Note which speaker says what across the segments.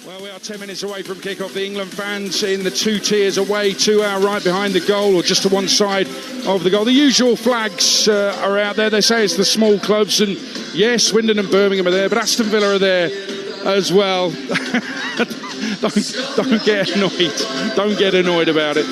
Speaker 1: Well, we are 10 minutes away from kick-off. The England fans in the two tiers away, 2 hour right behind the goal, or just to one side of the goal. The usual flags are out there. They say it's the small clubs, and yes, Swindon and Birmingham are there, but Aston Villa are there as well. Don't get annoyed. Don't get annoyed about it.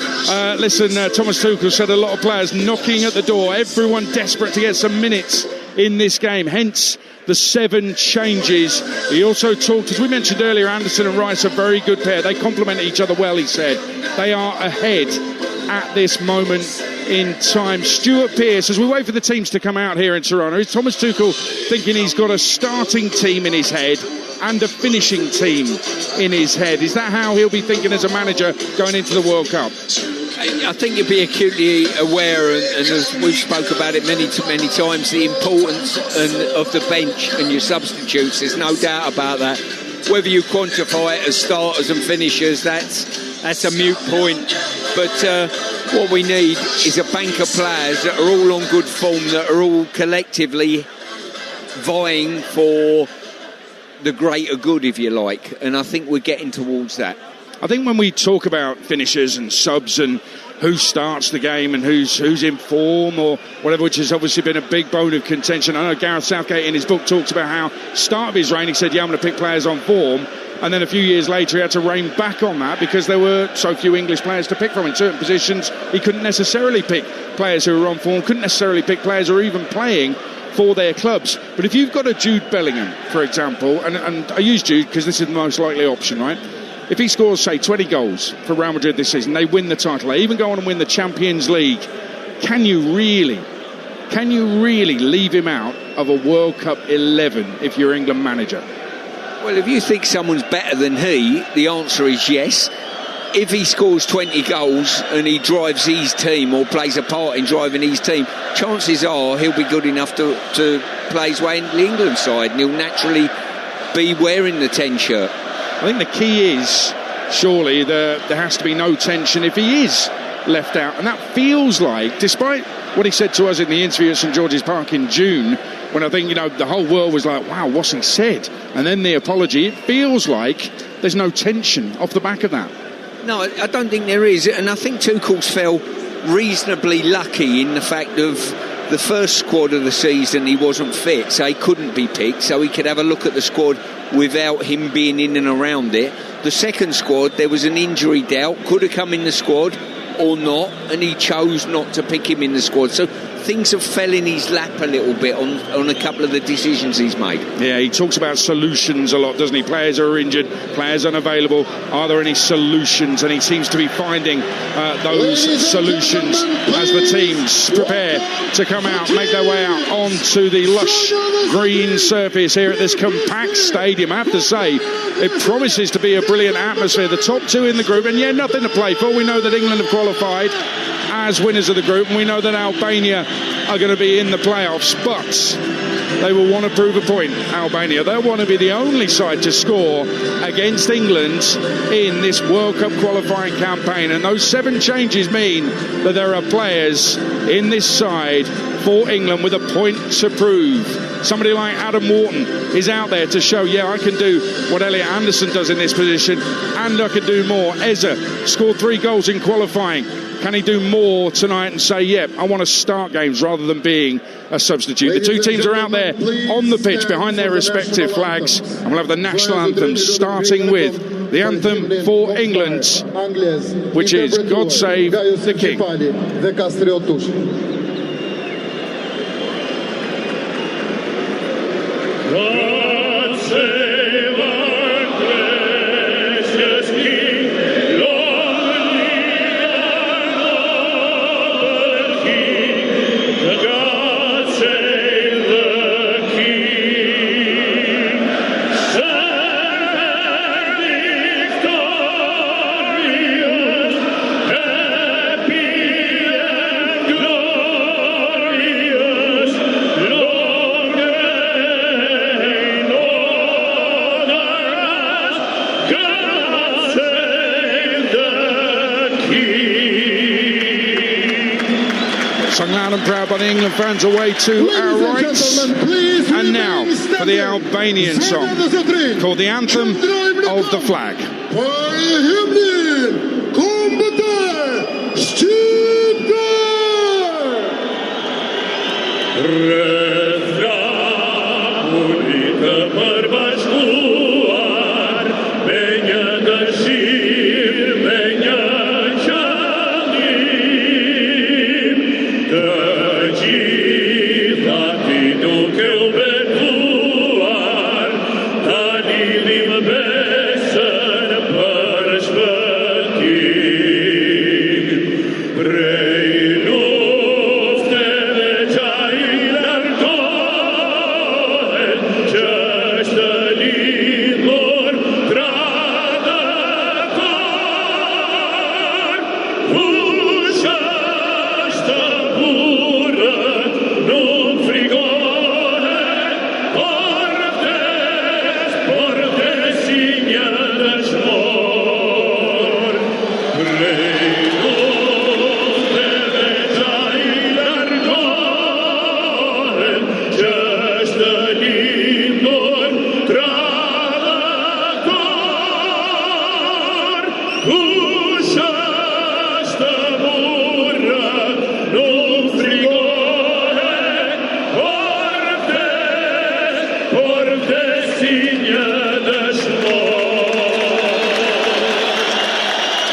Speaker 1: Listen, Thomas Tuchel said a lot of players knocking at the door. Everyone desperate to get some minutes in this game. Hence the 7 changes. He also talked, as we mentioned earlier, Anderson and Rice are a very good pair. They complement each other well, he said. They are ahead at this moment in time. Stuart Pearce, as we wait for the teams to come out here in Toronto, is Thomas Tuchel thinking he's got a starting team in his head and a finishing team in his head? Is that how he'll be thinking as a manager going into the World Cup?
Speaker 2: I think you'll be acutely aware, and as we've spoke about it many times, the importance of the bench and your substitutes. There's no doubt about that. Whether you quantify it as starters and finishers, that's a moot point. But what we need is a bank of players that are all on good form, that are all collectively vying for the greater good, if you like. And I think we're getting towards that.
Speaker 1: I think when we talk about finishers and subs and who starts the game and who's in form or whatever, which has obviously been a big bone of contention. I know Gareth Southgate in his book talks about how start of his reign he said, yeah, I'm going to pick players on form, and then a few years later he had to rein back on that because there were so few English players to pick from. In certain positions he couldn't necessarily pick players who were on form, couldn't necessarily pick players who were even playing for their clubs. But if you've got a Jude Bellingham, for example, and I use Jude because this is the most likely option, right? If he scores, say, 20 goals for Real Madrid this season, they win the title, they even go on and win the Champions League, can you really leave him out of a World Cup 11 if you're England manager?
Speaker 2: Well, if you think someone's better than he, the answer is yes. If he scores 20 goals and he drives his team or plays a part in driving his team, chances are he'll be good enough to play his way into the England side, and he'll naturally be wearing the 10 shirt.
Speaker 1: I think the key is, surely, there has to be no tension if he is left out. And that feels like, despite what he said to us in the interview at St George's Park in June, when I think, the whole world was like, wow, what's he said? And then the apology, it feels like there's no tension off the back of that.
Speaker 2: No, I don't think there is. And I think Tuchel's felt reasonably lucky in the fact of the first squad of the season he wasn't fit, so he couldn't be picked, so he could have a look at the squad without him being in and around it. The second squad, there was an injury doubt, could have come in the squad or not, and he chose not to pick him in the squad. So things have fell in his lap a little bit on a couple of the decisions he's made. Yeah,
Speaker 1: he talks about solutions a lot, doesn't he? Players are injured, players unavailable. Are there any solutions? And he seems to be finding those solutions as the teams prepare to come out, make their way out onto the lush green surface here at this compact stadium. I have to say, it promises to be a brilliant atmosphere. The top 2 in the group, and nothing to play for. We know that England have qualified as winners of the group, and we know that Albania are going to be in the playoffs, but they will want to prove a point. Albania, they'll want to be the only side to score against England in this World Cup qualifying campaign, and those 7 changes mean that there are players in this side for England with a point to prove. Somebody like Adam Wharton is out there to show, I can do what Elliot Anderson does in this position, and I can do more. Eza scored 3 goals in qualifying. Can he do more tonight and say, I want to start games rather than being a substitute? The 2 teams are out there on the pitch behind their respective flags, and we'll have the national anthem, starting with the anthem for England, which is God Save the King. God save our precious King, long live our noble King. God save the King, stand victorious, happy and glorious, long reign on us, God save the King. Sung loud and proud by the England fans away to our rights. And now for the Albanian song called the Anthem of the flag.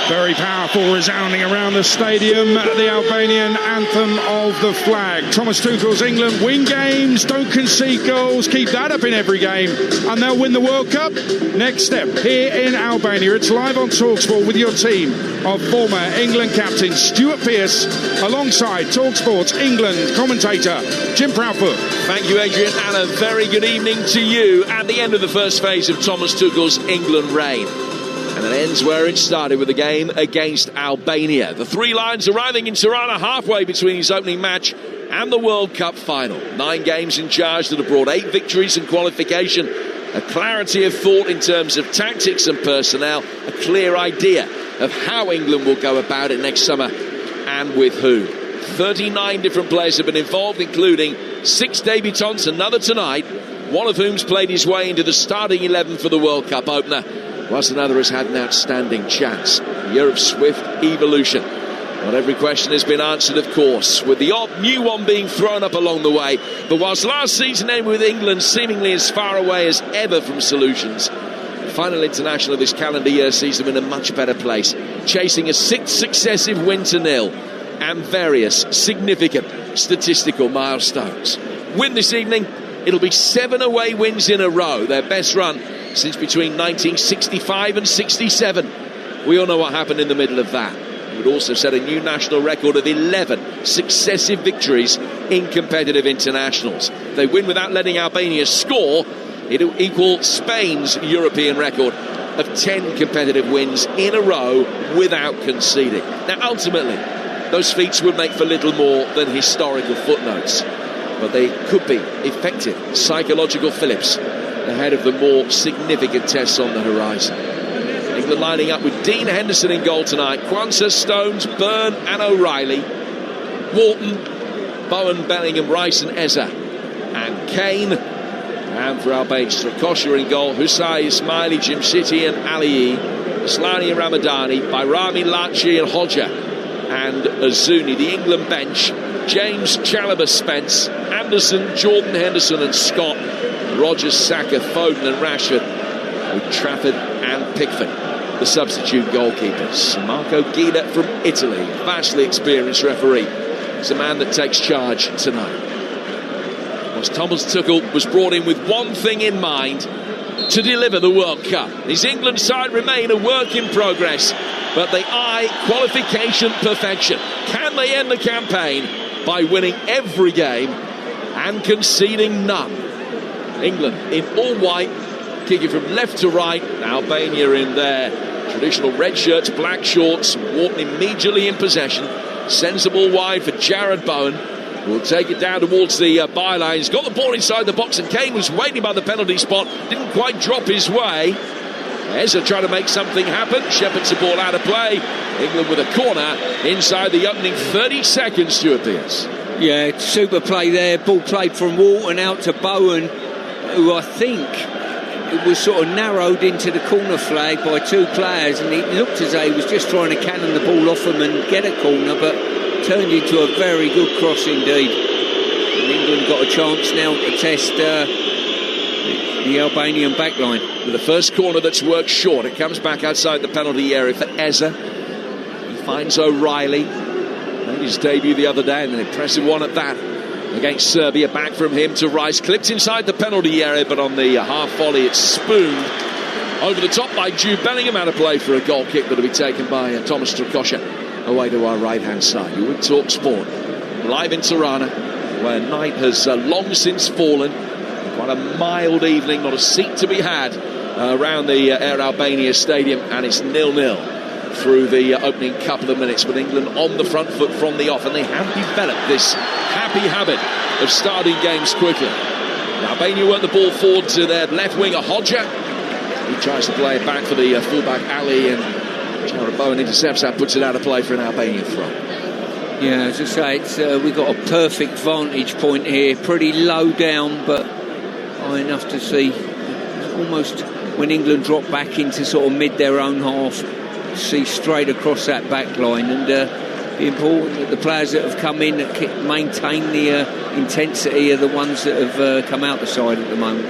Speaker 1: Very powerful, resounding around the stadium, the Albanian anthem of the flag. Thomas Tuchel's England win games, don't concede goals, keep that up in every game, and they'll win the World Cup. Next step here in Albania. It's live on Talksport with your team of former England captain Stuart Pearce, alongside Talksport's England commentator Jim Proudfoot.
Speaker 3: Thank you, Adrian, and a very good evening to you at the end of the first phase of Thomas Tuchel's England reign. And it ends where it started, with a game against Albania. The Three Lions arriving in Tirana halfway between his opening match and the World Cup final. 9 games in charge that have brought 8 victories in qualification. A clarity of thought in terms of tactics and personnel. A clear idea of how England will go about it next summer and with whom. 39 different players have been involved, including 6 debutants, another tonight, one of whom's played his way into the starting 11 for the World Cup opener, whilst another has had an outstanding chance. A year of swift evolution. Not every question has been answered, of course, with the odd new one being thrown up along the way. But whilst last season ended with England seemingly as far away as ever from solutions, the final international of this calendar year sees them in a much better place, chasing a 6th successive win to nil and various significant statistical milestones. Win this evening, it'll be 7 away wins in a row, their best run since between 1965 and 67. We all know what happened in the middle of that. It would also set a new national record of 11 successive victories in competitive internationals. If they win without letting Albania score, it'll equal Spain's European record of 10 competitive wins in a row without conceding. Now, ultimately, those feats would make for little more than historical footnotes, but they could be effective psychological fillip ahead of the more significant tests on the horizon. England lining up with Dean Henderson in goal tonight, Kwanzaa, Stones, Byrne and O'Reilly, Wharton, Bowen, Bellingham, Rice and Eza, and Kane. And for Albania, Strakosha in goal, Husai, Ismaili, Jimsiti and Ali'i, Aslani and Ramadani, Bayrami, Lachi and Hodja, and Azuni. The England bench, James, Chalobah, Spence, Anderson, Jordan, Henderson and Scott, Rogers, Saka, Foden and Rashford, with Trafford and Pickford, the substitute goalkeepers. Marco Guida from Italy, vastly experienced referee, is the man that takes charge tonight. Whilst Thomas Tuchel was brought in with one thing in mind: to deliver the World Cup. His England side remain a work in progress, but they eye qualification perfection. Can they end the campaign by winning every game and conceding none? England in all white, kicking from left to right. Albania in their traditional red shirts, black shorts. Wharton immediately in possession. Sends the ball wide for Jared Bowen, who will take it down towards the byline. He's got the ball inside the box, and Kane was waiting by the penalty spot. Didn't quite drop his way. Eza trying to make something happen. Shepherds the ball out of play. England with a corner inside the opening 30 seconds, Stuart Pearce.
Speaker 2: Yeah, super play there. Ball played from Wharton out to Bowen, who I think it was sort of narrowed into the corner flag by two players, and it looked as though he was just trying to cannon the ball off them and get a corner, but turned into a very good cross indeed. And England got a chance now to test the Albanian backline.
Speaker 3: With the first corner that's worked short, it comes back outside the penalty area for Eza. He finds O'Reilly. Made his debut the other day, and an impressive one at that against Serbia. Back from him to Rice, clipped inside the penalty area, but on the half volley it's spooned over the top by Jude Bellingham, out of play for a goal kick that'll be taken by Thomas Strakosha away to our right hand side. You would Talksport live in Tirana, where night has long since fallen. Quite a mild evening, not a seat to be had around the Air Albania stadium, and it's 0-0 through the opening couple of minutes, with England on the front foot from the off, and they have developed this happy habit of starting games quickly. Albania work the ball forward to their left winger Hodja. He tries to play it back for the fullback Ali, and Jared Bowen intercepts that, puts it out of play for an Albanian throw.
Speaker 2: Yeah, as I say, it's we've got a perfect vantage point here, pretty low down, but high enough to see almost when England drop back into sort of mid their own half, see straight across that back line, and be important that the players that have come in maintain the intensity of the ones that have come out the side at the moment.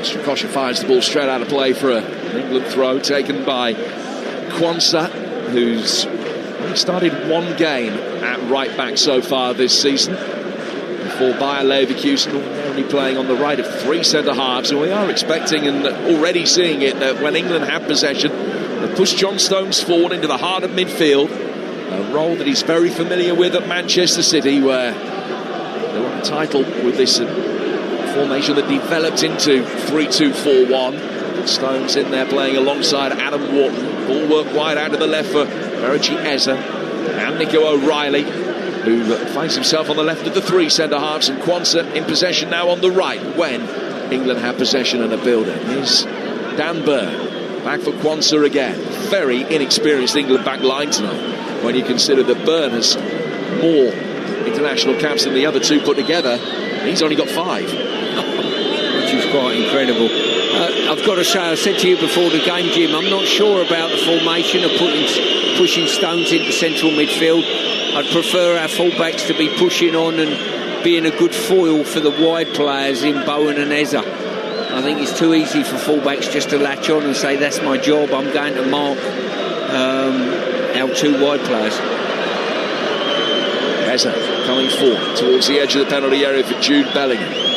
Speaker 3: Strakosha fires the ball straight out of play for an England throw taken by Kwanzaa, who's only started one game at right back so far this season. Before Bayer Leverkusen, only playing on the right of three centre-halves, and we are expecting and already seeing it that when England have possession, they push John Stones forward into the heart of midfield, a role that he's very familiar with at Manchester City, where they won a title with this formation that developed into 3-2-4-1. Stones in there playing alongside Adam Wharton. Ball work wide out to the left for Merici Eza and Nico O'Reilly, who finds himself on the left of the three centre-halves, and Kwanzaa in possession now on the right when England have possession and are building. Here's Dan Burn. Back for Kwanzaa again. Very inexperienced England back line tonight, when you consider that Burn has more international caps than the other two put together. He's only got 5.
Speaker 2: Which is quite incredible. I've got to say, I said to you before the game, Jim, I'm not sure about the formation of pushing Stones into central midfield. I'd prefer our fullbacks to be pushing on and being a good foil for the wide players in Bowen and Eza. I think it's too easy for fullbacks just to latch on and say, that's my job, I'm going to mark our two wide players.
Speaker 3: Eza coming forward towards the edge of the penalty area for Jude Bellingham.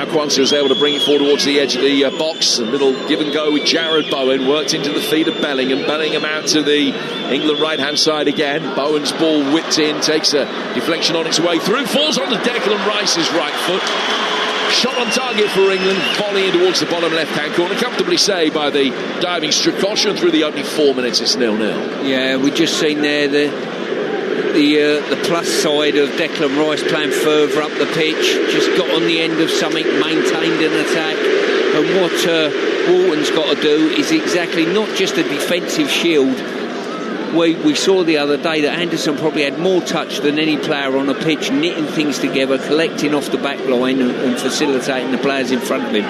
Speaker 3: Kwanzaa is able to bring it forward towards the edge of the box. A little give and go with Jared Bowen, worked into the feet of Bellingham. Bellingham out to the England right hand side again. Bowen's ball whipped in, takes a deflection on its way through, falls on the Declan Rice's right foot. Shot on target for England, volley towards the bottom left hand corner, comfortably saved by the diving Strakosha. Through the opening 4 minutes it's 0-0.
Speaker 2: Yeah, we just seen there the plus side of Declan Rice playing further up the pitch, just got on the end of something, maintained an attack. And what Wharton's got to do is exactly not just a defensive shield. We saw the other day that Anderson probably had more touch than any player on a pitch, knitting things together, collecting off the back line and facilitating the players in front of him.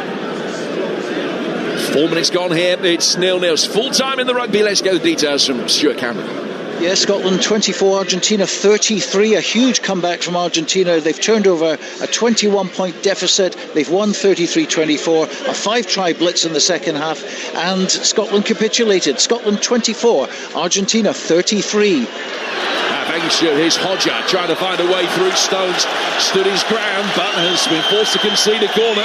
Speaker 3: 4 minutes gone here, it's 0-0. It's full time in the rugby. Let's get the details from Stuart Cameron.
Speaker 4: Yeah, Scotland 24, Argentina 33. A huge comeback from Argentina. They've turned over a 21-point deficit. They've won 33-24. A 5-try blitz in the second half, and Scotland capitulated. Scotland 24, Argentina 33.
Speaker 3: Thank you, Stuart. Here's Hodja trying to find a way through. Stones stood his ground, but has been forced to concede a corner.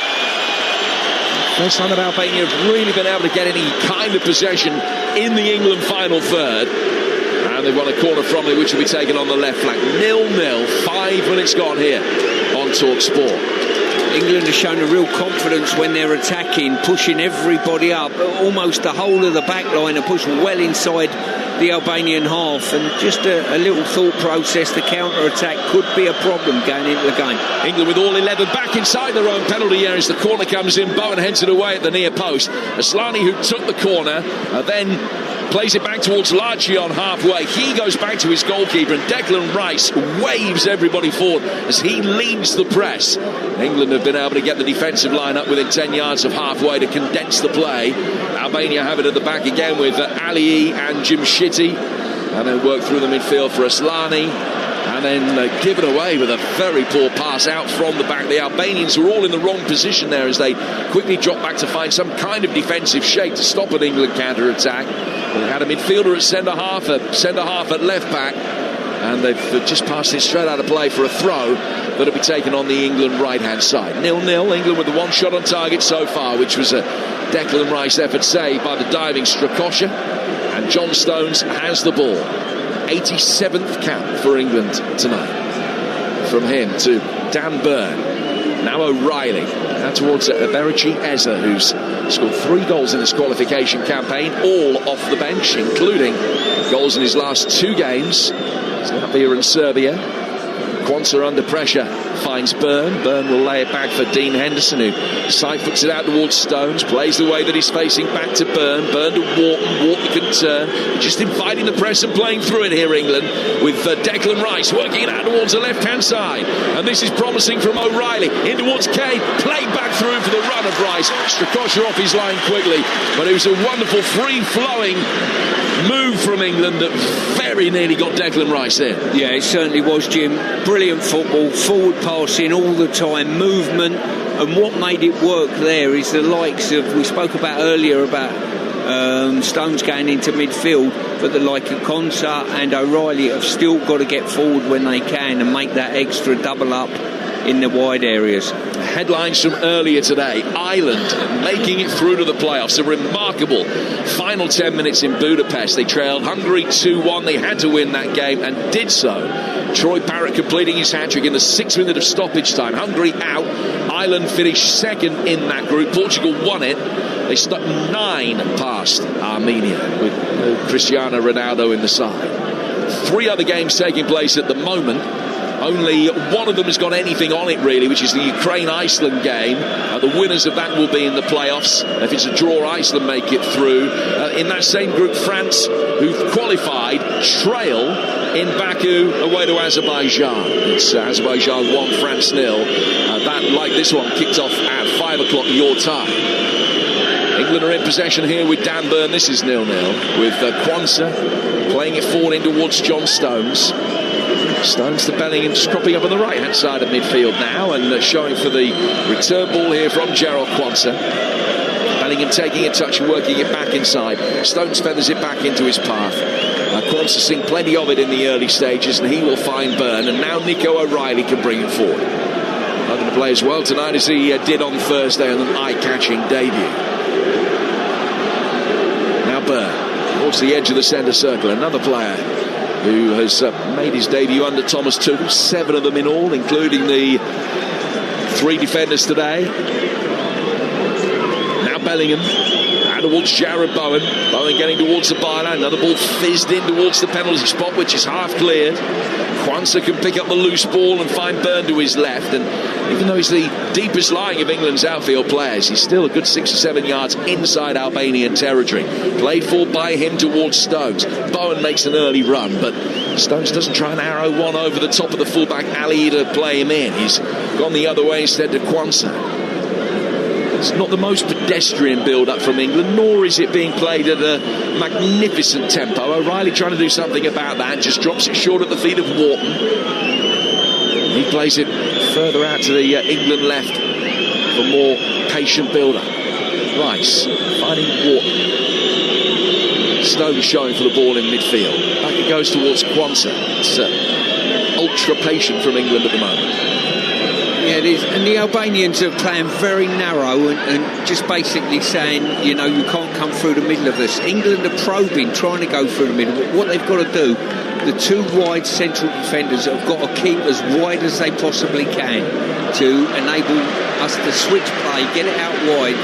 Speaker 3: First time that Albania have really been able to get any kind of possession in the England final third. And they've won a corner from it, which will be taken on the left flank. 0-0, 5 minutes gone here on Talksport.
Speaker 2: England has shown a real confidence when they're attacking, pushing everybody up. Almost the whole of the back line are pushed well inside the Albanian half, and just a little thought process, the counter-attack could be a problem going into the game.
Speaker 3: England with all 11 back inside their own penalty areas. The corner comes in, Bowen heads it away at the near post. Aslani, who took the corner, then Plays it back towards Larchi on halfway. He goes back to his goalkeeper, and Declan Rice waves everybody forward as he leads the press. England have been able to get the defensive line up within 10 yards of halfway to condense the play. Albania have it at the back again with Ali and Jim Shitty, and then work through the midfield for Aslani, and then give it away with a very poor pass out from the back. The Albanians were all in the wrong position there as they quickly dropped back to find some kind of defensive shape to stop an England counter-attack. They had a midfielder at centre-half, a centre-half at left-back, and they've just passed it straight out of play for a throw that'll be taken on the England right-hand side. 0-0, England with the one shot on target so far, which was a Declan Rice effort saved by the diving Strakosha, and John Stones has the ball. 87th cap for England tonight. From him to Dan Burn. Now O'Reilly. Now towards Berici Eza, who's scored 3 goals in this qualification campaign, all off the bench, including goals in his last 2 games. Latvia and Serbia. Quansah under pressure finds Byrne. Byrne will lay it back for Dean Henderson, who side foots it out towards Stones, plays the way that he's facing back to Byrne. Byrne to Wharton. Wharton can turn. Just inviting the press and playing through it here, England, with Declan Rice working it out towards the left-hand side. And this is promising from O'Reilly. In towards Kane. Played back through for the run of Rice. Strakosha off his line quickly. But it was a wonderful free-flowing move from England that very nearly got Declan Rice in.
Speaker 2: Yeah, it certainly was, Jim. Brilliant football, forward passing all the time, movement, and what made it work there is the likes of, we spoke about earlier about Stones going into midfield, but the like of Quansah and O'Reilly have still got to get forward when they can and make that extra double up in the wide areas.
Speaker 3: Headlines from earlier today: Ireland making it through to the playoffs. A remarkable final 10 minutes in Budapest. They trailed Hungary 2-1. They had to win that game and did so. Troy Parrott completing his hat-trick in the 6th minute of stoppage time. Hungary out. Ireland finished second in that group. Portugal won it. They stuck 9 past Armenia with Cristiano Ronaldo in the side. 3 other games taking place at the moment. Only one of them has got anything on it, really, which is the Ukraine-Iceland game. The winners of that will be in the playoffs. If it's a draw, Iceland make it through. In that same group, France, who've qualified, trail in Baku away to Azerbaijan. It's Azerbaijan 1, France 0. That, like this one, kicked off at 5 o'clock your time. England are in possession here with Dan Burn. This is 0-0 with Quansah playing it forward in towards John Stones. Stones to Bellingham, just cropping up on the right-hand side of midfield now, and showing for the return ball here from Gerald Quansah. Bellingham taking a touch and working it back inside. Stones feathers it back into his path. Quansah seen plenty of it in the early stages, and he will find Byrne, and now Nico O'Reilly can bring him forward. Not going to play as well tonight as he did on Thursday on an eye-catching debut. Now Byrne towards the edge of the centre circle, another player who has made his debut under Thomas Tuchel. 7 of them in all, including the 3 defenders today. Now Bellingham, and towards Jared Bowen. Bowen getting towards the byline. Another ball fizzed in towards the penalty spot, which is half cleared. Quansah can pick up the loose ball and find Byrne to his left, and even though he's the deepest lying of England's outfield players, he's still a good 6 or 7 yards inside Albanian territory. Played forward by him towards Stones. Bowen makes an early run, but Stones doesn't try and arrow one over the top of the fullback Ali to play him in. He's gone the other way instead to Quansah. It's not the most pedestrian build-up from England, nor is it being played at a magnificent tempo. O'Reilly trying to do something about that, just drops it short at the feet of Wharton. He plays it further out to the England left for more patient build-up. Rice finding Wharton. Stone showing for the ball in midfield. Back it goes towards Quansah. It's ultra patient from England at the moment.
Speaker 2: Yeah, it is. And the Albanians are playing very narrow and just basically saying, you know, you can't come through the middle of this. England are probing, trying to go through the middle. But what they've got to do, the 2 wide central defenders have got to keep as wide as they possibly can to enable us to switch play, get it out wide,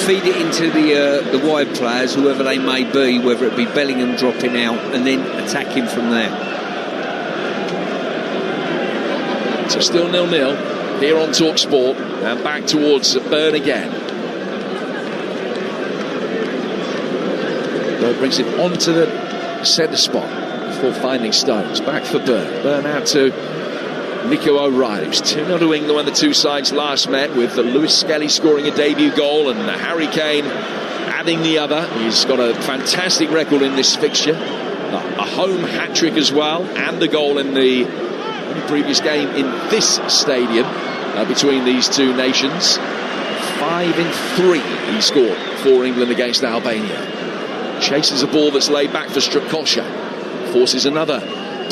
Speaker 2: feed it into the wide players, whoever they may be, whether it be Bellingham dropping out, and then attacking from there.
Speaker 3: So still 0-0. Here on Talksport, and back towards Byrne again. Bird brings it onto the centre spot before finding Stones. Back for Byrne. Byrne out to Nico O'Reilly. It was 2-0 to England when the two sides last met, with Lewis Skelly scoring a debut goal and Harry Kane adding the other. He's got a fantastic record in this fixture. A home hat-trick as well, and a goal in the previous game in this stadium between these two nations. 5 in 3 he scored for England against Albania. Chases a ball that's laid back for Strakosha. Forces another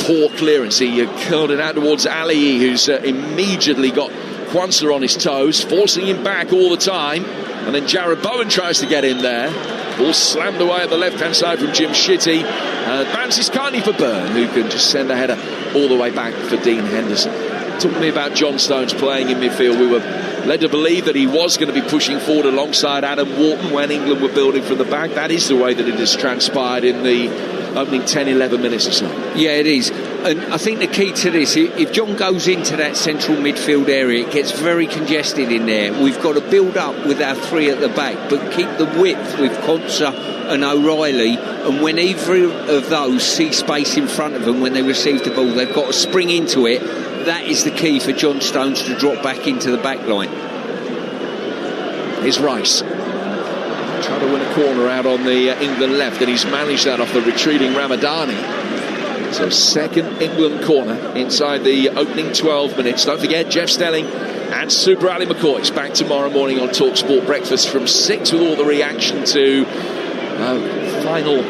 Speaker 3: poor clearance. He curled it out towards Ali, who's immediately got Kwanzaa on his toes, forcing him back all the time. And then Jared Bowen tries to get in there. Ball slammed away at the left-hand side from Jim Shitty. Bounces kindly for Byrne, who can just send a header all the way back for Dean Henderson. Talk to me about John Stones playing in midfield. We were led to believe that he was going to be pushing forward alongside Adam Wharton when England were building from the back. That is the way that it has transpired in the opening 10-11 minutes or so.
Speaker 2: Yeah, it is. And I think the key to this, if John goes into that central midfield area, it gets very congested in there. We've got to build up with our three at the back, but keep the width with Kwanzaa and O'Reilly. And when either of those see space in front of them when they receive the ball, they've got to spring into it. That is the key for John Stones to drop back into the back line.
Speaker 3: Here's Rice. Trying to win a corner out on the England left, and he's managed that off the retreating Ramadani. So second England corner inside the opening 12 minutes. Don't forget, Jeff Stelling and Super Ali McCoy's back tomorrow morning on Talksport Breakfast from 6 with all the reaction to final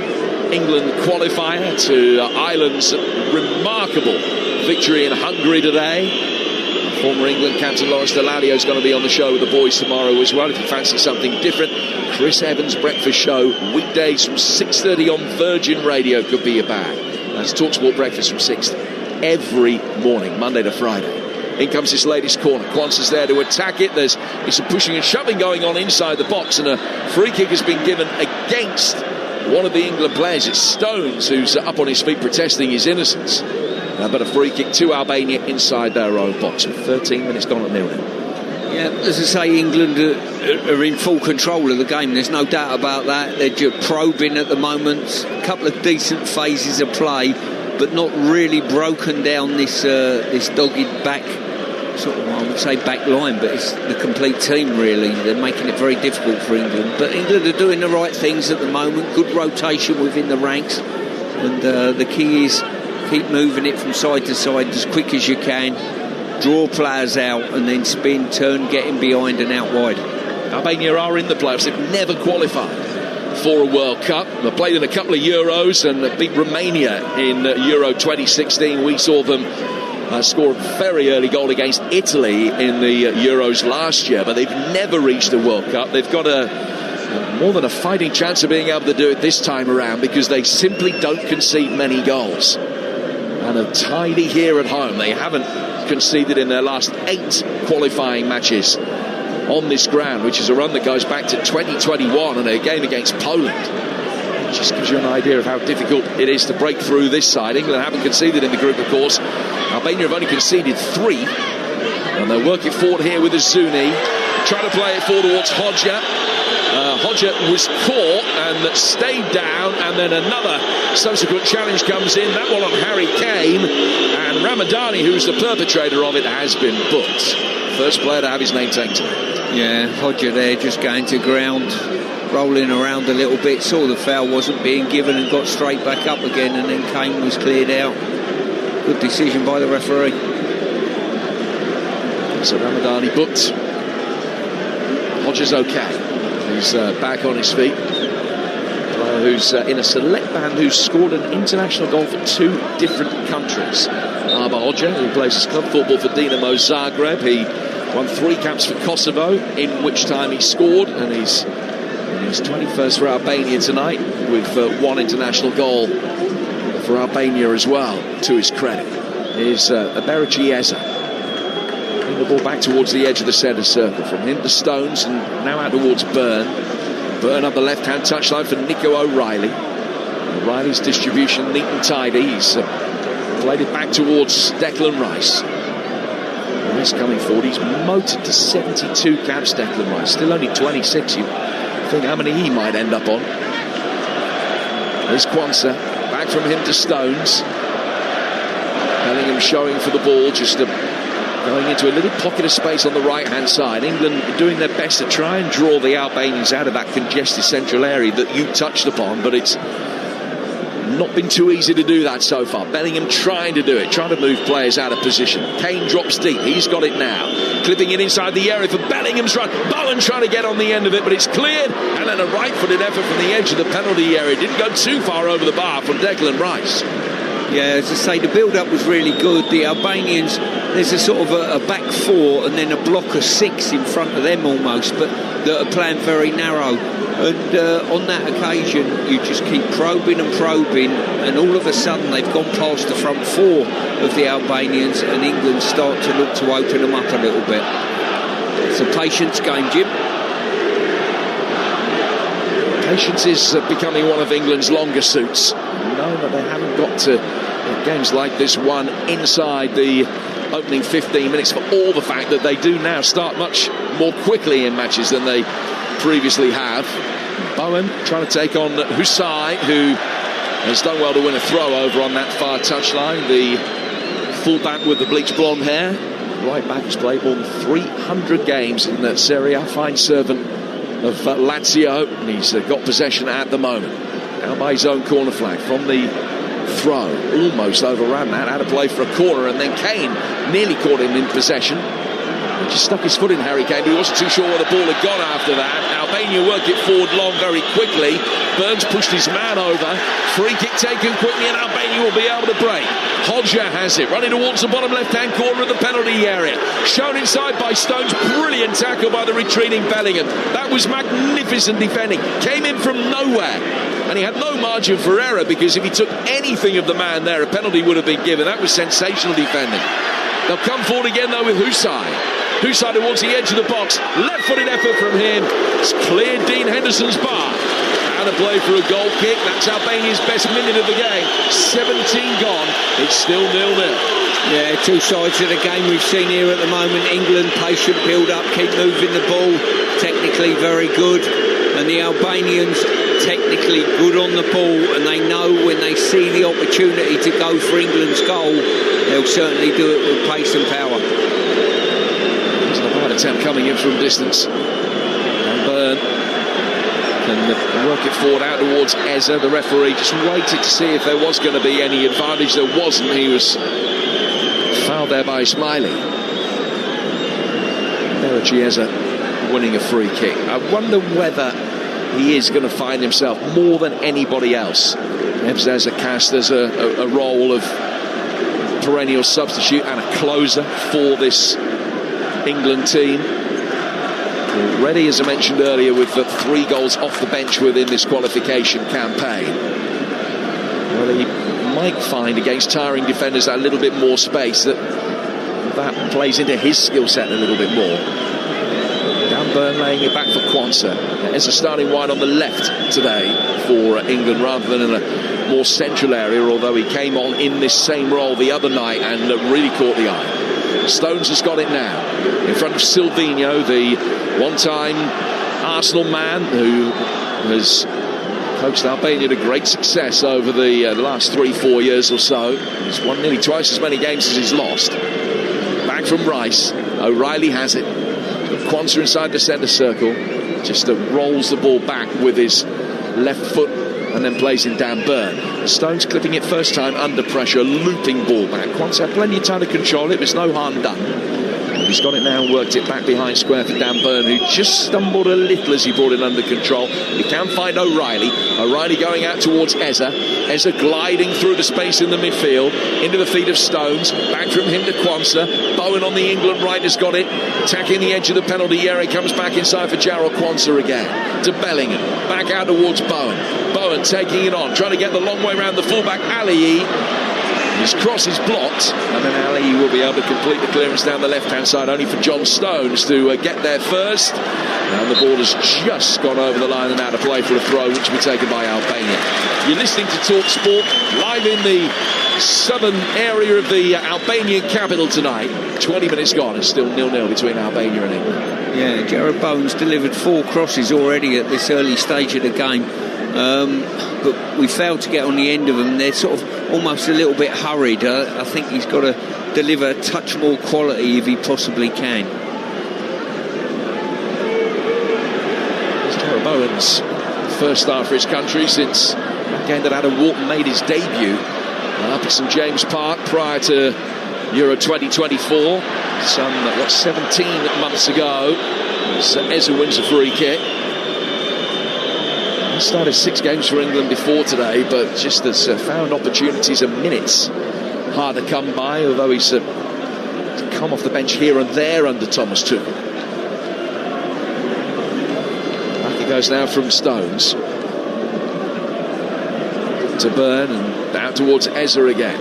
Speaker 3: England qualifier, to Ireland's remarkable victory in Hungary today. Former England captain Lawrence Dallaglio is going to be on the show with the boys tomorrow as well. If you fancy something different, Chris Evans' breakfast show, weekdays from 6:30 on Virgin Radio, could be your bag. That's Talksport Breakfast from 6 every morning, Monday to Friday. In comes this latest corner. Kwanzaa's there to attack it. There's some pushing and shoving going on inside the box, and a free kick has been given against one of the England players. It's Stones who's up on his feet protesting his innocence. But a free kick to Albania inside their own box. 13 minutes gone at 0-0.
Speaker 2: Yeah, as I say, England are in full control of the game. There's no doubt about that. They're just probing at the moment. A couple of decent phases of play, but not really broken down this dogged back, sort of, I would say back line, but it's the complete team really. They're making it very difficult for England. But England are doing the right things at the moment. Good rotation within the ranks. And the key is keep moving it from side to side as quick as you can. Draw players out and then spin, turn, get in behind and out wide.
Speaker 3: Albania are in the playoffs. They've never qualified for a World Cup. They played in a couple of Euros and beat Romania in Euro 2016. We saw them score a very early goal against Italy in the Euros last year, but they've never reached a World Cup. They've got more than a fighting chance of being able to do it this time around because they simply don't concede many goals. And are tidy here at home. They haven't conceded in their last 8 qualifying matches on this ground, which is a run that goes back to 2021 and a game against Poland. It just gives you an idea of how difficult it is to break through this side. England haven't conceded in the group, of course. Albania have only conceded 3, and they'll work it forward here with Azuni. Trying to play it forward towards Hodja. Hodja was caught and stayed down, and then another subsequent challenge comes in, that one on Harry Kane, and Ramadani, who's the perpetrator of it, has been booked. First player to have his name taken tonight.
Speaker 2: Yeah, Hodja there just going to ground, rolling around a little bit, saw the foul wasn't being given and got straight back up again, and then Kane was cleared out. Good decision by the referee.
Speaker 3: So Ramadani booked. Hodja's okay. He's back on his feet. Who's in a select band, who's scored an international goal for 2 different countries. Arba Hodja, who plays his club football for Dinamo Zagreb. He won 3 caps for Kosovo, in which time he scored, and he's in his 21st for Albania tonight, with 1 international goal for Albania as well, to his credit. Is Aberici Eza. The ball back towards the edge of the centre circle. From him to Stones, and now out towards Byrne. Byrne up the left-hand touchline for Nico O'Reilly. O'Reilly's distribution neat and tidy. He's played it back towards Declan Rice. And he's coming forward. He's motored to 72 caps, Declan Rice. Still only 26. You think how many he might end up on. Here's Quansah, back from him to Stones. Bellingham showing for the ball, just going into a little pocket of space on the right-hand side. England doing their best to try and draw the Albanians out of that congested central area that you touched upon, but it's not been too easy to do that so far. Bellingham trying to do it, trying to move players out of position. Kane drops deep, he's got it now. Clipping it inside the area for Bellingham's run. Bowen trying to get on the end of it, but it's cleared. And then a right-footed effort from the edge of the penalty area. Didn't go too far over the bar from Declan Rice.
Speaker 2: Yeah, as I say, the build-up was really good. The Albanians, there's a sort of a back four and then a block of six in front of them almost, but that are playing very narrow. And on that occasion, you just keep probing and probing, and all of a sudden they've gone past the front four of the Albanians, and England start to look to open them up a little bit. It's a patience game, Jim.
Speaker 3: Patience is becoming one of England's longer suits. No, but they haven't got to games like this one inside the opening 15 minutes for all the fact that they do now start much more quickly in matches than they previously have. Bowen trying to take on Husai, who has done well to win a throw over on that far touchline. The fullback with the bleached blonde hair, right back, has played more than 300 games in the Serie A, fine servant of Lazio, and he's got possession at the moment. Now by his own corner flag from the throw, almost overran that, had a play for a corner, and then Kane nearly caught him in possession. He just stuck his foot in Harry Kane, but he wasn't too sure where the ball had gone after that. Albania work it forward long very quickly. Burns pushed his man over. Free kick taken quickly, and Albania will be able to break. Hodja has it, running towards the bottom left-hand corner of the penalty area. Shown inside by Stones. Brilliant tackle by the retreating Bellingham. That was magnificent defending. Came in from nowhere. And he had no margin for error, because if he took anything of the man there, a penalty would have been given. That was sensational defending. They'll come forward again, though, with Husai. Husai towards the edge of the box. Left-footed effort from him. It's cleared Dean Henderson's bar. Out of play for a goal kick. That's Albania's best minute of the game. 17 gone. It's still 0-0.
Speaker 2: Yeah, two sides of the game we've seen here at the moment. England, patient build-up, keep moving the ball. Technically very good. And the Albanians, technically good on the ball, and they know when they see the opportunity to go for England's goal, they'll certainly do it with pace and power.
Speaker 3: There's a bad attempt coming in from distance. And Burn can work it forward out towards Eza. The referee just waited to see if there was going to be any advantage. There wasn't. He was fouled there by Ismaili. Berici Eza winning a free kick. I wonder whether he is going to find himself more than anybody else. Eza cast as a role of perennial substitute and a closer for this England team. Already, as I mentioned earlier, with 3 goals off the bench within this qualification campaign. Well, he might find against tiring defenders that little bit more space, that plays into his skill set a little bit more. Dan Burn laying it back for Quansah. As a starting wide on the left today for England rather than in a more central area, although he came on in this same role the other night and really caught the eye. Stones has got it now in front of Silvinho, the one-time Arsenal man who has coached Albania to great success over the last 3-4 years or so. He's won nearly twice as many games as he's lost. Back from Rice. O'Reilly has it. Quansah inside the centre circle. Just rolls the ball back with his left foot and then plays in Dan Burn. Stones clipping it first time under pressure, looping ball back. Quansah had plenty of time to control it. There's no harm done. He's got it now and worked it back behind square for Dan Burn, who just stumbled a little as he brought it under control. He can find O'Reilly. O'Reilly going out towards Eza. Eza gliding through the space in the midfield into the feet of Stones. Back from him to Quansah. Bowen on the England right has got it. Attacking the edge of the penalty area. Comes back inside for Jarrell Quansah again. To Bellingham. Back out towards Bowen. Bowen taking it on. Trying to get the long way around the fullback Ali. His cross is blocked, and then Ali will be able to complete the clearance down the left-hand side, only for John Stones to get there first. And the ball has just gone over the line and out of play for a throw, which will be taken by Albania. You're listening to Talksport, live in the southern area of the Albanian capital tonight. 20 minutes gone, it's still 0-0 between Albania and England.
Speaker 2: Yeah, Jarrod Bowen's delivered 4 crosses already at this early stage of the game. but we failed to get on the end of them. They're sort of almost a little bit hurried. I think he's got to deliver a touch more quality if he possibly can.
Speaker 3: Jarrod Bowen's first start for his country since that game that Adam Wharton made his debut up at St James Park prior to Euro 2024. 17 months ago. Eze wins a free kick. He started 6 games for England before today, but just has found opportunities and minutes hard to come by, although he's come off the bench here and there under Thomas Tuchel. Back he goes now from Stones to Byrne and down towards Eze again.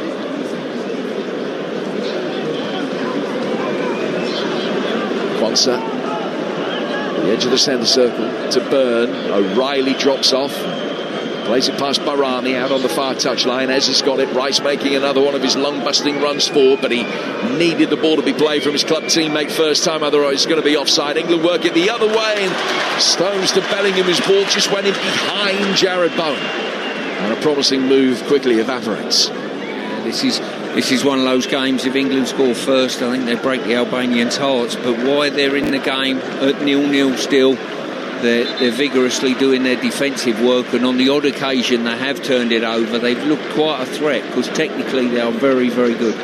Speaker 3: Quansah, the edge of the centre circle to Byrne. O'Reilly drops off, plays it past Barami out on the far touchline. Eze's got it. Rice making another one of his lung-busting runs forward, but he needed the ball to be played from his club teammate first time, otherwise it's going to be offside. England work it the other way, and Stones to Bellingham. His ball just went in behind Jarrod Bowen, and a promising move quickly evaporates.
Speaker 2: This is one of those games, if England score first, I think they break the Albanians' hearts. But why they're in the game at 0-0 still, they're vigorously doing their defensive work, and on the odd occasion they have turned it over. They've looked quite a threat, because technically they are very, very good.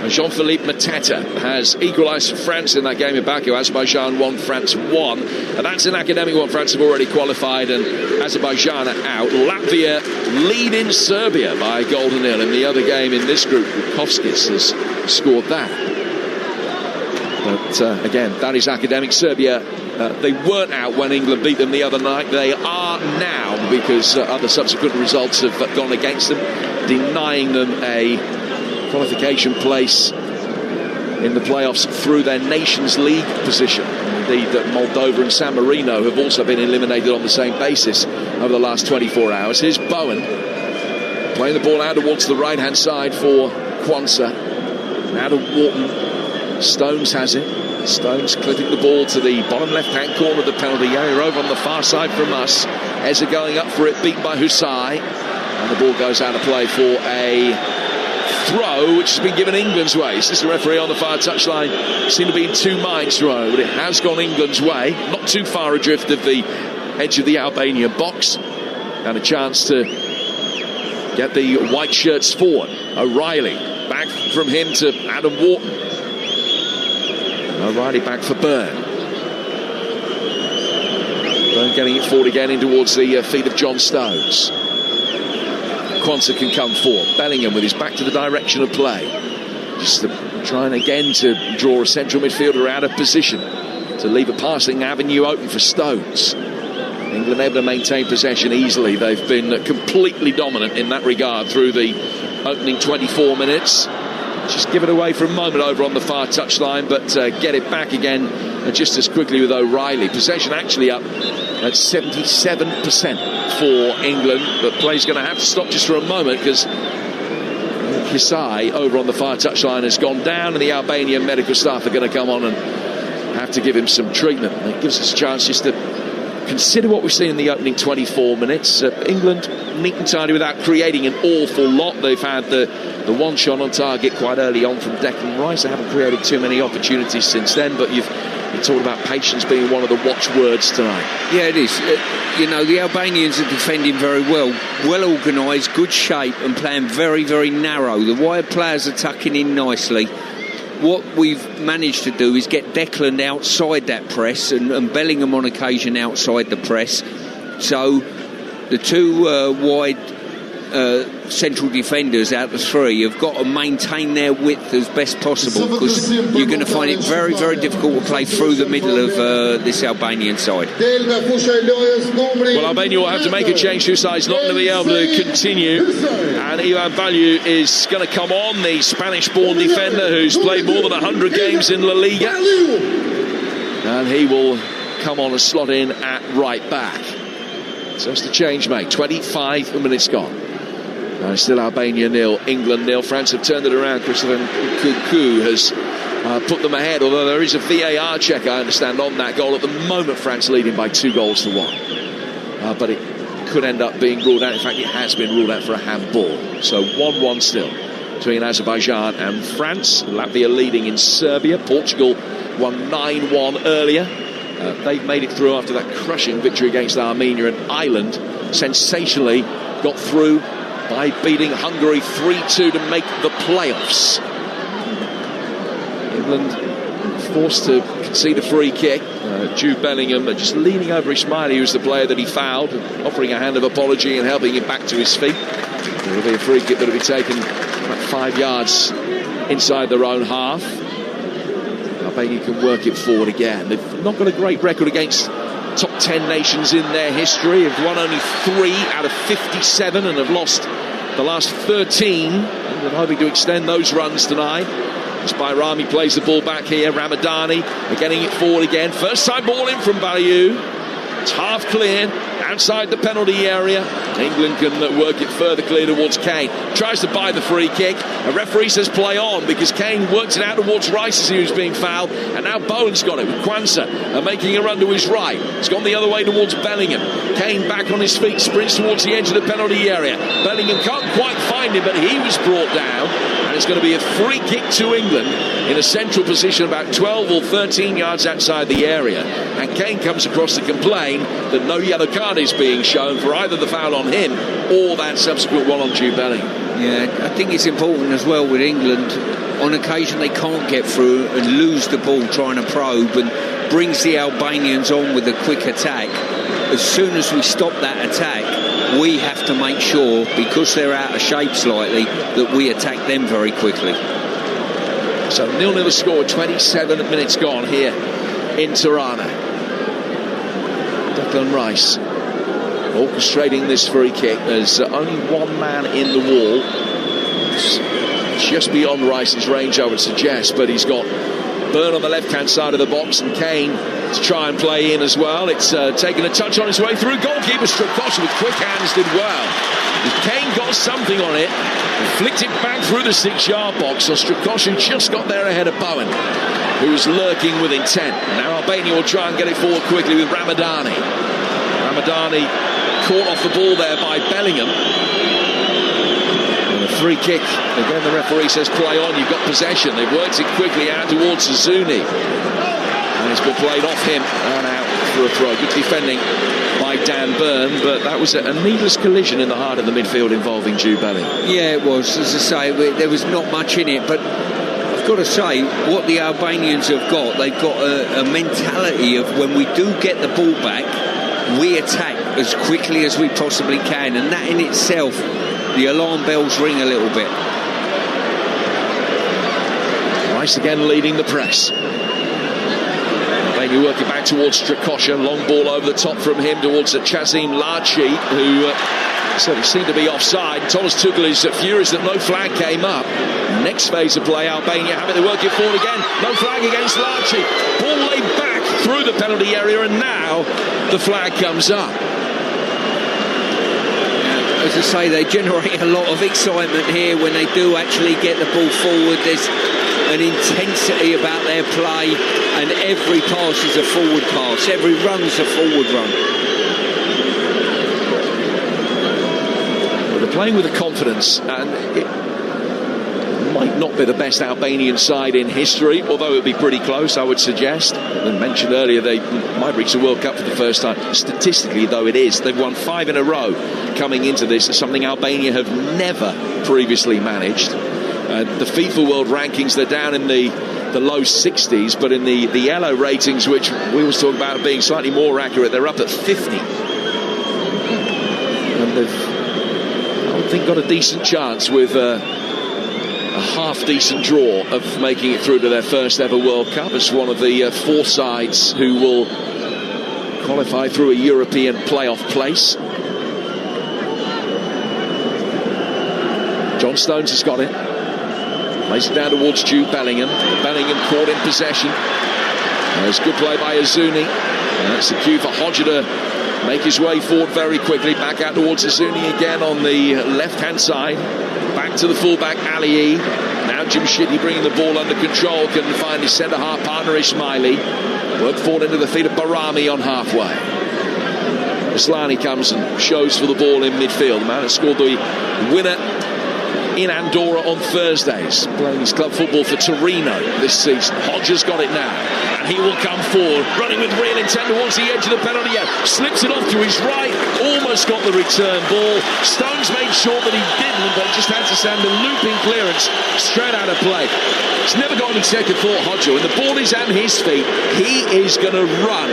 Speaker 3: Jean-Philippe Mateta has equalised for France in that game in Baku. Azerbaijan won, France won, and that's an academic one. France have already qualified and Azerbaijan are out. Latvia lead in Serbia by a goal to nil. In the other game in this group, Bukovskis has scored that. But again, that is academic. Serbia, they weren't out when England beat them the other night. They are now, because other subsequent results have gone against them, denying them a qualification place in the playoffs through their Nations League position. Indeed, that Moldova and San Marino have also been eliminated on the same basis over the last 24 hours. Here's Bowen playing the ball out towards the right-hand side for Quansah. Now to Wharton. Stones has it. Stones clipping the ball to the bottom left-hand corner of the penalty area over on the far side from us. Eze going up for it, beaten by Husai. And the ball goes out of play for a throw, which has been given England's way. Assistant referee on the far touchline seemed to be in two minds throw, but it has gone England's way. Not too far adrift of the edge of the Albania box, and a chance to get the white shirts forward. O'Reilly back from him to Adam Wharton. O'Reilly back for Byrne. Byrne getting it forward again in towards the feet of John Stones. Quansah can come forward. Bellingham with his back to the direction of play. Just trying again to draw a central midfielder out of position to leave a passing avenue open for Stones. England able to maintain possession easily. They've been completely dominant in that regard through the opening 24 minutes. Just give it away for a moment over on the far touchline, but get it back again just as quickly with O'Reilly. Possession actually up at 77% for England, but play's going to have to stop just for a moment because Husai over on the far touchline has gone down, and the Albanian medical staff are going to come on and have to give him some treatment. It gives us a chance just to consider what we've seen in the opening 24 minutes. England neat and tidy without creating an awful lot. They've had the one shot on target quite early on from Declan Rice. They haven't created too many opportunities since then, but you've talked about patience being one of the watchwords tonight.
Speaker 2: Yeah, it is. The Albanians are defending very well organised, good shape, and playing very, very narrow. The wide players are tucking in nicely. What we've managed to do is get Declan outside that press and Bellingham on occasion outside the press. So the two wide central defenders out of three have got to maintain their width as best possible, because you're going to find it very, very difficult to play through the middle of this Albanian side.
Speaker 3: Well, Albania will have to make a change. Husai's not going to be able to continue, and Ivan Valju is going to come on, the Spanish-born defender who's played more than 100 games in La Liga, and he will come on and slot in at right back. So it's the change made. 25 minutes gone. Still Albania 0, England 0. France have turned it around. Christopher Nkunku has put them ahead, although there is a VAR check, I understand, on that goal. At the moment, France leading by 2-1. But it could end up being ruled out. In fact, it has been ruled out for a handball. So 1-1 still between Azerbaijan and France. Latvia leading in Serbia. Portugal won 9-1 earlier. They've made it through after that crushing victory against Armenia, and Ireland sensationally got through by beating Hungary 3-2 to make the playoffs. England forced to concede a free kick. Jude Bellingham just leaning over Ismaili, who's the player that he fouled, offering a hand of apology and helping him back to his feet. It'll be a free kick that'll be taken about 5 yards inside their own half. Albania can work it forward again. They've not got a great record against top 10 nations in their history. Have won only 3 out of 57 and have lost the last 13. They're hoping to extend those runs tonight. Bayrami plays the ball back here. Ramadani, they're getting it forward again. First time ball in from Bayou. It's half clear outside the penalty area. England can work it further clear towards Kane. Tries to buy the free kick. A referee says play on because Kane worked it out towards Rice as he was being fouled. And now Bowen's got it with Kwanzaa making a run to his right. It's gone the other way towards Bellingham. Kane back on his feet, sprints towards the edge of the penalty area. Bellingham can't quite find him, but he was brought down. And it's going to be a free kick to England in a central position about 12 or 13 yards outside the area. And Kane comes across to complain that no yellow card is being shown for either the foul on him or that subsequent one on Jude Bellingham.
Speaker 2: Yeah, I think it's important as well with England. On occasion they can't get through and lose the ball trying to probe, and brings the Albanians on with a quick attack. As soon as we stop that attack, we have to make sure, because they're out of shape slightly, that we attack them very quickly.
Speaker 3: So 0-0 score, 27 minutes gone here in Tirana. Declan Rice orchestrating this free kick. There's only one man in the wall. It's just beyond Rice's range, I would suggest, but he's got Byrne on the left-hand side of the box and Kane to try and play in as well. It's taken a touch on its way through. Goalkeeper Strakosha with quick hands did well. Kane got something on it and flicked it back through the 6-yard box. So Strakosha just got there ahead of Bowen, who was lurking with intent. Now Albania will try and get it forward quickly with Ramadani. Ramadani caught off the ball there by Bellingham. And a free kick. Again, the referee says play on. You've got possession. They've worked it quickly out towards Zuni. And it's been played off him and out for a throw. Good defending by Dan Byrne, but that was a needless collision in the heart of the midfield involving Jude Bellingham.
Speaker 2: Yeah, it was. As I say, there was not much in it, but I've got to say, what the Albanians have got, they've got a mentality of when we do get the ball back, we attack as quickly as we possibly can, and that in itself, the alarm bells ring a little bit.
Speaker 3: Rice again leading the press. Albania working back towards Strakosha. Long ball over the top from him towards Chazim Larchi, who certainly seemed to be offside. Thomas Tuchel is furious that no flag came up. Next phase of play, Albania having to work it forward again. No flag against Larchi. Ball laid back through the penalty area, and now the flag comes up.
Speaker 2: As I say, they generate a lot of excitement here when they do actually get the ball forward. There's an intensity about their play, and every pass is a forward pass. Every run's a forward run.
Speaker 3: Well, they're playing with a confidence, and it might not be the best Albanian side in history, although it would be pretty close, I would suggest. I mentioned earlier they might reach the World Cup for the first time. Statistically, though, it is. They've won 5 in a row coming into this, something Albania have never previously managed. The FIFA World Rankings, they're down in the low 60s, but in the yellow ratings, which we was talking about being slightly more accurate, they're up at 50. And they've, I would think, got a decent chance with a half-decent draw of making it through to their first ever World Cup as one of the 4 sides who will qualify through a European playoff place. John Stones has got it. Plays it down towards Jude Bellingham. Bellingham caught in possession. There's good play by Azuni. And that's the cue for Hodger to make his way forward very quickly. Back out towards Azuni again on the left-hand side. Back to the fullback, Ali. Now Jimshidi bringing the ball under control. Can find his centre-half partner, Ismaili. Work forward into the feet of Bayrami on halfway. Aslani comes and shows for the ball in midfield. The man that scored the winner in Andorra on Thursdays, playing his club football for Torino this season. Hodger's got it now, and he will come forward, running with real intent towards the edge of the penalty area. Slips it off to his right, almost got the return ball. Stones made sure that he didn't, but just had to send a looping clearance straight out of play. He's never got any second thought, Hodger. When the ball is at his feet, he is going to run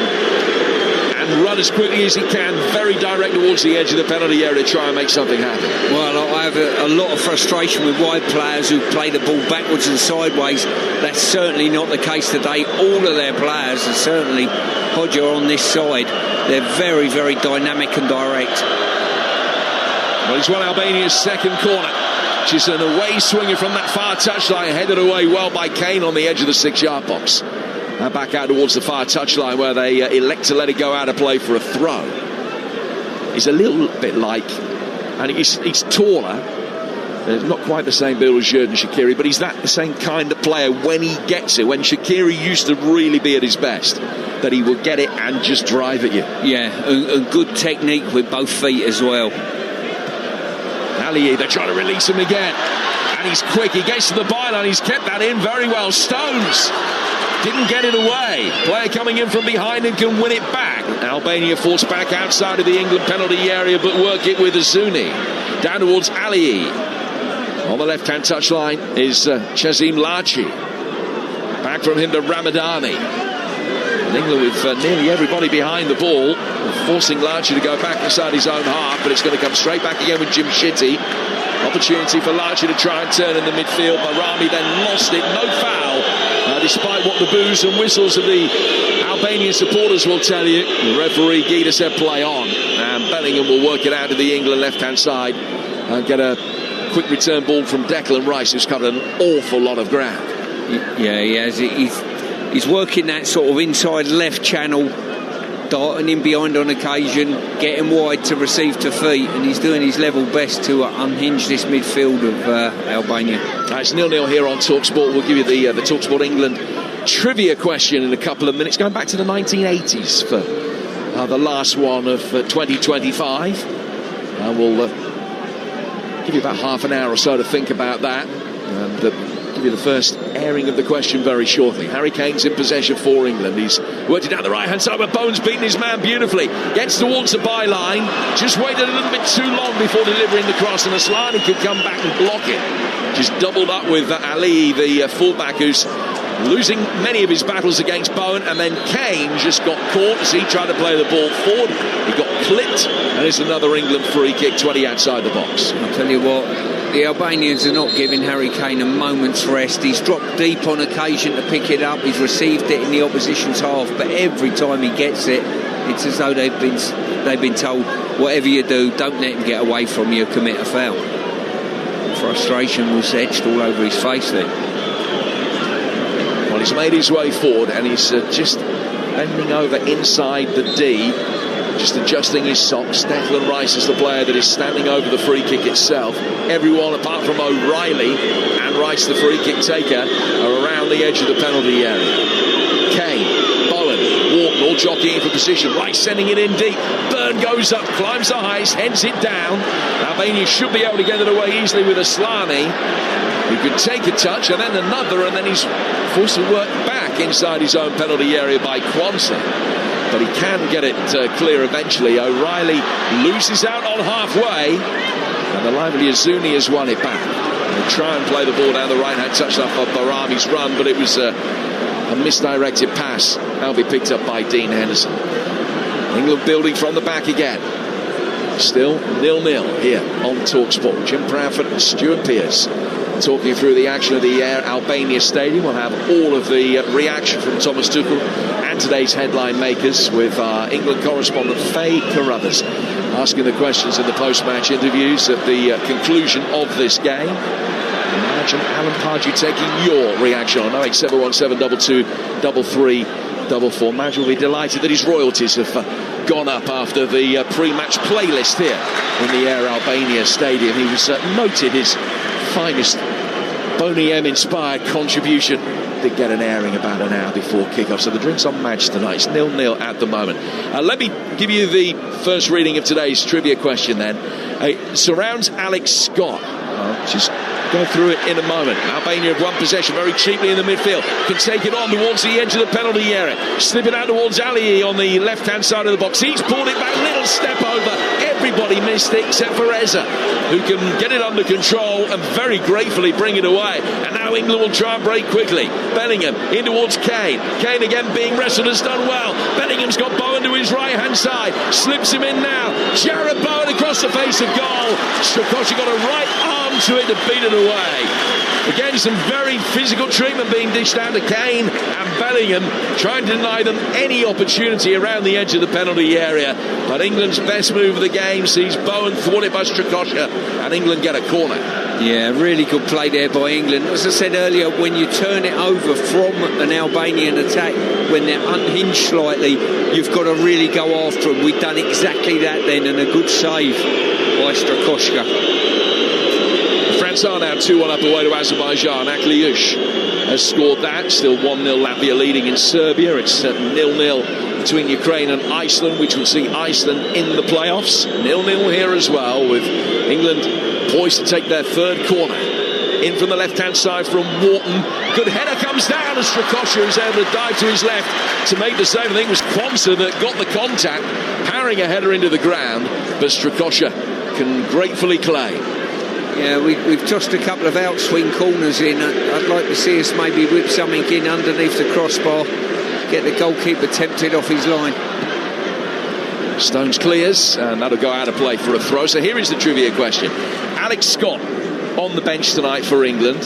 Speaker 3: as quickly as he can, very direct towards the edge of the penalty area to try and make something happen.
Speaker 2: Well, I have a lot of frustration with wide players who play the ball backwards and sideways. That's certainly not the case today. All of their players, and certainly Hodger on this side, they're very, very dynamic and direct.
Speaker 3: Well, he's won Albania's second corner. She's an away swinger from that far touchline, headed away well by Kane on the edge of the 6-yard box. Back out towards the far touchline where they elect to let it go out of play for a throw. He's a little bit like, and he's taller, not quite the same build as Xherdan Shaqiri, but he's the same kind of player when he gets it. When Shaqiri used to really be at his best, that he would get it and just drive at you.
Speaker 2: Yeah, and good technique with both feet as well.
Speaker 3: Ali, they're trying to release him again, and he's quick. He gets to the byline. He's kept that in very well. Stones didn't get it away. Player coming in from behind and can win it back. Albania forced back outside of the England penalty area, but work it with Azuni. Down towards Ali. On the left-hand touchline is Chazim Laci. Back from him to Ramadani. And England with nearly everybody behind the ball, forcing Laci to go back inside his own half, but it's going to come straight back again with Jim Shitty. Opportunity for Laci to try and turn in the midfield. Barami then lost it. No foul. Despite what the boos and whistles of the Albanian supporters will tell you, the referee Guida said play on, and Bellingham will work it out to the England left-hand side and get a quick return ball from Declan Rice, who's covered an awful lot of ground.
Speaker 2: Yeah, he has. He's working that sort of inside left channel, darting in behind on occasion, getting wide to receive to feet, and he's doing his level best to unhinge this midfield of Albania.
Speaker 3: It's 0-0 here on Talksport. We'll give you the Talksport England trivia question in a couple of minutes, going back to the 1980s for the last one of 2025. We'll give you about half an hour or so to think about that, and give you the first airing of the question very shortly. Harry Kane's in possession for England. He's worked it down the right-hand side, but Bowen's beaten his man beautifully. Gets towards the byline, just waited a little bit too long before delivering the cross, and Aslani could come back and block it. Just doubled up with Ali, the fullback, who's losing many of his battles against Bowen, and then Kane just got caught as he tried to play the ball forward. He got clipped, and it's another England free kick, 20 outside the box.
Speaker 2: I'll tell you what, the Albanians are not giving Harry Kane a moment's rest. He's dropped deep on occasion to pick it up. He's received it in the opposition's half, but every time he gets it, it's as though they've been told, whatever you do, don't let him get away from you, commit a foul. Frustration was etched all over his face then.
Speaker 3: Well, he's made his way forward, and he's just bending over inside the D, just adjusting his socks. Declan Rice is the player that is standing over the free kick itself. Everyone apart from O'Reilly and Rice, the free kick taker, are around the edge of the penalty area. Kane, Bowen, Wharton all jockeying for position. Rice sending it in deep. Byrne goes up, climbs the heights, heads it down. Albania should be able to get it away easily with Aslani, who could take a touch and then another, and then he's forced to work back inside his own penalty area by Kwanzaa. But he can get it clear eventually. O'Reilly loses out on halfway, and the lively Azuni has won it back. They try and play the ball down the right-hand touchline for Barami's run, but it was a misdirected pass. That'll be picked up by Dean Henderson. England building from the back again. Still 0-0 here on Talksport. Jim Proudfoot and Stuart Pearce talking through the action of the Air Albania Stadium. We'll have all of the reaction from Thomas Tuchel and today's headline makers with our England correspondent Faye Carruthers asking the questions in the post-match interviews at the conclusion of this game. Imagine Alan Pardew taking your reaction on 08717 223344. Madge will be delighted that his royalties have gone up after the pre-match playlist here in the Air Albania Stadium. He was noted his finest Boney M-inspired contribution did get an airing about an hour before kickoff, so the drinks on match tonight. It's 0-0 at the moment. Let me give you the first reading of today's trivia question then. It surrounds Alex Scott. Just go through it in a moment. Albania have won possession very cheaply in the midfield. Can take it on towards the edge of the penalty area. Slip it out towards Ali on the left-hand side of the box. He's pulled it back. Little step over. Everybody missed it except for Reza, who can get it under control and very gratefully bring it away. And now England will try and break quickly. Bellingham in towards Kane. Kane again being wrestled, has done well. Bellingham's got Bowen to his right-hand side. Slips him in now. Jared Bowen across the face of goal. Strakosha got a right arm to it to beat it away. Again, some very physical treatment being dished out to Kane and Bellingham, trying to deny them any opportunity around the edge of the penalty area. But England's best move of the game sees Bowen thwarted by Strakosha, and England get a corner.
Speaker 2: Yeah, really good play there by England. As I said earlier, when you turn it over from an Albanian attack, when they're unhinged slightly, you've got to really go after them. We've done exactly that then, and a good save by Strakosha.
Speaker 3: France are now 2-1 up away to Azerbaijan. Akliush has scored that. Still 1-0 Latvia leading in Serbia. It's 0-0 between Ukraine and Iceland, which would see Iceland in the playoffs. 0-0 here as well, with England poised to take their third corner. In from the left-hand side from Wharton. Good header comes down, and Strakosha is able to dive to his left to make the save. I think it was Quanta that got the contact, powering a header into the ground, but Strakosha can gratefully claim.
Speaker 2: Yeah, we've tossed a couple of outswing corners in. I'd like to see us maybe whip something in underneath the crossbar, get the goalkeeper tempted off his line.
Speaker 3: Stones clears, and that'll go out of play for a throw. So here is the trivia question. Alex Scott on the bench tonight for England,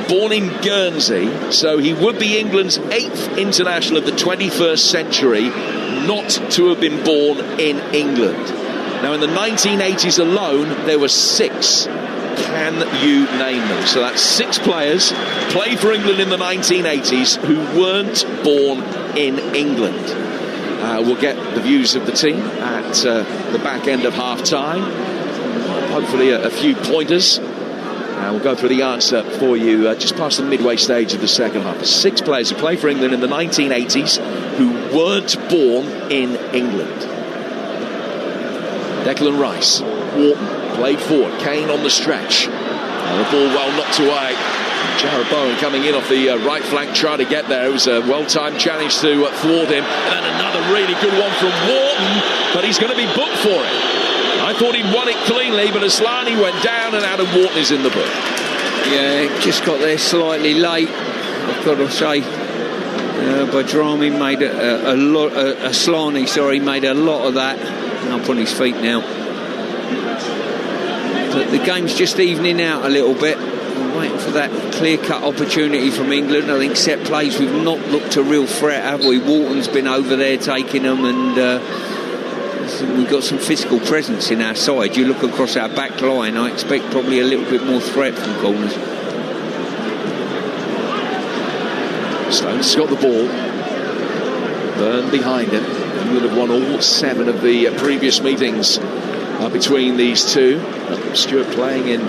Speaker 3: born in Guernsey, so he would be England's 8th international of the 21st century not to have been born in England. Now in the 1980s alone, there were 6. Can you name them? So that's 6 players played for England in the 1980s who weren't born in England. We'll get the views of the team at the back end of half-time. Hopefully a few pointers. We'll go through the answer for you just past the midway stage of the second half. 6 players who played for England in the 1980s who weren't born in England. Declan Rice, Wharton, played forward, Kane on the stretch, and the ball well knocked away. Jared Bowen coming in off the right flank, trying to get there. It was a well-timed challenge to thwart him, and then another really good one from Wharton, but he's going to be booked for it. I thought he'd won it cleanly, but Aslani went down, and Adam Wharton is in the book.
Speaker 2: Yeah, just got there slightly late, I've got to say. Badrami made a lot. Aslani, made a lot of that. Up on his feet now. But the game's just evening out a little bit. We're waiting for that clear-cut opportunity from England. I think set plays, we've not looked a real threat, have we? Wharton's been over there taking them, and we've got some physical presence in our side. You look across our back line, I expect probably a little bit more threat from corners.
Speaker 3: Stones got the ball. Byrne behind him. England have won all 7 of the previous meetings between these two. Stewart playing in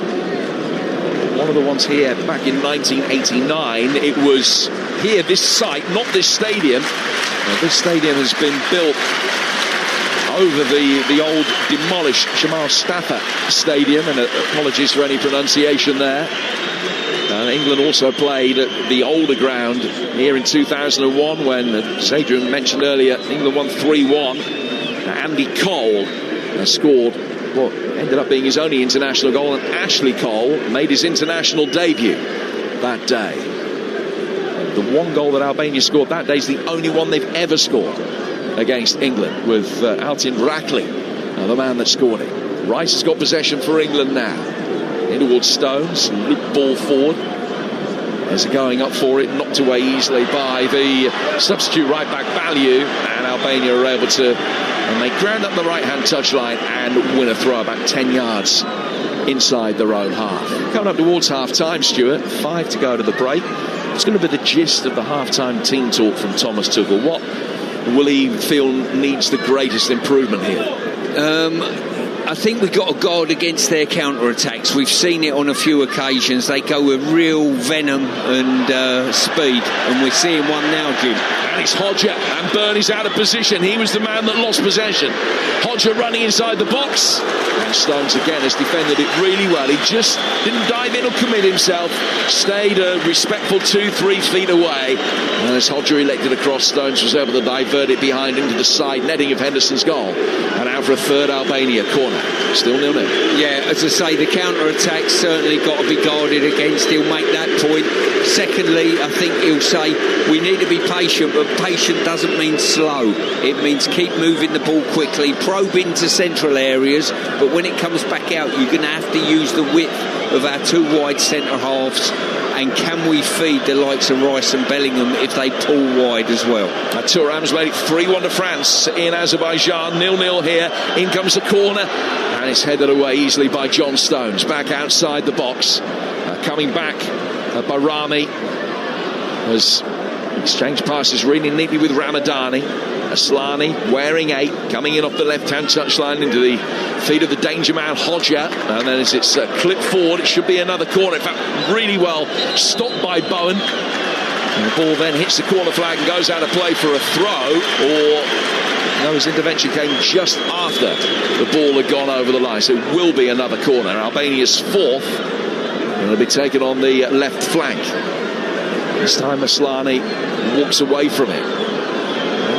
Speaker 3: one of the ones here back in 1989. It was here, this site, not this stadium. This stadium has been built over the old demolished Jamal Stafford Stadium, and apologies for any pronunciation there. England also played at the older ground here in 2001 when, as Adrian mentioned earlier, England won 3-1. Andy Cole scored what ended up being his only international goal, and Ashley Cole made his international debut that day. The one goal that Albania scored that day is the only one they've ever scored against England, with Altin Rackley, the man that scored it. Rice has got possession for England now. In towards Stones, loop ball forward. There's a going up for it, knocked away easily by the substitute right back Value, and Albania are able to, and they ground up the right hand touchline and win a throw about 10 yards inside their own half. Coming up towards half time, Stuart, 5 to go to the break. It's going to be the gist of the half time team talk from Thomas Tuchel. What will he feel needs the greatest improvement here?
Speaker 2: I think we've got to guard against their counter-attacks. We've seen it on a few occasions. They go with real venom and speed, and we're seeing one now, Jim.
Speaker 3: And it's Hodger, and Byrne is out of position. He was the man that lost possession. Hodger running inside the box, and Stones again has defended it really well. He just didn't dive in or commit himself, stayed a respectful 2-3 feet away, and as Hodger elected across, Stones was able to divert it behind into the side netting of Henderson's goal, and out for a third Albania corner. Still 0-0.
Speaker 2: Yeah, as I say, the counter-attack's certainly got to be guarded against. He'll make that point. Secondly, I think he'll say we need to be patient, but patient doesn't mean slow. It means keep moving the ball quickly, probe into central areas, but when it comes back out, you're going to have to use the width of our two wide centre halves. And can we feed the likes of Rice and Bellingham if they pull wide as well?
Speaker 3: Thuram's made it 3-1 to France in Azerbaijan. 0-0 here. In comes the corner, and it's headed away easily by John Stones. Back outside the box. Coming back by Rami. Has exchanged passes really neatly with Ramadani. Aslani wearing 8, coming in off the left-hand touchline into the feet of the danger man Hodger, and then as it's clipped forward, it should be another corner. In fact, really well stopped by Bowen, and the ball then hits the corner flag and goes out of play for a throw, or no, his intervention came just after the ball had gone over the line, so it will be another corner. Albania's 4th, and it'll be taken on the left flank. This time Aslani walks away from it.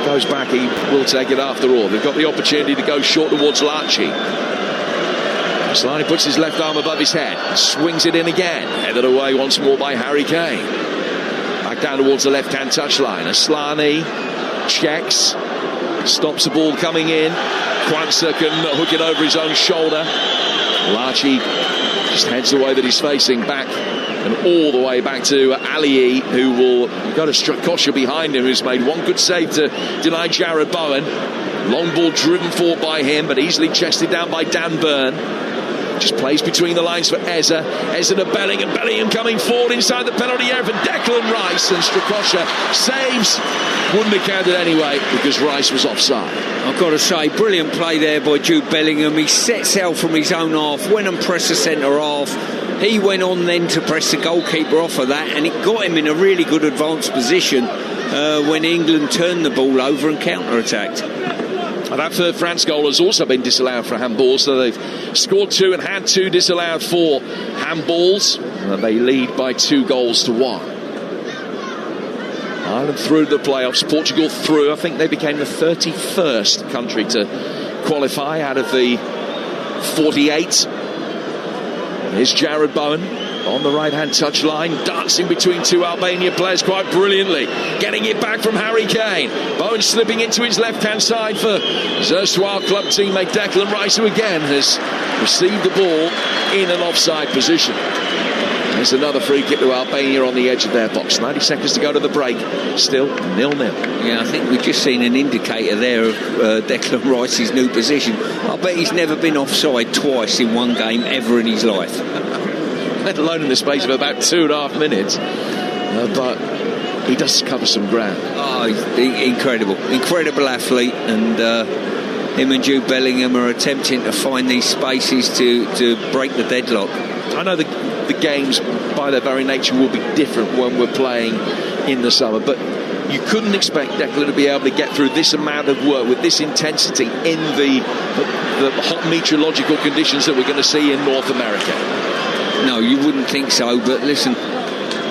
Speaker 3: Goes back, he will take it after all. They've got the opportunity to go short towards Larchi. Aslani puts his left arm above his head, swings it in again, headed away once more by Harry Kane. Back down towards the left-hand touchline. Aslani checks, stops the ball coming in. Kwanzaa can hook it over his own shoulder. Larchi just heads the way that he's facing back, and all the way back to Ali, who will go to Strakosha behind him, who's made one good save to deny Jared Bowen. Long ball driven forward by him, but easily chested down by Dan Byrne. Just plays between the lines for Eze. Eze to Bellingham. Bellingham coming forward inside the penalty area for Declan Rice, and Strakosha saves. Wouldn't have counted anyway because Rice was offside.
Speaker 2: I've got to say, brilliant play there by Jude Bellingham. He sets out from his own half, went and pressed the centre half. He went on then to press the goalkeeper off of that, and it got him in a really good advanced position when England turned the ball over and counter-attacked.
Speaker 3: And that third France goal has also been disallowed for handballs, so they've scored 2 and had 2 disallowed for handballs, and they lead by 2-1. Ireland through the playoffs, Portugal through. I think they became the 31st country to qualify out of the 48. Here's Jared Bowen on the right-hand touchline, dancing between 2 Albania players quite brilliantly, getting it back from Harry Kane. Bowen slipping into his left-hand side for his erstwhile club teammate Declan Rice, who again has received the ball in an offside position. There's another free kick to Albania on the edge of their box. 90 seconds to go to the break. Still 0-0.
Speaker 2: Yeah, I think we've just seen an indicator there of Declan Rice's new position. I bet he's never been offside twice in one game ever in his life.
Speaker 3: Let alone in the space of about 2.5 minutes. But he does cover some ground.
Speaker 2: Oh, incredible athlete, and him and Jude Bellingham are attempting to find these spaces to break the deadlock.
Speaker 3: I know the games by their very nature will be different when we're playing in the summer, but you couldn't expect Declan to be able to get through this amount of work with this intensity in the hot meteorological conditions that we're going to see in North America.
Speaker 2: No, you wouldn't think so, but listen,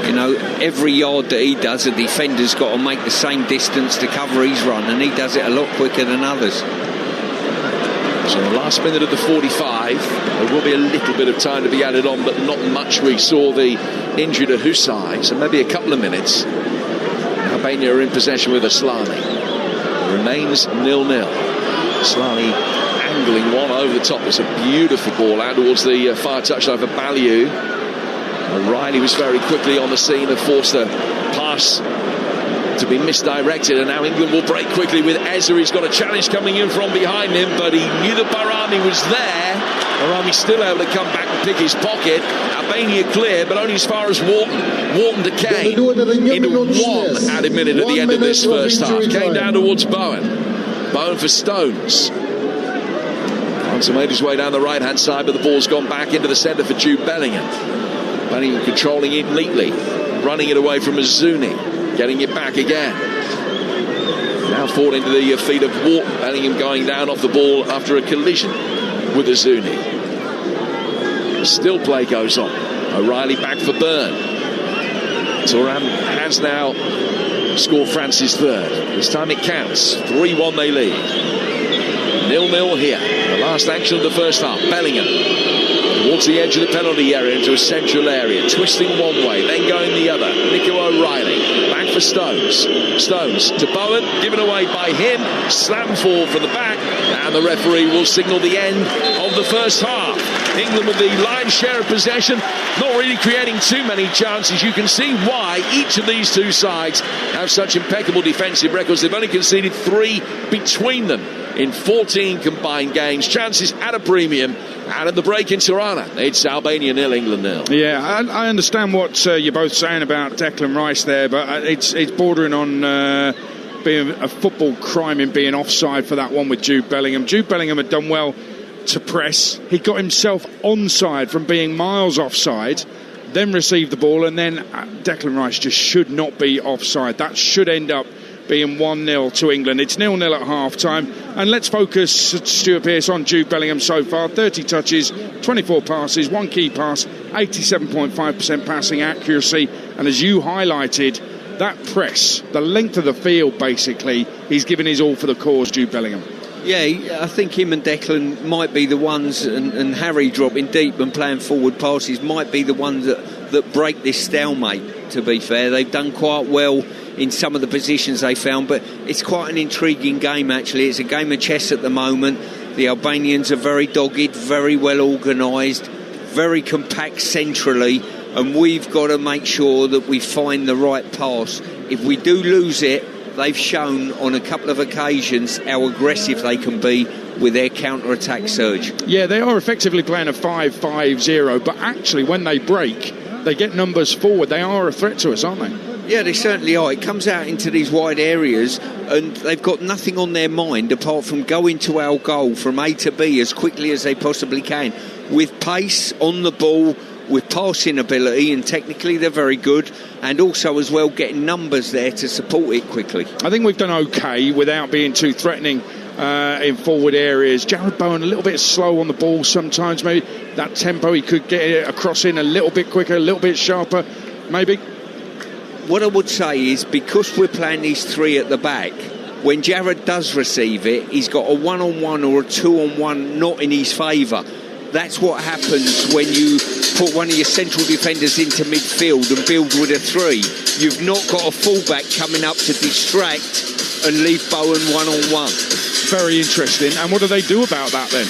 Speaker 2: you know, every yard that he does, a defender's got to make the same distance to cover his run, and he does it a lot quicker than others.
Speaker 3: So the last minute of the 45, there will be a little bit of time to be added on, but not much. We saw the injury to Husai, so maybe a couple of minutes. Albania are in possession with Aslani. It remains 0-0. Aslani angling one over the top. It's a beautiful ball out towards the far touchline for Baliu. O'Reilly was very quickly on the scene and forced a pass to be misdirected, and now England will break quickly with Eze. He's got a challenge coming in from behind him, but he knew that Barami was there. Barami's still able to come back and pick his pocket. Albania clear, but only as far as Wharton to Kane into 1 added minute at the end of this first half. Kane down towards Bowen for Stones. Hunter made his way down the right-hand side, but the ball's gone back into the centre for Jude Bellingham. Bellingham controlling it neatly, running it away from Azuni, getting it back again. Now fall into the feet of Ward. Bellingham going down off the ball after a collision with Azuni. Still play goes on. O'Reilly back for Byrne. Thuram has now scored France's third. This time it counts. 3-1 they lead. 0-0 here. The last action of the first half. Bellingham towards the edge of the penalty area into a central area, twisting one way, then going the other. Nico O'Reilly back for Stones. Stones to Bowen, given away by him. Slam forward from the back, and the referee will signal the end of the first half. England with the lion's share of possession, not really creating too many chances. You can see why each of these two sides have such impeccable defensive records. They've only conceded 3 between them in 14 combined games. Chances at a premium. And at the break in Tirana, it's Albania 0, England 0.
Speaker 1: Yeah, I understand what you're both saying about Declan Rice there, but it's bordering on being a football crime in being offside for that one with Jude Bellingham. Jude Bellingham had done well to press. He got himself onside from being miles offside, then received the ball, and then Declan Rice just should not be offside. That should end up being 1-0 to England. It's 0-0 at half-time. And let's focus, Stuart Pearce, on Jude Bellingham so far. 30 touches, 24 passes, 1 key pass, 87.5% passing accuracy. And as you highlighted, that press, the length of the field, basically, he's given his all for the cause, Jude Bellingham.
Speaker 2: Yeah, I think him and Declan might be the ones, and Harry dropping deep and playing forward passes might be the ones that break this stalemate, to be fair. They've done quite well in some of the positions they found, but it's quite an intriguing game actually. It's a game of chess at the moment. The Albanians are very dogged, very well organised, very compact centrally, and we've got to make sure that we find the right pass. If we do lose it, they've shown on a couple of occasions how aggressive they can be with their counter-attack surge.
Speaker 1: Yeah, they are effectively playing a 5-5-0, but actually when they break, they get numbers forward. They are a threat to us, aren't they?
Speaker 2: Yeah, they certainly are. It comes out into these wide areas and they've got nothing on their mind apart from going to our goal from A to B as quickly as they possibly can, with pace on the ball, with passing ability, and technically they're very good, and also as well getting numbers there to support it quickly. I
Speaker 1: think we've done okay without being too threatening in forward areas. Jared Bowen a little bit slow on the ball sometimes. Maybe that tempo, he could get it across in a little bit quicker, a little bit sharper, maybe.
Speaker 2: What I would say is, because we're playing these 3 at the back, when Jared does receive it, he's got a 1-on-1 or a 2-on-1 not in his favour. That's what happens when you put one of your central defenders into midfield and build with a 3. You've not got a fullback coming up to distract and leave Bowen 1-on-1.
Speaker 1: Very interesting. And what do they do about that then?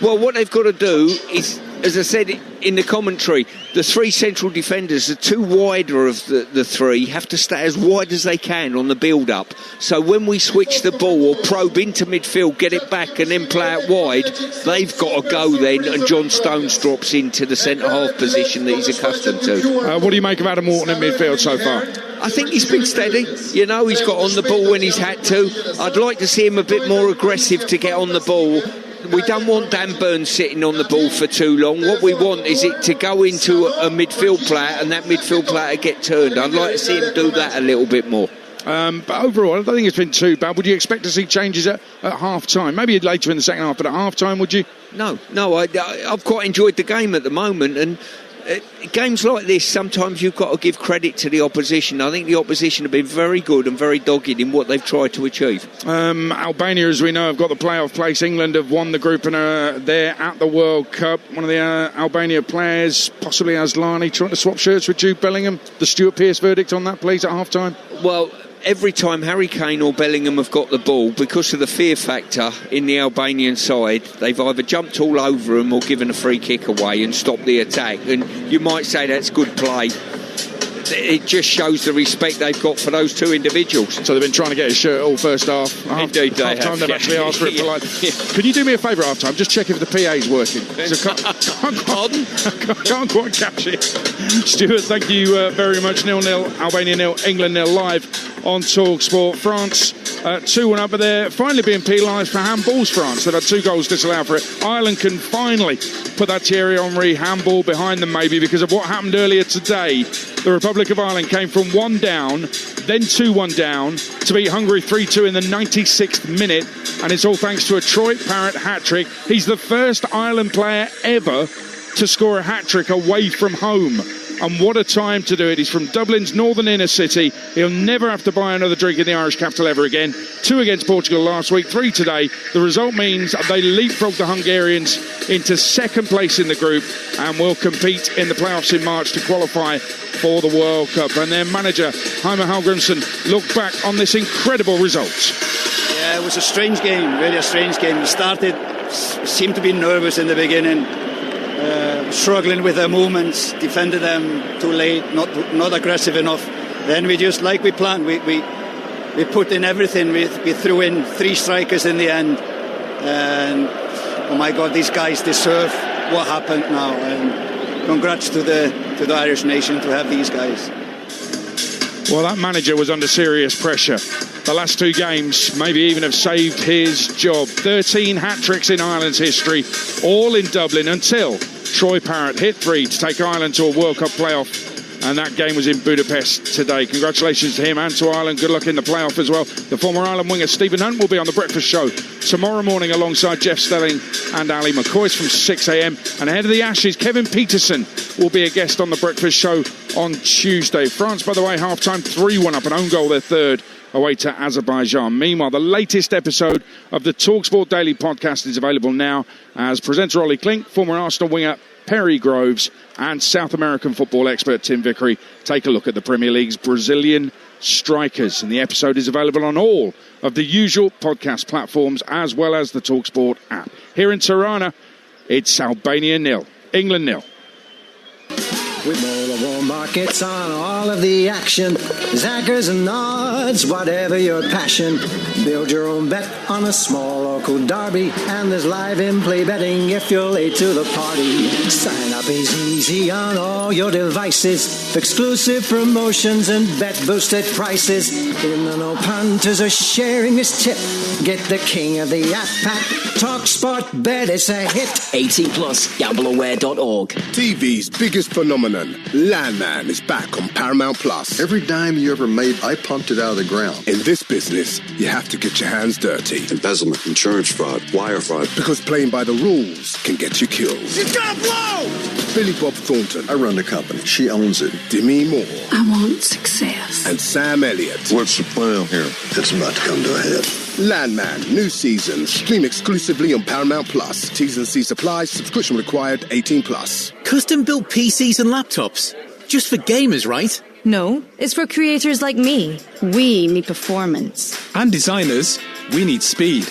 Speaker 2: Well, what they've got to do is, as I said in the commentary, the 3 central defenders, the 2 wider of the 3, have to stay as wide as they can on the build-up. So when we switch the ball or probe into midfield, get it back and then play it wide, they've got to go then, and John Stones drops into the centre-half position that he's accustomed to.
Speaker 1: What do you make of Adam Wharton in midfield so far?
Speaker 2: I think he's been steady. You know, he's got on the ball when he's had to. I'd like to see him a bit more aggressive to get on the ball. We don't want Dan Burns sitting on the ball for too long. What we want is it to go into a midfield player and that midfield player get turned. I'd like to see him do that a little bit more.
Speaker 1: But overall, I don't think it's been too bad. Would you expect to see changes at half-time? Maybe later in the second half, but at half-time, would you?
Speaker 2: No, I've quite enjoyed the game at the moment, and games like this, sometimes you've got to give credit to the opposition. I think the opposition have been very good and very dogged in what they've tried to achieve.
Speaker 1: Albania, as we know, have got the playoff place. England have won the group and are there at the World Cup. One of the Albania players, possibly Aslani, trying to swap shirts with Jude Bellingham. The Stuart Pearce verdict on that, please, at half-time?
Speaker 2: Well, every time Harry Kane or Bellingham have got the ball, because of the fear factor in the Albanian side, they've either jumped all over them or given a free kick away and stopped the attack. And you might say that's good play. It just shows the respect they've got for those 2 individuals.
Speaker 1: So they've been trying to get his shirt all first half.
Speaker 2: Indeed, they have.
Speaker 1: Half-time, they've actually asked for it politely. Can you do me a favour at half-time? Just check if the PA's working. Can't quite catch it. Stuart, thank you very much. 0-0, Albania 0, England 0, live on Talksport. France 2-1 up, but they're finally being penalised for handballs, France. They've had 2 goals disallowed for it. Ireland can finally put that Thierry Henry handball behind them, maybe, because of what happened earlier today. The Republic of Ireland came from 1 down, then 2-1 down, to beat Hungary 3-2 in the 96th minute. And it's all thanks to a Troy Parrott hat-trick. He's the first Ireland player ever to score a hat-trick away from home. And what a time to do it. He's from Dublin's northern inner city. He'll never have to buy another drink in the Irish capital ever again. 2 against Portugal last week, 3 today. The result means they leapfrog the Hungarians into second place in the group and will compete in the playoffs in March to qualify for the World Cup. And their manager, Jaime Hallgrimsson, looked back on this incredible result.
Speaker 5: Yeah, it was a strange game, really a strange game. We seemed to be nervous in the beginning. Struggling with their movements, defended them too late, not aggressive enough. Then we just, like we planned, we put in everything. We threw in 3 strikers in the end, and oh my God, these guys deserve what happened now. And congrats to the Irish nation to have these guys.
Speaker 1: Well, that manager was under serious pressure. The last 2 games maybe even have saved his job. 13 hat-tricks in Ireland's history, all in Dublin, until Troy Parrott hit 3 to take Ireland to a World Cup playoff. And that game was in Budapest today. Congratulations to him and to Ireland. Good luck in the playoff as well. The former Ireland winger Stephen Hunt will be on The Breakfast Show tomorrow morning alongside Jeff Stelling and Ali McCoy from 6 a.m. And ahead of the Ashes, Kevin Peterson will be a guest on The Breakfast Show on Tuesday. France, by the way, half-time 3-1 up, an own goal, their third, away to Azerbaijan. Meanwhile, the latest episode of the Talksport Daily podcast is available now as presenter Ollie Klink, former Arsenal winger Perry Groves, and South American football expert Tim Vickery take a look at the Premier League's Brazilian strikers. And the episode is available on all of the usual podcast platforms as well as the Talksport app. Here in Tirana, it's Albania 0, England 0.
Speaker 6: With multiple markets on all of the action, Zackers and odds, whatever your passion. Build your own bet on a small local derby, and there's live in-play betting if you're late to the party. Sign up is easy on all your devices. Exclusive promotions and bet-boosted prices. In the know punters are sharing this tip. Get the king of the app pack. Talksport bet, it's a hit.
Speaker 7: 18 plus, gambleaware.org.
Speaker 8: TV's biggest phenomenon, Landman, is back on Paramount Plus.
Speaker 9: Every dime you ever made, I pumped it out of the ground.
Speaker 8: In this business, you have to get your hands dirty.
Speaker 9: Embezzlement, insurance fraud, wire fraud.
Speaker 8: Because playing by the rules can get you killed.
Speaker 5: You got blow!
Speaker 8: Billy Bob Thornton.
Speaker 9: I run the company. She owns it.
Speaker 8: Demi Moore.
Speaker 10: I want success.
Speaker 8: And Sam Elliott.
Speaker 9: What's the plan here? It's about to come to a head.
Speaker 8: Landman, new season. Stream exclusively on Paramount Plus. T's and C's apply. Subscription required. 18 plus.
Speaker 11: Custom-built PCs and laptops. Just for gamers, right?
Speaker 10: No, it's for creators like me. We need performance.
Speaker 11: And designers, we need speed.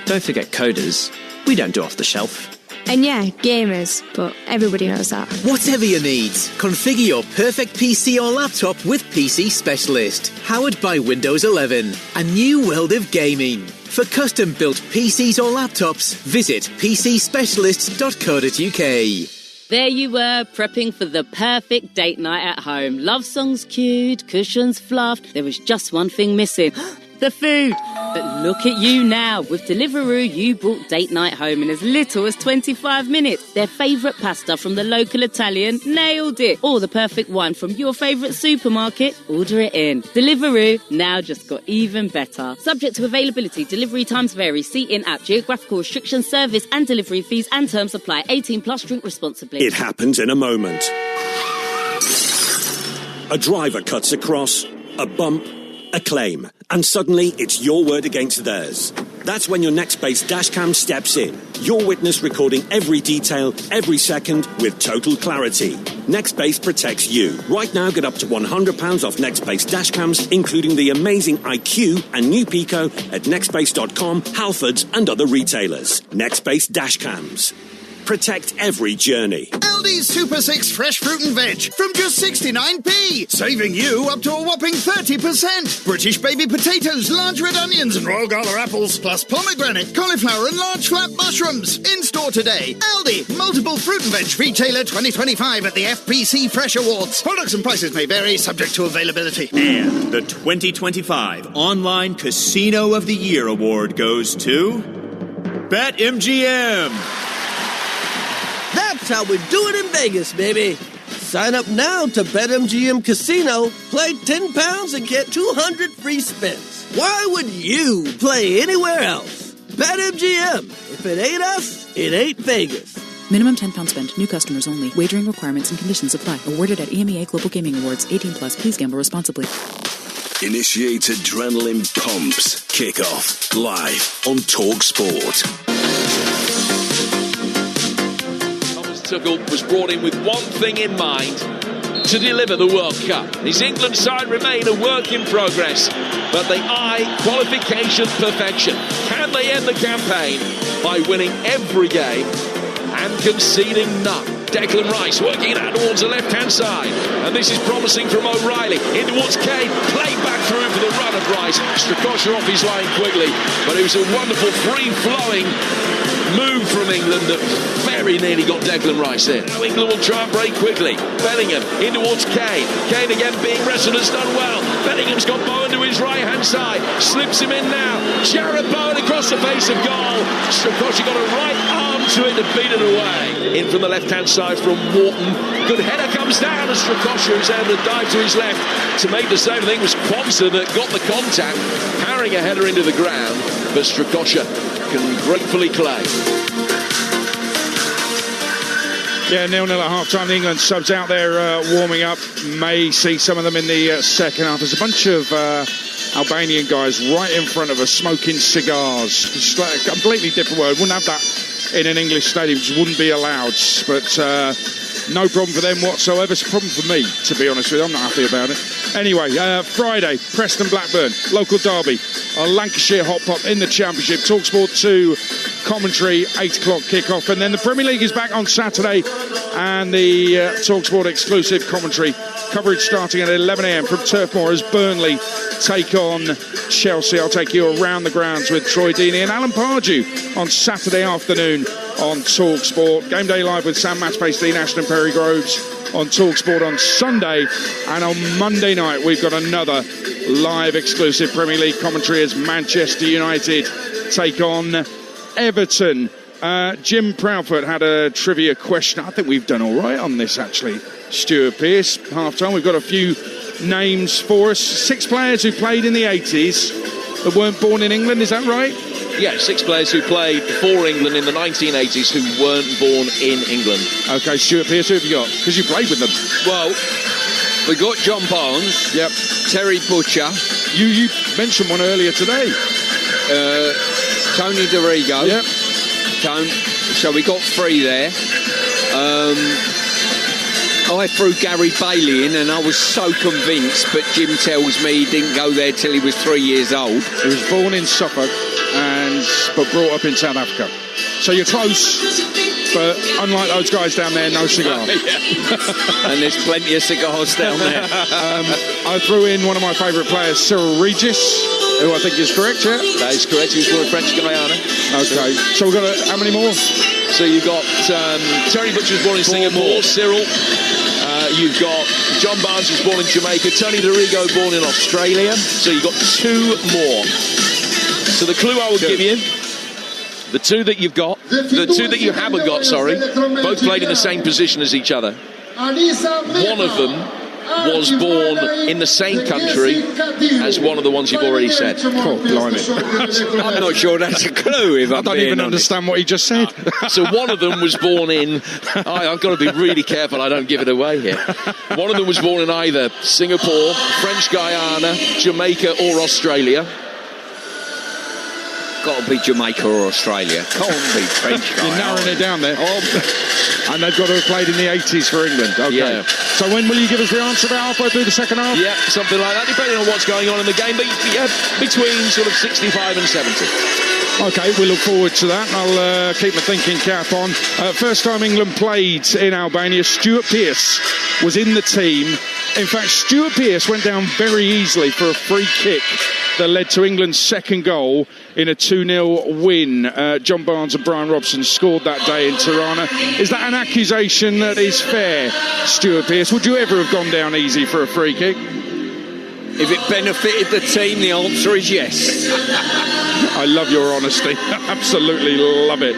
Speaker 11: Don't forget coders. We don't do off the shelf.
Speaker 10: And yeah, gamers, but everybody knows that.
Speaker 11: Whatever your needs, configure your perfect PC or laptop with PC Specialist. Powered by Windows 11. A new world of gaming. For custom-built PCs or laptops, visit pcspecialist.co.uk.
Speaker 12: There you were, prepping for the perfect date night at home. Love songs cued, cushions fluffed. There was just one thing missing. The food. But look at you now. With Deliveroo, you brought date night home in as little as 25 minutes. Their favourite pasta from the local Italian, nailed it. Or the perfect wine from your favourite supermarket, order it in. Deliveroo, now just got even better. Subject to availability, delivery times vary. See in-app geographical restrictions, service and delivery fees and terms apply. 18 plus, drink responsibly.
Speaker 13: It happens in a moment. A driver cuts across, a bump, a claim, and suddenly it's your word against theirs. That's when your Nextbase dashcam steps in. Your witness recording every detail, every second, with total clarity. Nextbase protects you. Right now, get up to £100 off Nextbase dashcams, including the amazing IQ and new Pico at nextbase.com, Halfords and other retailers. Nextbase dashcams. Protect every journey.
Speaker 14: Aldi's Super 6 fresh fruit and veg from just 69p, saving you up to a whopping 30%. British baby potatoes, large red onions and Royal Gala apples, plus pomegranate, cauliflower and large flat mushrooms. In store today. Aldi, multiple fruit and veg retailer 2025 at the FPC Fresh Awards. Products and prices may vary, subject to availability.
Speaker 15: And the 2025 Online Casino of the Year award goes to BetMGM.
Speaker 16: That's how we do it in Vegas, baby. Sign up now to BetMGM Casino. Play £10 and get 200 free spins. Why would you play anywhere else? BetMGM. If it ain't us, it ain't Vegas.
Speaker 17: Minimum £10 spent. New customers only. Wagering requirements and conditions apply. Awarded at EMEA Global Gaming Awards. 18+. Please gamble responsibly.
Speaker 18: Initiate adrenaline pumps. Kick off live on Talksport.
Speaker 3: Tuchel was brought in with one thing in mind: to deliver the World Cup. His England side remain a work in progress, but they eye qualification perfection. Can they end the campaign by winning every game and conceding none? Declan Rice working it out towards the left-hand side, and this is promising from O'Reilly in towards Kane, played back through for the run of Rice. Strakosha off his line quickly, but it was a wonderful free-flowing move from England that very nearly got Declan Rice in. Now England will try and break quickly. Bellingham in towards Kane. Kane again being wrestled, has done well. Bellingham's got Bowen to his right-hand side. Slips him in now. Jared Bowen across the face of goal. Strakosha got a right arm to it to beat it away. In from the left-hand side from Wharton. Good header comes down, and Strakosha is able to dive to his left to make the save. I think it was Quansah that got the contact, carrying a header into the ground, but Strakosha can gratefully claim.
Speaker 1: Yeah, 0-0 at half-time. The England subs out there warming up. May see some of them in the second half. There's a bunch of Albanian guys right in front of us smoking cigars. It's like a completely different world. Wouldn't have that in an English stadium. Just wouldn't be allowed. But no problem for them whatsoever. It's a problem for me, to be honest with you. I'm not happy about it. Anyway, Friday, Preston Blackburn, local derby. A Lancashire hot pot in the Championship. Talksport 2 commentary, 8 o'clock kickoff. And then the Premier League is back on Saturday, and the Talksport exclusive commentary coverage starting at 11 a.m. from Turf Moor as Burnley take on Chelsea. I'll take you around the grounds with Troy Deeney and Alan Pardew on Saturday afternoon on Talksport. Game Day Live with Sam Matchpace, Dean Ashton, Perry Groves on Talksport on Sunday. And on Monday night, we've got another live exclusive Premier League commentary as Manchester United take on Everton. Jim Proudfoot had a trivia question. I think we've done all right on this, actually. Stuart Pearce, half-time. We've got a few names for us. 6 players who played in the 80s that weren't born in England, is that right?
Speaker 3: Yeah, 6 players who played for England in the 1980s who weren't born in England.
Speaker 1: OK, Stuart Pearce, who have you got? Because you played with them.
Speaker 2: Well, we got John Barnes.
Speaker 1: Yep.
Speaker 2: Terry Butcher.
Speaker 1: You mentioned one earlier today.
Speaker 2: Tony DeRigo.
Speaker 1: Yep.
Speaker 2: So we got 3 there. I threw Gary Bailey in, and I was so convinced, but Jim tells me he didn't go there till he was 3 years old.
Speaker 1: He was born in Suffolk, but brought up in South Africa. So you're close, but unlike those guys down there, no cigar.
Speaker 2: And there's plenty of cigars down there.
Speaker 1: I threw in one of my favourite players, Cyril Regis, who I think is correct, yeah?
Speaker 3: That is correct. He was born in French Guiana.
Speaker 1: OK, so we've got how many more?
Speaker 3: So you've got Terry Butcher was born in Singapore. Cyril. You've got John Barnes was born in Jamaica. Tony DeRigo born in Australia. So you've got 2 more. So the clue I will give you, the 2 that you've got, the 2 that you haven't got, sorry, both played in the same position as each other. One of them was born in the same country as one of the ones you've already said.
Speaker 1: Oh, blimey.
Speaker 2: I'm not sure that's a clue. If
Speaker 1: I don't even understand what he just said.
Speaker 3: So one of them was born in... I've got to be really careful I don't give it away here. One of them was born in either Singapore, French Guiana, Jamaica or Australia.
Speaker 2: Got to be Jamaica or Australia. Can't be French Guiana.
Speaker 1: You're narrowing it down there. And they've got to have played in the 80s for England. OK.
Speaker 3: Yeah.
Speaker 1: So when will you give us the answer? About halfway through the second half?
Speaker 3: Yeah, something like that, depending on what's going on in the game. But yeah, between sort of 65 and 70.
Speaker 1: OK, we look forward to that. I'll keep my thinking cap on. First time England played in Albania, Stuart Pearce was in the team. In fact, Stuart Pearce went down very easily for a free kick that led to England's second goal in a 2-0 win. John Barnes and Brian Robson scored that day in Tirana. Is that an accusation that is fair, Stuart Pearce? Would you ever have gone down easy for a free kick?
Speaker 2: If it benefited the team, the answer is yes.
Speaker 1: I love your honesty. Absolutely love it.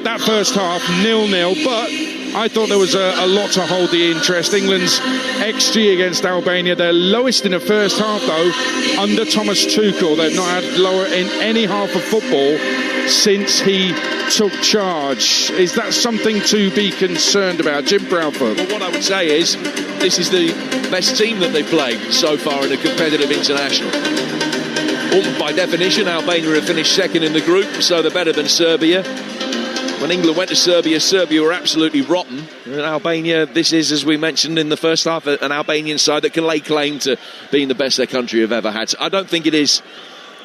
Speaker 1: That first half, 0-0, but I thought there was a lot to hold the interest. England's XG against Albania, their lowest in the first half, though, under Thomas Tuchel. They've not had lower in any half of football since he took charge. Is that something to be concerned about? Jim Proudfoot.
Speaker 3: Well, what I would say is this is the best team that they've played so far in a competitive international. By definition, Albania have finished second in the group, so they're better than Serbia. When England went to Serbia, Serbia were absolutely rotten. And Albania, this is, as we mentioned in the first half, an Albanian side that can lay claim to being the best their country have ever had. So I don't think it is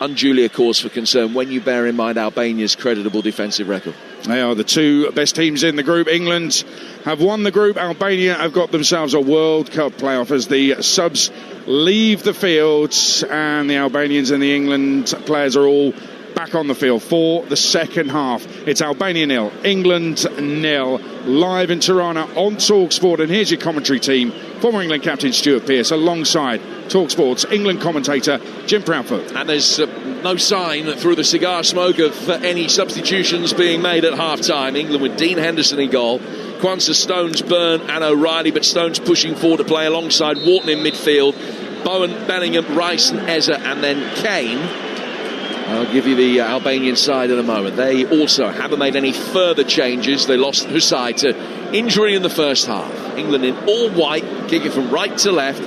Speaker 3: unduly a cause for concern when you bear in mind Albania's creditable defensive record.
Speaker 1: They are the two best teams in the group. England have won the group. Albania have got themselves a World Cup playoff as the subs leave the field, and the Albanians and the England players are all back on the field for the second half. It's Albania 0, England 0, live in Tirana on Talksport. And here's your commentary team. Former England captain Stuart Pearce alongside Talksport's England commentator Jim Proudfoot.
Speaker 3: And there's no sign through the cigar smoke of any substitutions being made at half-time. England with Dean Henderson in goal, Kwanzaa, Stones, Byrne and O'Reilly, but Stones pushing forward to play alongside Wharton in midfield, Bowen, Bellingham, Rice and Eza, and then Kane. I'll give you the Albanian side in a moment. They also haven't made any further changes. They lost Husai to injury in the first half. England in all white, kicking from right to left.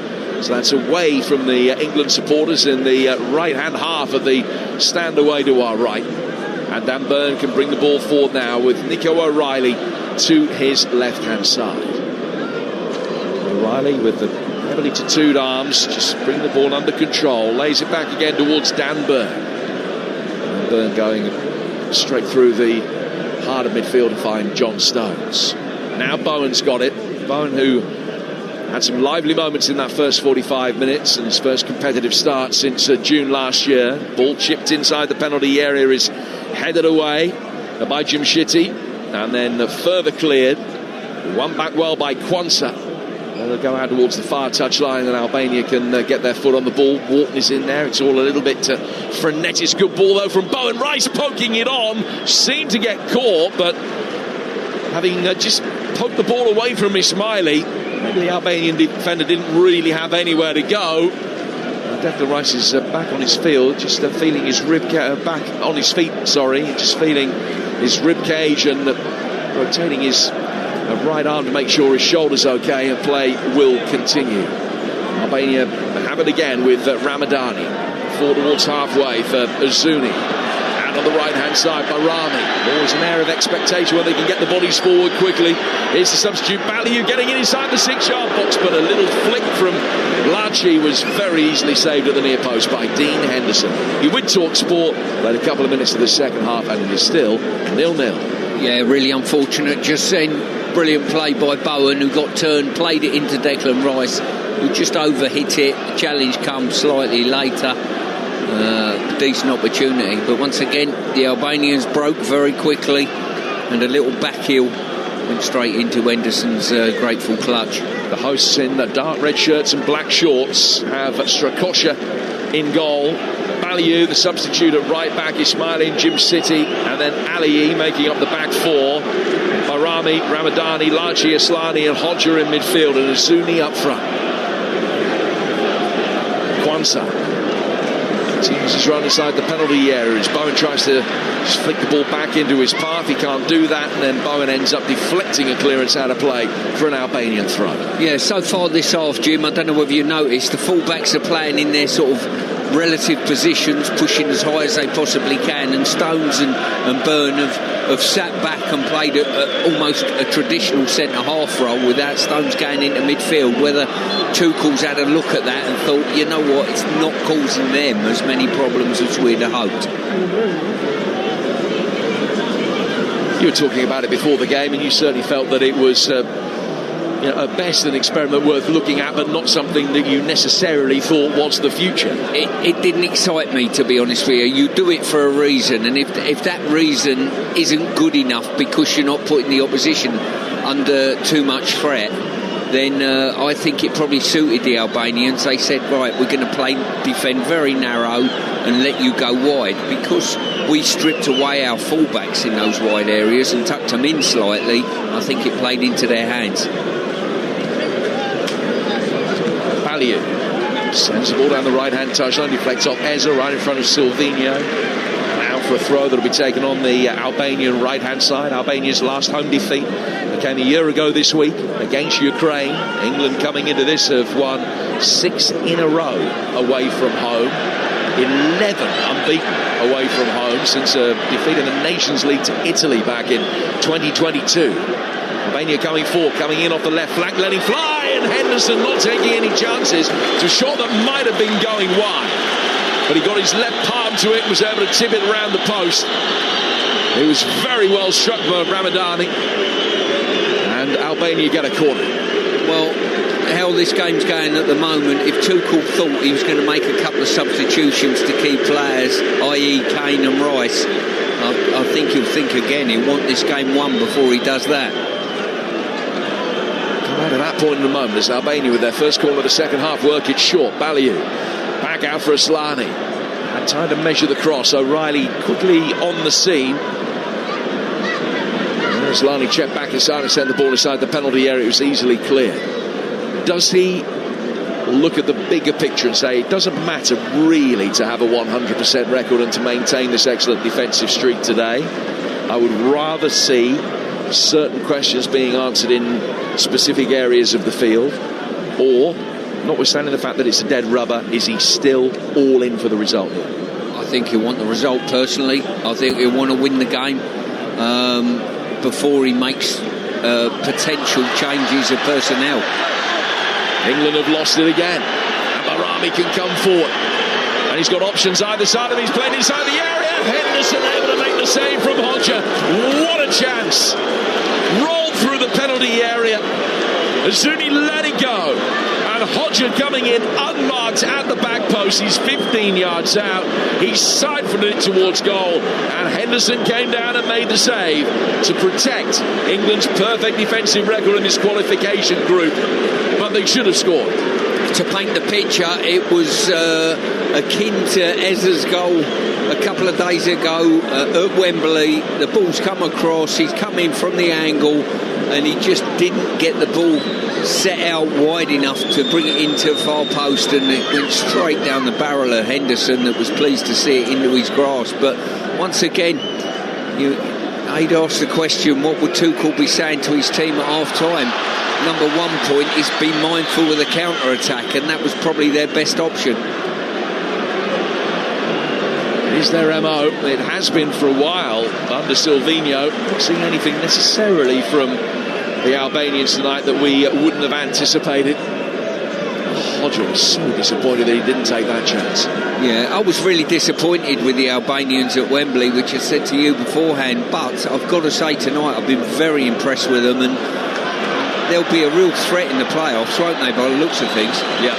Speaker 3: So that's away from the England supporters in the right-hand half of the stand away to our right. And Dan Byrne can bring the ball forward now with Nico O'Reilly to his left-hand side. O'Reilly with the heavily tattooed arms, just bring the ball under control. Lays it back again towards Dan Byrne. Byrne going straight through the heart of midfield to find John Stones. Now Bowen's got it. Bowen, who had some lively moments in that first 45 minutes and his first competitive start since June last year. Ball chipped inside the penalty area, is headed away by Jim Shitty and then further cleared. One back well by Kwanzaa. They'll go out towards the far touchline and Albania can get their foot on the ball. Wharton is in there. It's all a little bit frenetic. Good ball though from Bowen. Rice poking it on. Seemed to get caught, but having just poked the ball away from Ismaili, maybe the Albanian defender didn't really have anywhere to go. Declan Rice is back on his field, just feeling his back on his feet. Sorry, just feeling his rib cage and rotating his right arm to make sure his shoulder's okay, and play will continue. Albania have it again with Ramadani. Forward towards halfway for Azuni. And on the right-hand side, Barami. Always an air of expectation when they can get the bodies forward quickly. Here's the substitute, Baliu getting inside the 6-yard box, but a little flick from Laci was very easily saved at the near post by Dean Henderson. You would talk sport, played a couple of minutes of the second half, and it is still 0-0.
Speaker 2: Yeah, really unfortunate. Just saying. Brilliant play by Bowen, who got turned, played it into Declan Rice, who just overhit it. The challenge comes slightly later. Decent opportunity, but once again the Albanians broke very quickly, and a little back heel went straight into Henderson's grateful clutch.
Speaker 3: The hosts in the dark red shirts and black shorts have Strakosha in goal, Baliu the substitute at right back, Ismaili and Jim City, and then Ali making up the back four. Barami, Ramadani, Laci, Aslani and Hodger in midfield, and Azuni up front. Kwanzaa teams his run inside the penalty area as Bowen tries to just flick the ball back into his path. He can't do that, and then Bowen ends up deflecting a clearance out of play for an Albanian throw.
Speaker 2: Yeah, so far this half, Jim, I don't know whether you noticed, the fullbacks are playing in their sort of relative positions, pushing as high as they possibly can, and Stones and Byrne have have sat back and played almost a traditional centre-half role without Stones going into midfield, whether Tuchel's had a look at that and thought, you know what, it's not causing them as many problems as we'd have hoped.
Speaker 3: You were talking about it before the game, and you certainly felt that it was at best an experiment worth looking at, but not something that you necessarily thought was the future.
Speaker 2: It didn't excite me, to be honest with you. You do it for a reason, and if that reason isn't good enough because you're not putting the opposition under too much threat, then I think it probably suited the Albanians. They said, right, we're going to defend very narrow and let you go wide, because we stripped away our fullbacks in those wide areas and tucked them in slightly. I think it played into their hands.
Speaker 3: Sends the ball down the right-hand touchline, deflects off Eza right in front of Silvino. Now for a throw that'll be taken on the Albanian right-hand side. Albania's last home defeat came a year ago this week against Ukraine. England coming into this have won 6 in a row away from home. 11 unbeaten away from home since a defeat in the Nations League to Italy back in 2022. Albania coming in off the left flank, letting fly, and Henderson not taking any chances. It's a shot that might have been going wide, but he got his left palm to it and was able to tip it around the post. It was very well struck by Ramadani, and Albania get a corner.
Speaker 2: Well, how this game's going at the moment, if Tuchel thought he was going to make a couple of substitutions to key players, i.e. Kane and Rice, I think he'll think again. He'll want this game won before he does that.
Speaker 3: Right at that point in the moment, as Albania with their first call of the second half work it short. Baliu back out for Aslani. Had time to measure the cross. O'Reilly quickly on the scene. Aslani checked back inside and sent the ball inside the penalty area. It was easily cleared. Does he look at the bigger picture and say it doesn't matter really to have a 100% record and to maintain this excellent defensive streak today? I would rather see certain questions being answered in specific areas of the field, or, notwithstanding the fact that it's a dead rubber, is he still all in for the result?
Speaker 2: I think he'll want the result personally. I think he'll want to win the game before he makes potential changes of personnel.
Speaker 3: England have lost it again. Barami can come forward, and he's got options either side of him. He's playing inside the area. Henderson able to make the save from Hodger. What a chance! Rolled through the penalty area. Azuni let it go, and Hodger coming in unmarked at the back post. He's 15 yards out. He siphoned it towards goal, and Henderson came down and made the save to protect England's perfect defensive record in this qualification group. But they should have scored.
Speaker 2: To paint the picture, it was akin to Eza's goal a couple of days ago at Wembley. The ball's come across, he's come in from the angle, and he just didn't get the ball set out wide enough to bring it into far post, and it went straight down the barrel of Henderson, that was pleased to see it into his grasp. But once again, I'd ask the question, what would Tuchel be saying to his team at half-time? Number one point is be mindful of the counter-attack, and that was probably their best option.
Speaker 3: It is their MO. It has been for a while under Silvino. Not seeing anything necessarily from the Albanians tonight that we wouldn't have anticipated. Hodger was so disappointed that he didn't take that chance.
Speaker 2: Yeah, I was really disappointed with the Albanians at Wembley, which I said to you beforehand, but I've got to say tonight I've been very impressed with them, and they'll be a real threat in the playoffs, won't they, by the looks of things?
Speaker 3: Yeah.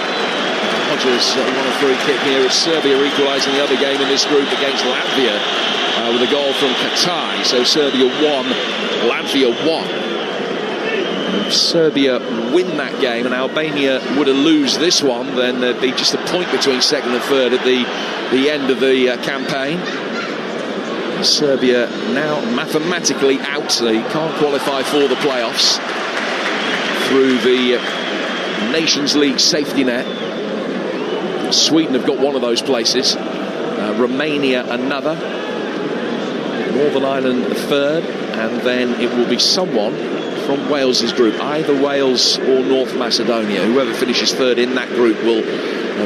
Speaker 3: Hodgers won a free kick here as Serbia equalising the other game in this group against Latvia with a goal from Katai. So Serbia won, Latvia won. And if Serbia win that game and Albania were to lose this one, then there'd be just a point between second and third at the end of the campaign. Serbia now mathematically out. They can't qualify for the playoffs through the Nations League safety net. Sweden have got one of those places, Romania another, Northern Ireland a third, and then it will be someone from Wales's group, either Wales or North Macedonia. Whoever finishes third in that group will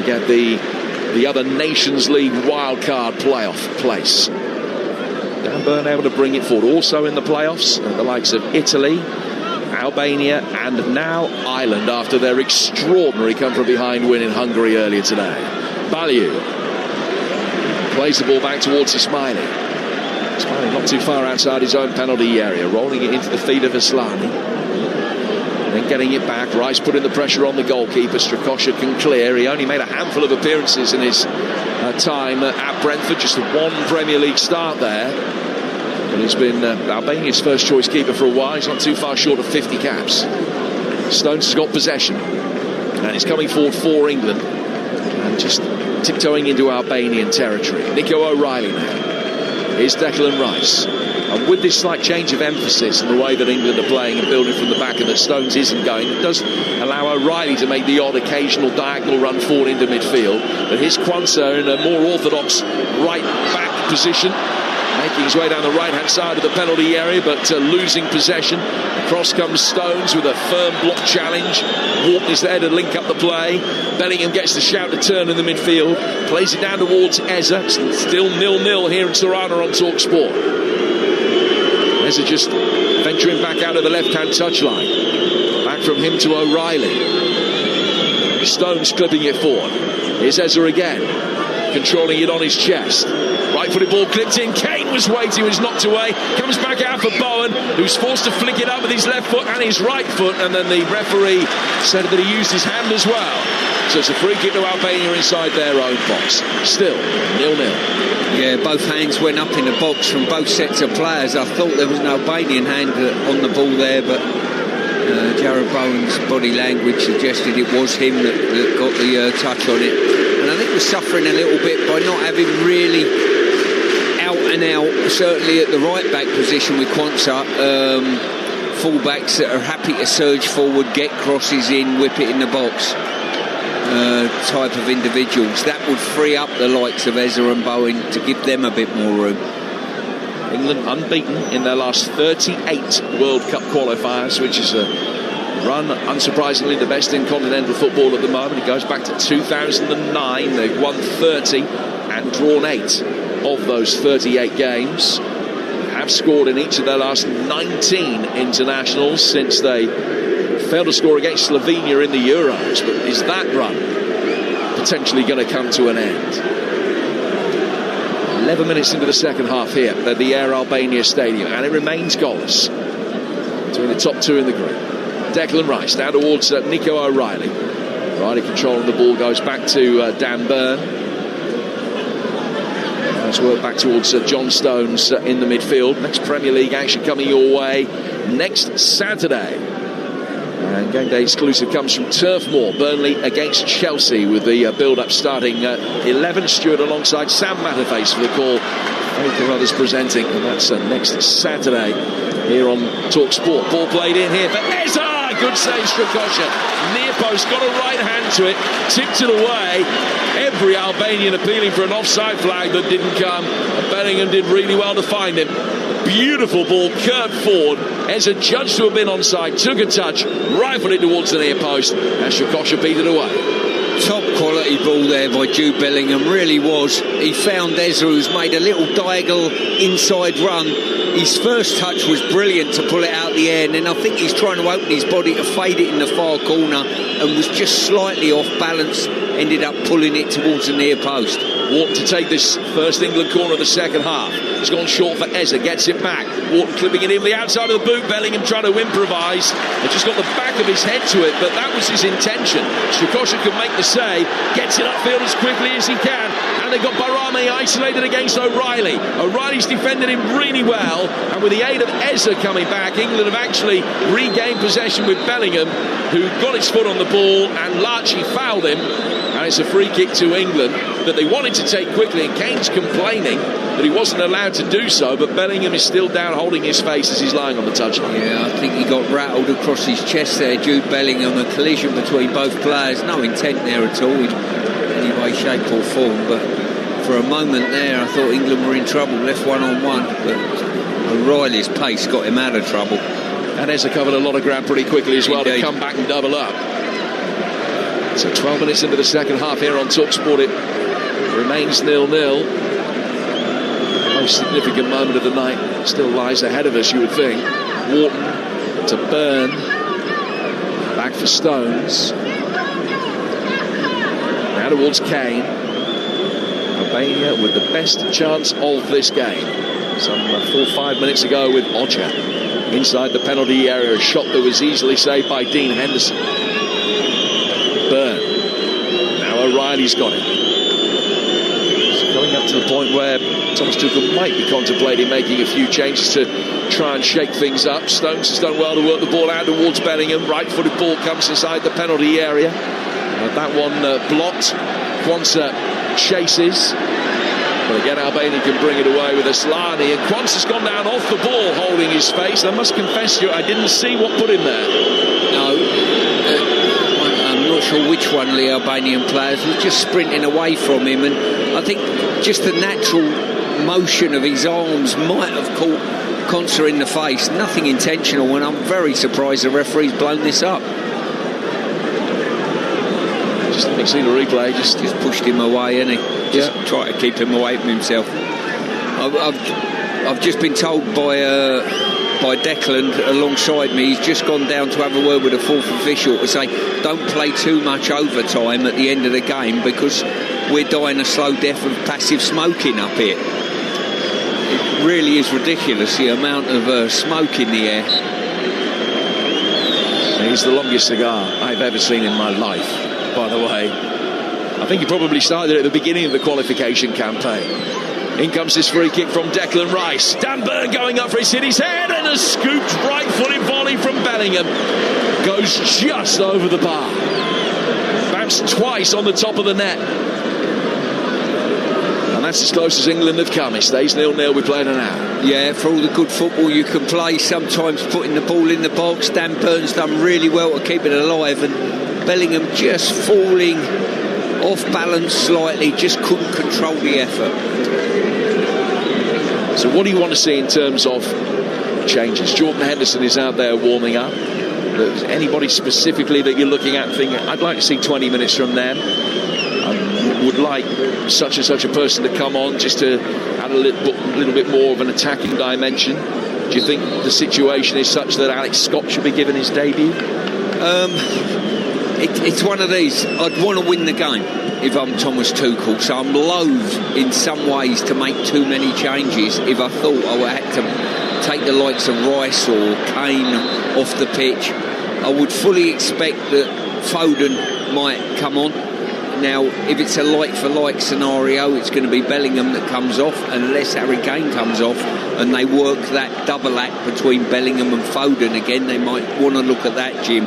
Speaker 3: get the other Nations League wildcard playoff place. Dan Burn able to bring it forward. Also in the playoffs, the likes of Italy, Albania, and now Ireland after their extraordinary come-from-behind win in Hungary earlier today. Balliu plays the ball back towards Ismaili. Ismaili not too far outside his own penalty area, rolling it into the feet of Aslani. Then getting it back, Rice putting the pressure on the goalkeeper. Strakosha can clear. He only made a handful of appearances in his time at Brentford, just one Premier League start there. But he's been Albania's first choice keeper for a while. He's not too far short of 50 caps. Stones has got possession, and he's coming forward for England, and just tiptoeing into Albanian territory. Nico O'Reilly now. Here's Declan Rice. And with this slight change of emphasis in the way that England are playing and building from the back and that Stones isn't going, it does allow O'Reilly to make the odd occasional diagonal run forward into midfield. But here's Kwanzaa in a more orthodox right back position, making his way down the right-hand side of the penalty area, but losing possession. Across comes Stones with a firm block challenge. Wharton is there to link up the play. Bellingham gets the shout to turn in the midfield. Plays it down towards Eza. Still 0-0 here in Tirana on Talksport. Eza just venturing back out of the left-hand touchline. Back from him to O'Reilly. Stones clipping it forward. Here's Eza again, controlling it on his chest. Right-footed ball clipped in. Kane was waiting, was knocked away. Comes back out for Bowen, who's forced to flick it up with his left foot and his right foot. And then the referee said that he used his hand as well. So it's a free kick to Albania inside their own box. Still 0-0.
Speaker 2: Yeah, both hands went up in the box from both sets of players. I thought there was an Albanian hand on the ball there, but Jared Bowen's body language suggested it was him that got the touch on it. And I think we're suffering a little bit by not having really out and out, certainly at the right back position with Kwanzaa, fullbacks that are happy to surge forward, get crosses in, whip it in the box. Type of individuals that would free up the likes of Eza and Bowen to give them a bit more room.
Speaker 3: England unbeaten in their last 38 World Cup qualifiers, which is a run unsurprisingly the best in continental football at the moment. It goes back to 2009. They've won 30 and drawn 8 of those 38 games. Have scored in each of their last 19 internationals since they failed to score against Slovenia in the Euros. But is that run potentially going to come to an end? 11 minutes into the second half here at the Air Albania Stadium, and it remains goalless between the top two in the group. Declan Rice down towards Nico O'Reilly. O'Reilly controlling the ball, goes back to Dan Burn. Let's work back towards John Stones in the midfield. Next Premier League action coming your way next Saturday. And game day exclusive comes from Turf Moor. Burnley against Chelsea, with the build-up starting at 11. Stewart alongside Sam Matterface for the call. Both of others presenting, and that's next Saturday here on Talksport. Ball played in here for Eza. Good save, Strakosha. Near post, got a right hand to it, tipped it away. Every Albanian appealing for an offside flag that didn't come. And Bellingham did really well to find him. Beautiful ball, curved forward. Eza judged to have been onside, took a touch, rifled it towards the near post, and Strakosha beat it away.
Speaker 2: Top quality ball there by Jude Bellingham, really was. He found Eza, who's made a little diagonal inside run. His first touch was brilliant to pull it out the air, and then I think he's trying to open his body to fade it in the far corner, and was just slightly off balance, ended up pulling it towards the near post.
Speaker 3: Wharton to take this first England corner of the second half. He's gone short for Eza, gets it back. Wharton clipping it in the outside of the boot. Bellingham trying to improvise. He just got the back of his head to it, but that was his intention. Strakosha can make the save, gets it upfield as quickly as he can, and they've got Barame isolated against O'Reilly. O'Reilly's defended him really well, and with the aid of Eza coming back, England have actually regained possession with Bellingham, who got his foot on the ball and largely fouled him. And it's a free kick to England that they wanted to take quickly, and Kane's complaining that he wasn't allowed to do so, but Bellingham is still down holding his face as he's lying on the touchline.
Speaker 2: Yeah, I think he got rattled across his chest there, Jude Bellingham. A collision between both players, no intent there at all in any way, shape or form, but for a moment there I thought England were in trouble, left one-on-one, but O'Reilly's pace got him out of trouble.
Speaker 3: And Eza covered a lot of ground pretty quickly as well. Indeed. To come back and double up. So 12 minutes into the second half here on Talksport, it remains 0-0. most significant moment of the night still lies ahead of us, you would think. Wharton to Byrne. Back for Stones. Now towards Kane. Albania with the best chance of this game. Some 4 or 5 minutes ago with Ocha. Inside the penalty area, a shot that was easily saved by Dean Henderson. Byrne. Now O'Reilly's got it. It's coming up to the point where Thomas Tuchel might be contemplating making a few changes to try and shake things up. Stones has done well to work the ball out towards Bellingham. Right-footed ball comes inside the penalty area. That one blocked. Quansah chases. But again, Albania can bring it away with Aslani. And Quansah's gone down off the ball, holding his face. I must confess to you, I didn't see what put him there.
Speaker 2: No. I'm not sure which one of the Albanian players was just sprinting away from him. And I think just the natural motion of his arms might have caught Quansah in the face. Nothing intentional, and I'm very surprised the referee's blown this up.
Speaker 3: Just let me see the replay.
Speaker 2: Just pushed him away, hasn't he? Just try to keep him away from himself. I've just been told by Declan alongside me, he's just gone down to have a word with the fourth official to say don't play too much overtime at the end of the game because we're dying a slow death of passive smoking up here. It really is ridiculous, the amount of smoke in the air.
Speaker 3: He's the longest cigar I've ever seen in my life, by the way. I think he probably started at the beginning of the qualification campaign. In comes this free kick from Declan Rice. Dan Burn going up for his hit his head, and a scooped right-footed volley from Bellingham. Goes just over the bar. Bounced twice on the top of the net. And that's as close as England have come. It stays 0-0. We played an hour.
Speaker 2: Yeah, for all the good football you can play, sometimes putting the ball in the box. Dan Burn's done really well to keep it alive, and Bellingham just falling off balance slightly, just couldn't control the effort.
Speaker 3: So what do you want to see in terms of changes? Jordan Henderson is out there warming up. Anybody specifically that you're looking at thinking, I'd like to see 20 minutes from them? I would like such and such a person to come on just to add a little bit more of an attacking dimension. Do you think the situation is such that Alex Scott should be given his debut?
Speaker 2: It's one of these. I'd want to win the game if I'm Thomas Tuchel, so I'm loath in some ways to make too many changes. If I thought I had to take the likes of Rice or Kane off the pitch, I would fully expect that Foden might come on. Now, if it's a like-for-like scenario, it's going to be Bellingham that comes off, unless Harry Kane comes off, and they work that double act between Bellingham and Foden again. They might want to look at that, Jim.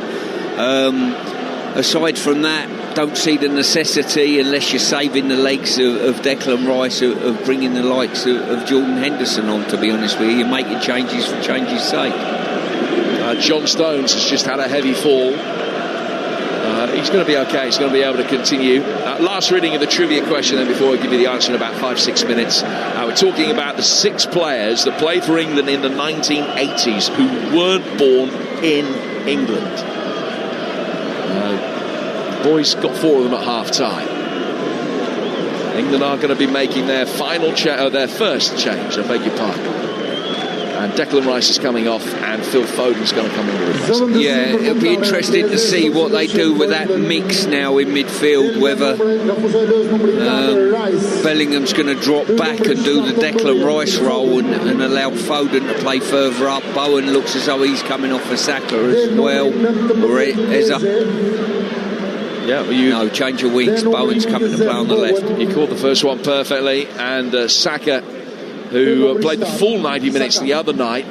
Speaker 2: Aside from that, don't see the necessity, unless you're saving the legs of Declan Rice, of bringing the likes of Jordan Henderson on, to be honest with you. You're making changes for change's sake.
Speaker 3: John Stones has just had a heavy fall. He's going to be okay. He's going to be able to continue. Last reading of the trivia question, then, before I give you the answer in about 5-6 minutes. We're talking about the 6 players that played for England in the 1980s who weren't born in England. Boys got 4 of them at half-time. England are going to be making their their first change, I beg your pardon. And Declan Rice is coming off, and Phil Foden's going to come in with us.
Speaker 2: Yeah, it'll be interesting to see what they do with that mix now in midfield, whether Bellingham's going to drop back and do the Declan Rice role and allow Foden to play further up. Bowen looks as though he's coming off for Saka as well, or Eza.
Speaker 3: Yeah,
Speaker 2: no, change of wings. Bowen's coming to play on the left.
Speaker 3: You called the first one perfectly, and Saka, who played the full 90 minutes the other night,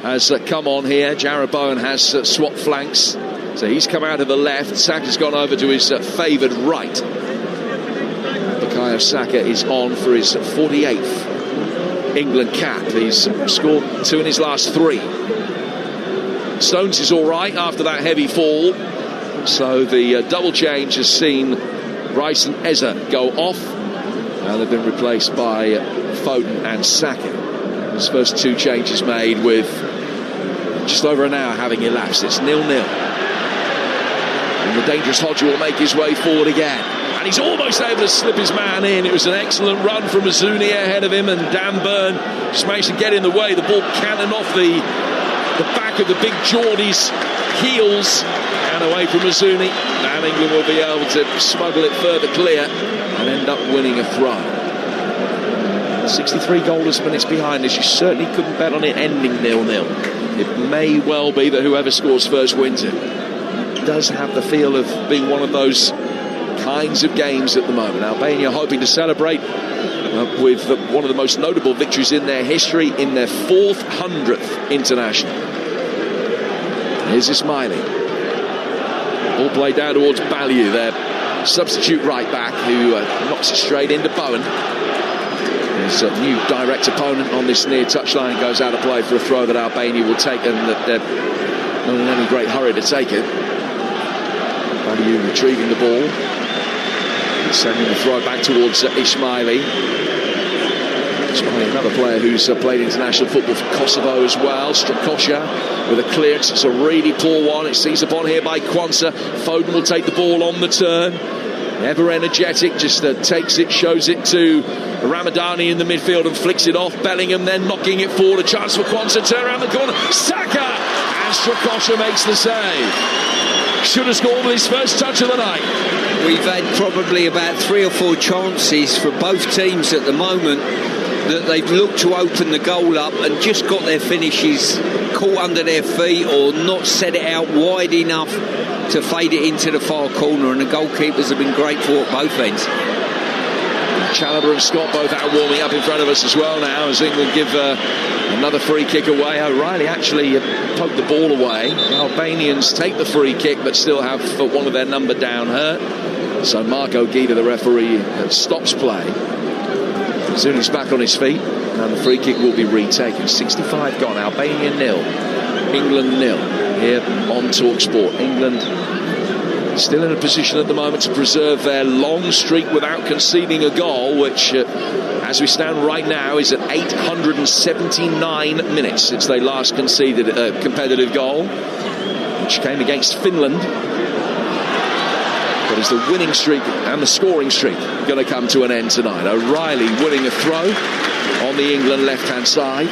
Speaker 3: has come on here. Jarrod Bowen has swapped flanks, so he's come out of the left. Saka's gone over to his favoured right. Bukayo Saka is on for his 48th England cap. He's scored 2 in his last 3. Stones is all right after that heavy fall, so the double change has seen Rice and Eza go off. Now they've been replaced by Foden and Saka. His first 2 changes made with just over an hour having elapsed. It's 0-0. And the dangerous Hodge will make his way forward again. And and he's almost able to slip his man in. It was an excellent run from Mazuni ahead of him, and Dan Burn just managed to get in the way. The ball cannon off the back of the big Geordie's heels and away from Mazuni, and England will be able to smuggle it further clear and end up winning a throw. 63 goalless minutes behind us. You certainly couldn't bet on it ending 0-0. It may well be that whoever scores first wins it. It does have the feel of being one of those kinds of games at the moment. Albania hoping to celebrate with one of the most notable victories in their history in their 400th international. Here's Ismaili. Ball played down towards Balliu, their substitute right back, who knocks it straight into Bowen. There's a new direct opponent on this near touchline, goes out of play for a throw that Albania will take, and that they're not in any great hurry to take it. Balliu retrieving the ball, sending the throw back towards Ismaili. Ismaili, another player who's played international football for Kosovo as well. Strakosha with a clearance. It's a really poor one. It's seized upon here by Kwanzaa. Foden will take the ball on the turn. Ever energetic, just takes it, shows it to Ramadani in the midfield and flicks it off. Bellingham then knocking it forward. A chance for Kwanzaa. Turn around the corner. Saka! And Strakosha makes the save. Should have scored with his first touch of the night.
Speaker 2: We've had probably about 3 or 4 chances for both teams at the moment that they've looked to open the goal up and just got their finishes caught under their feet or not set it out wide enough to fade it into the far corner, and the goalkeepers have been great for at both ends.
Speaker 3: Chalobah and Scott both out warming up in front of us as well now, as England give another free kick away. O'Reilly actually poked the ball away. The Albanians take the free kick but still have one of their number down hurt. So Marco Guida, the referee, stops play. Zuni's back on his feet, and the free kick will be retaken. 65 gone, Albania 0, England 0 here on Talksport. England still in a position at the moment to preserve their long streak without conceding a goal, which as we stand right now is at 879 minutes since they last conceded a competitive goal, which came against Finland. But is the winning streak and the scoring streak going to come to an end tonight? O'Reilly winning a throw on the England left-hand side,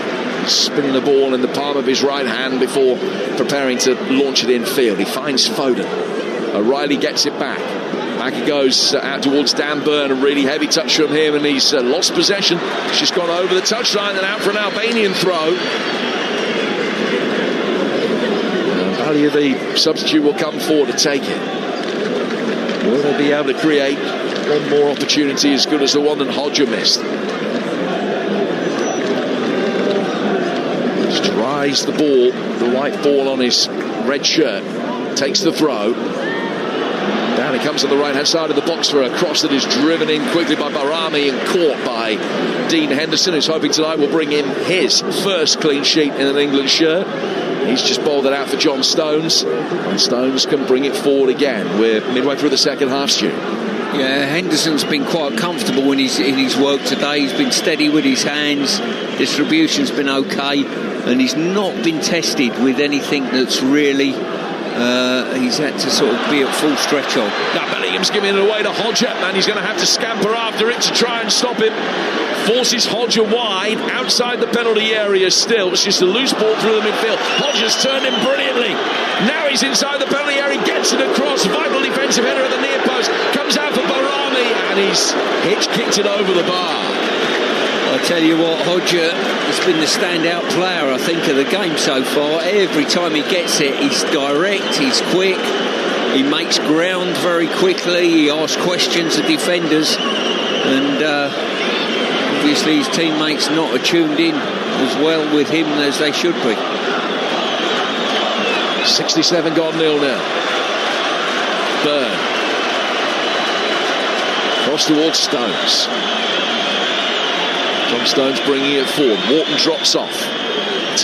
Speaker 3: spinning the ball in the palm of his right hand before preparing to launch it infield. He finds Foden. O'Reilly gets it back. Back he goes out towards Dan Burn. A really heavy touch from him, and he's lost possession. It's just gone over the touchline and out for an Albanian throw. Balliu, the substitute, will come forward to take it. Will they be able to create one more opportunity as good as the one that Hodja missed? Just dries the ball, the white ball on his red shirt, takes the throw. Down he comes on the right hand side of the box for a cross that is driven in quickly by Barami and caught by Dean Henderson, who's hoping tonight will bring in his first clean sheet in an England shirt. He's just bowled it out for John Stones, and Stones can bring it forward again. We're midway through the second half, Stu.
Speaker 2: Yeah, Henderson's been quite comfortable in his work today. He's been steady with his hands, distribution's been okay, and he's not been tested with anything that's really he's had to sort of be at full stretch on.
Speaker 3: Now Bellingham's giving it away to Hodja, and he's going to have to scamper after it to try and stop him. Forces Hodja wide, outside the penalty area still. It's just a loose ball through the midfield. Hodja's turned him brilliantly. Now he's inside the penalty area, gets it across. Vital defensive header at the near post. Comes out for Barami, and he's hitch-kicked it over the bar.
Speaker 2: I tell you what, Hodja has been the standout player, I think, of the game so far. Every time he gets it, he's direct, he's quick, he makes ground very quickly, he asks questions of defenders, and obviously his teammates not attuned in as well with him as they should be.
Speaker 3: 67 gone 0-0. Burn. Cross towards Stones. John Stones bringing it forward. Wharton drops off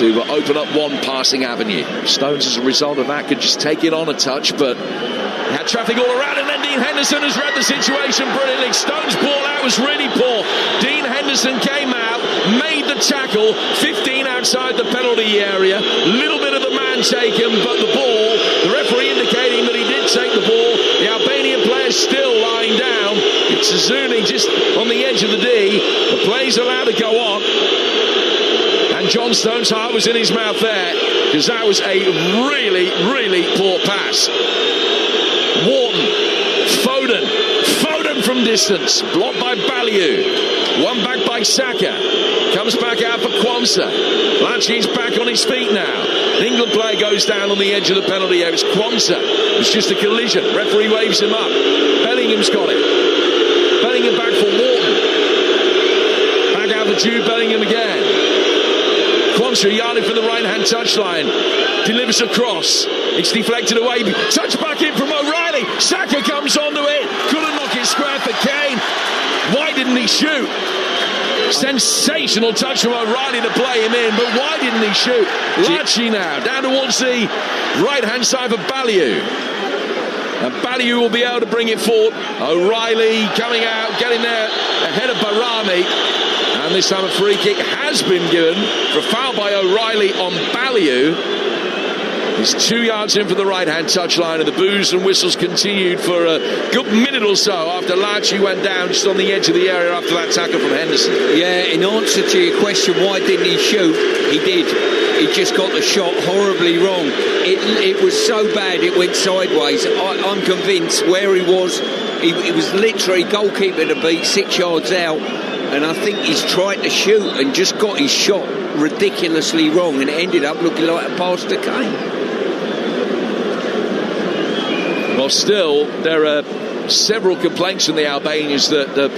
Speaker 3: to open up one passing avenue. Stones, as a result of that, could just take it on a touch, but he had traffic all around, and then Dean Henderson has read the situation brilliantly. Stones' ball out was really poor. Dean Henderson came out, made the tackle, 15 outside the penalty area. Little bit of the man taken, but the ball, the referee indicating that he did take the ball. The Albanian player still lying down. Suzuni just on the edge of the D. The play's allowed to go on. And John Stone's heart was in his mouth there, because that was a really, really poor pass. Wharton, Foden from distance, blocked by Ballieu. One back by Saka. Comes back out for Kwanzaa. Lachi's back on his feet now. The England player goes down on the edge of the penalty area. It's Kwanzaa. It's just a collision. Referee waves him up. Bellingham's got it. Bellingham back for Wharton. Back out for Jude Bellingham again. Kwanzaa yarding from the right-hand touchline. Delivers a cross. It's deflected away. Touch back in from O'Reilly. Saka comes onto it. Couldn't knock it square for Kane. Why didn't he shoot? Sensational touch from O'Reilly to play him in, but why didn't he shoot? Lachi now, down towards the right-hand side for Ballieu. And Ballieu will be able to bring it forward. O'Reilly coming out, getting there ahead of Barami. And this time a free kick has been given for a foul by O'Reilly on Ballieu. He's 2 yards in for the right-hand touchline, and the boos and whistles continued for a good minute or so after Lachi went down just on the edge of the area after that tackle from Henderson.
Speaker 2: Yeah, in answer to your question, why didn't he shoot? He did. He just got the shot horribly wrong. It was so bad it went sideways. I'm convinced where he was literally goalkeeper to beat 6 yards out, and I think he's tried to shoot and just got his shot ridiculously wrong, and it ended up looking like a pass to Kane.
Speaker 3: Well, still, there are several complaints from the Albanians that the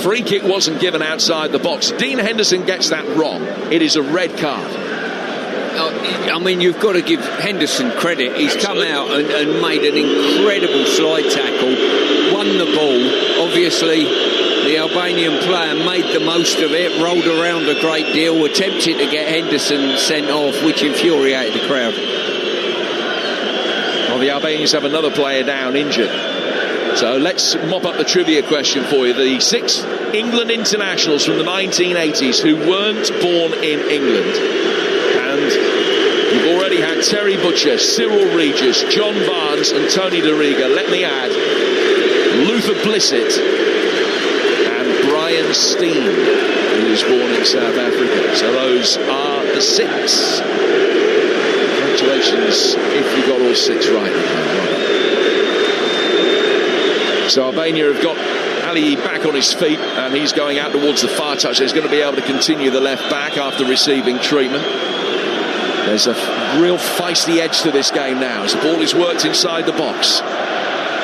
Speaker 3: free kick wasn't given outside the box. Dean Henderson gets that wrong. It is a red card.
Speaker 2: I mean, you've got to give Henderson credit. He's come out and made an incredible slide tackle, won the ball. Obviously, the Albanian player made the most of it, rolled around a great deal, attempted to get Henderson sent off, which infuriated the crowd.
Speaker 3: Well, the Albanians have another player down, injured. So let's mop up the trivia question for you. The 6 England internationals from the 1980s who weren't born in England. And you've already had Terry Butcher, Cyril Regis, John Barnes and Tony DeRiga. Let me add Luther Blissett and Brian Steen, who was born in South Africa. So those are the 6. Congratulations if you got all 6 right. So Albania have got Ali back on his feet, and he's going out towards the far touch. He's going to be able to continue the left back after receiving treatment. There's a real feisty edge to this game now as the ball is worked inside the box.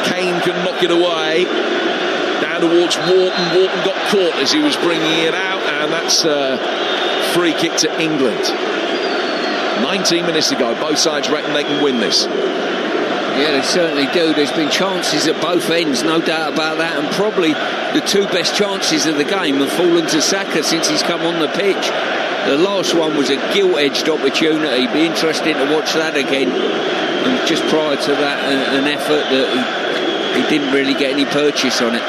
Speaker 3: Kane can knock it away. Down towards Wharton. Wharton got caught as he was bringing it out, and that's a free kick to England. 19 minutes to go. Both sides reckon they can win this.
Speaker 2: Yeah, they certainly do. There's been chances at both ends, no doubt about that, and probably the 2 best chances of the game have fallen to Saka since he's come on the pitch. The last one was a gilt-edged opportunity. Be interesting to watch that again. And just prior to that, an effort that he didn't really get any purchase on it.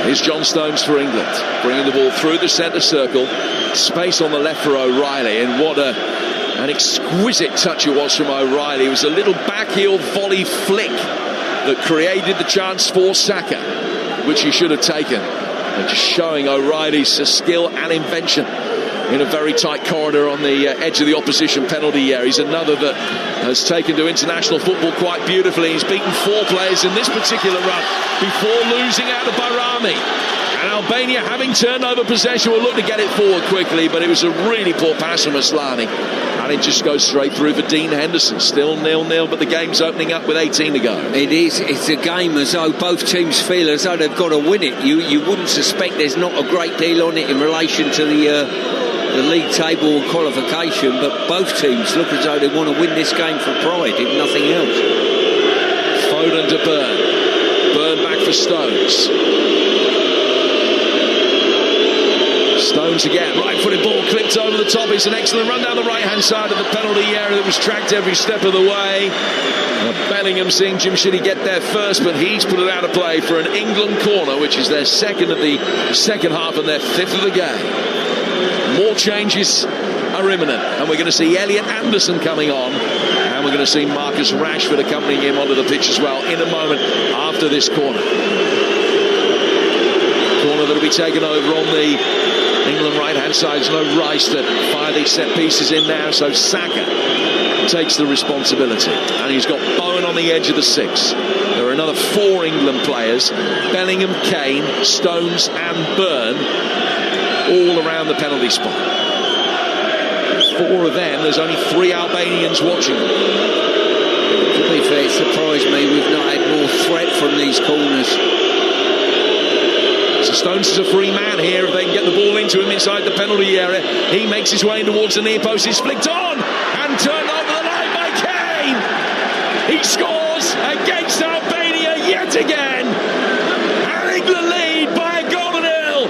Speaker 3: Here's John Stones for England, bringing the ball through the centre circle. Space on the left for O'Reilly, and what an exquisite touch it was from O'Reilly. It was a little backheel volley flick that created the chance for Saka, which he should have taken. And just showing O'Reilly's skill and invention in a very tight corridor on the edge of the opposition penalty area. He's another that has taken to international football quite beautifully. He's beaten 4 players in this particular run before losing out to Barami. And Albania, having turned over possession, will look to get it forward quickly, but it was a really poor pass from Aslani. And it just goes straight through for Dean Henderson. Still 0-0, but the game's opening up with 18 to go.
Speaker 2: It is. It's a game as though both teams feel as though they've got to win it. You wouldn't suspect there's not a great deal on it in relation to the league table qualification, but both teams look as though they want to win this game for pride, if nothing else.
Speaker 3: Foden to Burn. Burn back for Stones. Stones again, right-footed ball clipped over the top. It's an excellent run down the right-hand side of the penalty area that was tracked every step of the way. Bellingham seeing Jim Shitty get there first, but he's put it out of play for an England corner, which is their 2nd of the second half and their 5th of the game. More changes are imminent, and we're going to see Elliot Anderson coming on, and And we're going to see Marcus Rashford accompanying him onto the pitch as well in a moment after this corner. Corner that'll be taken over on the England right-hand side. There's no Rice to fire these set pieces in now, so Saka takes the responsibility. And he's got Bowen on the edge of the 6. There are another 4 England players, Bellingham, Kane, Stones and Byrne, all around the penalty spot. 4 of them, there's only 3 Albanians watching them.
Speaker 2: To be fair, it surprised me we've not had more threat from these corners.
Speaker 3: So Stones is a free man here. If they can get the ball into him inside the penalty area, he makes his way towards the near post. He's flicked on and turned over the line by Kane. He scores against Albania yet again. And England lead by a goal to 0.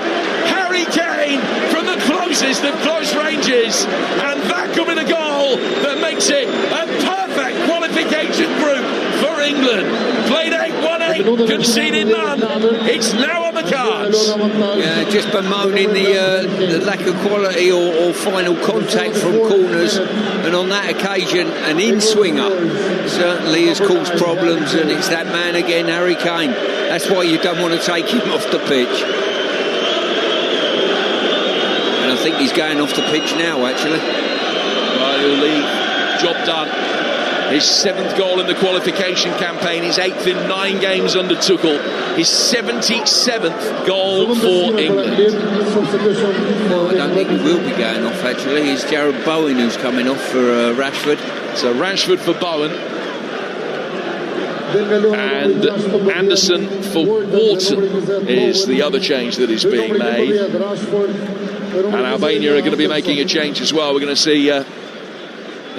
Speaker 3: Harry Kane from the closest of close ranges, and that could be the goal that makes it a perfect qualification group for England. Played 8-1-8, conceded none. It's now on the cards.
Speaker 2: Yeah, just bemoaning the lack of quality or final contact from corners, and on that occasion an in-swinger certainly has caused problems, and it's that man again, Harry Kane. That's why you don't want to take him off the pitch. And I think he's going off the pitch now, actually.
Speaker 3: Well, he'll leave. Job done. His 7th goal in the qualification campaign, his 8th in 9 games under Tuchel, his 77th goal for England.
Speaker 2: Well, I don't think he will be going off, actually. It's Jared Bowen who's coming off for Rashford.
Speaker 3: So Rashford for Bowen. And Anderson for Wharton is the other change that is being made. And Albania are going to be making a change as well. We're going to see the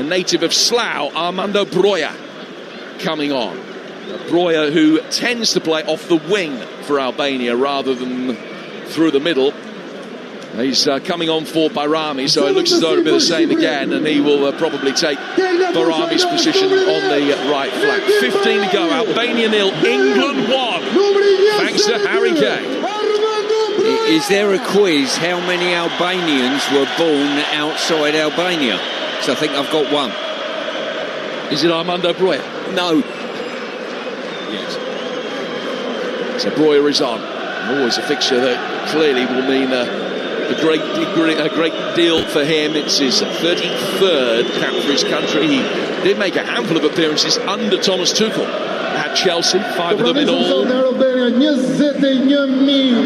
Speaker 3: native of Slough, Armando Broja, coming on. Broja, who tends to play off the wing for Albania rather than through the middle. He's coming on for Bayrami, so it looks as though it'll be the same again, and he will probably take Bayrami's position on the right flank. 15 to go, Albania 0, England 1, thanks to Harry Kane.
Speaker 2: Is there a quiz? How many Albanians were born outside Albania? So I think I've got one.
Speaker 3: Is it Armando Broja?
Speaker 2: No.
Speaker 3: Yes. So Broja is on. Always a fixture that clearly will mean a great deal for him. It's his 33rd cap for his country. He did make a handful of appearances under Thomas Tuchel at Chelsea, 5 of them in all.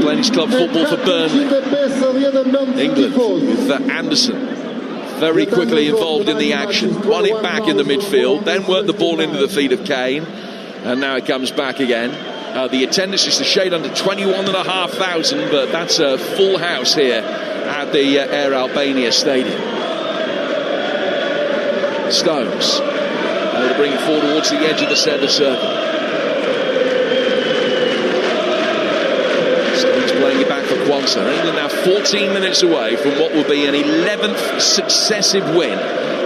Speaker 3: Playing club football for Burnley. England with Anderson very quickly involved in the action. Won it back in the midfield, then worked the ball into the feet of Kane, and now it comes back again. The attendance is a shade under 21,500, but that's a full house here at the Air Albania Stadium. Stones to bring it forward towards the edge of the centre circle. Stones playing it back for Kwanzaa. England now 14 minutes away from what will be an 11th successive win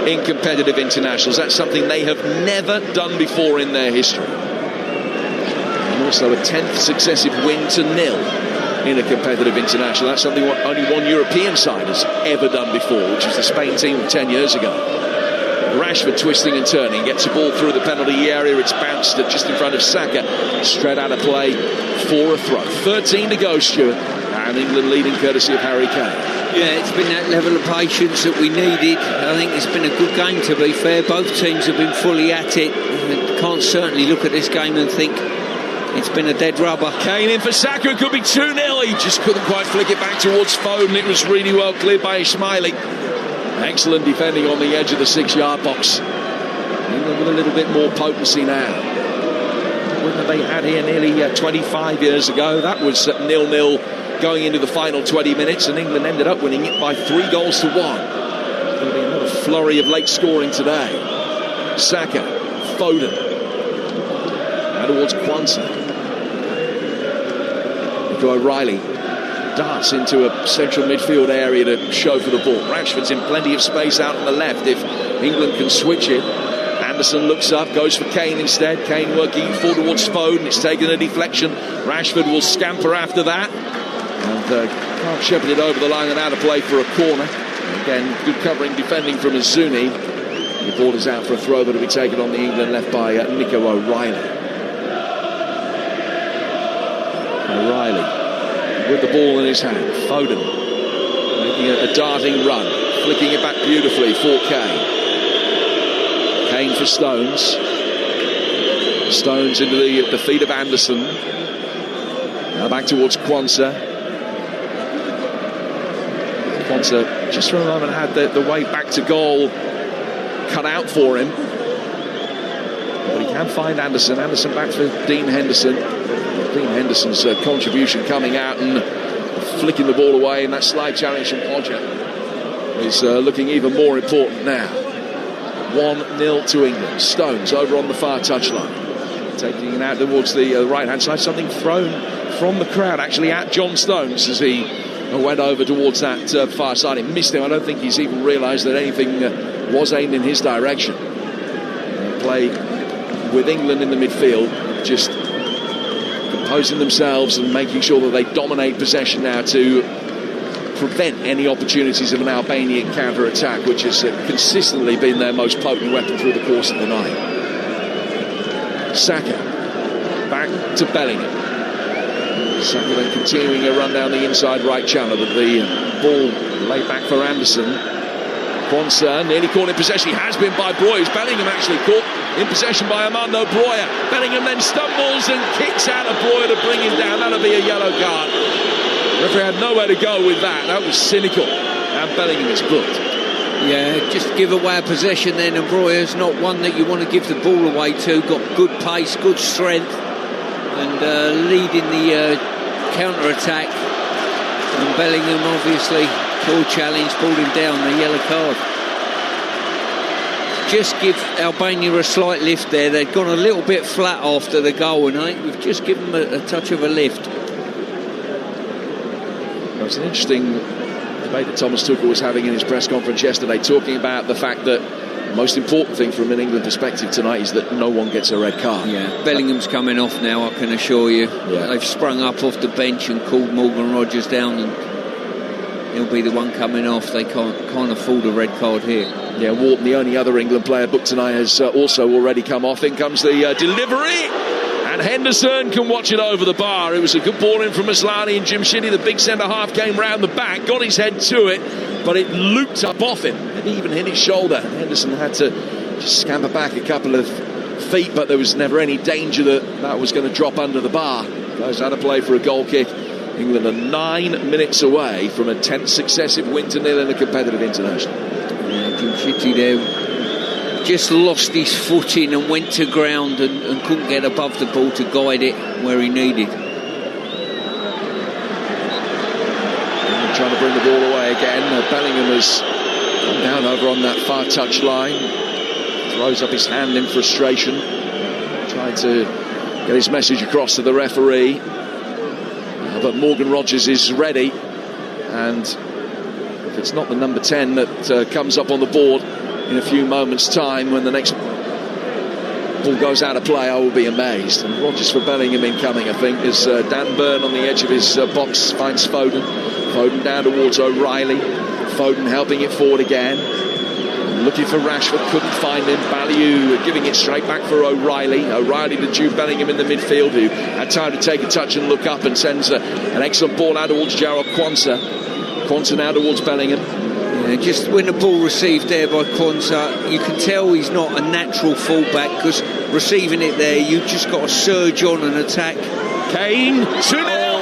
Speaker 3: in competitive internationals. That's something they have never done before in their history. Also a 10th successive win to 0 in a competitive international. That's something only one European side has ever done before, which was the Spain team 10 years ago. Rashford twisting and turning, gets the ball through the penalty area. It's bounced just in front of Saka, straight out of play for a throw. 13 to go, Stuart, and England leading courtesy of Harry Kane.
Speaker 2: Yeah, it's been that level of patience that we needed. I think it's been a good game, to be fair. Both teams have been fully at it. You can't certainly look at this game and think it's been a dead rubber.
Speaker 3: Kane in for Saka. It could be 2-0. He just couldn't quite flick it back towards Foden. It was really well cleared by Ismaili. Excellent defending on the edge of the 6-yard box. England with a little bit more potency now. What have they had here nearly 25 years ago? That was 0-0 going into the final 20 minutes, and England ended up winning it by 3 goals to 1. There's going to be another flurry of late scoring today. Saka, Foden. Now towards Kwanzaa. Nico O'Reilly darts into a central midfield area to show for the ball. Rashford's in plenty of space out on the left if England can switch it. Anderson looks up, goes for Kane instead. Kane working forward towards Foden. It's taken a deflection. Rashford will scamper after that. And can't shepherd it over the line and out of play for a corner. Again, good covering defending from Azuni. The ball is out for a throw, but it'll be taken on the England left by Nico O'Reilly. O'Reilly with the ball in his hand. Foden making a darting run, flicking it back beautifully for Kane. Kane for Stones. Stones into the feet of Anderson. Now back towards Quansah. Quansah just for a moment had the way back to goal cut out for him. But he can find Anderson. Anderson back for Dean Henderson. Dean Henderson's contribution coming out and flicking the ball away in that slide challenge from Podger is looking even more important now. 1-0 to England. Stones over on the far touchline. Taking it out towards the right-hand side. Something thrown from the crowd actually at John Stones as he went over towards that far side. It missed him. I don't think he's even realised that anything was aimed in his direction. Play with England in the midfield, just composing themselves and making sure that they dominate possession now to prevent any opportunities of an Albanian counter-attack, which has consistently been their most potent weapon through the course of the night. Saka back to Bellingham. Saka then continuing a run down the inside right channel, but the ball laid back for Anderson. Quansah nearly caught in possession. He has been by Broyes. Bellingham actually caught in possession by Armando Broja. Bellingham then stumbles and kicks out of Broja to bring him down. That'll be a yellow card. The referee had nowhere to go with that. That was cynical. And Bellingham is booked.
Speaker 2: Yeah, just give away a possession then, and Broja's not one that you want to give the ball away to. Got good pace, good strength, and leading the counter-attack. And Bellingham obviously poor challenge, pulled him down, the yellow card. Just give Albania a slight lift there. They'd gone a little bit flat after the goal, and I think we've just given them a touch of a lift.
Speaker 3: It was an interesting debate that Thomas Tuchel was having in his press conference yesterday, talking about the fact that the most important thing from an England perspective tonight is that no one gets a red card.
Speaker 2: Yeah, Bellingham's coming off now, I can assure you. Yeah. They've sprung up off the bench and called Morgan Rogers down, and he'll be the one coming off. They can't afford a red card here.
Speaker 3: Yeah, Wharton, the only other England player booked tonight, has also already come off. In comes the delivery, and Henderson can watch it over the bar. It was a good ball in from Aslani, and Jim Shitty, the big centre-half, came round the back, got his head to it, but it looped up off him. It even hit his shoulder. Henderson had to just scamper back a couple of feet, but there was never any danger that was going to drop under the bar. Goes out of play for a goal kick. England are 9 minutes away from a 10th successive win to nil in a competitive international.
Speaker 2: Yeah, Jim Shitty there just lost his footing and went to ground and couldn't get above the ball to guide it where he needed.
Speaker 3: And trying to bring the ball away again. Bellingham has gone down over on that far touch line. Throws up his hand in frustration. Trying to get his message across to the referee. But Morgan Rogers is ready, and if it's not the number 10 that comes up on the board in a few moments' time when the next ball goes out of play, I will be amazed. And Rogers for Bellingham incoming, I think, as Dan Burn on the edge of his box finds Foden. Foden down towards O'Reilly. Foden helping it forward again. Looking for Rashford, couldn't find him. Baliu giving it straight back for O'Reilly. O'Reilly to Jude Bellingham in the midfield, who had time to take a touch and look up, and sends an excellent ball out towards Jarrod Quansah. Quansah now towards Bellingham.
Speaker 2: Yeah, just when the ball received there by Quansah, you can tell he's not a natural fullback, because receiving it there, you've just got to surge on and attack.
Speaker 3: Kane, 2-0.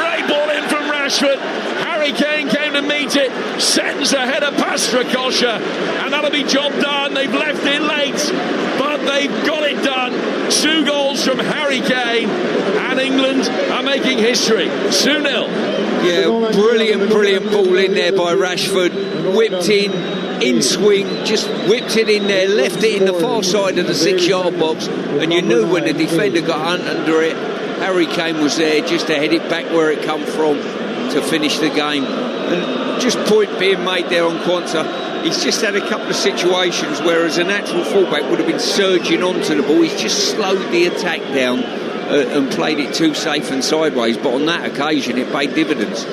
Speaker 3: Great ball in from Rashford. Harry Kane came to meet it, sends a header past Strakosha, and that'll be job done. They've left it late, but they've got it done. 2 goals from Harry Kane, and England are making history. 2-0.
Speaker 2: Yeah, brilliant ball in there by Rashford. Whipped in swing, just whipped it in there, left it in the far side of the 6-yard box, and you knew when the defender got under it, Harry Kane was there just to head it back where it come from to finish the game. And just point being made there on Quansah. He's just had a couple of situations where as a natural fullback would have been surging onto the ball. He's just slowed the attack down and played it too safe and sideways, but on that occasion it paid dividends.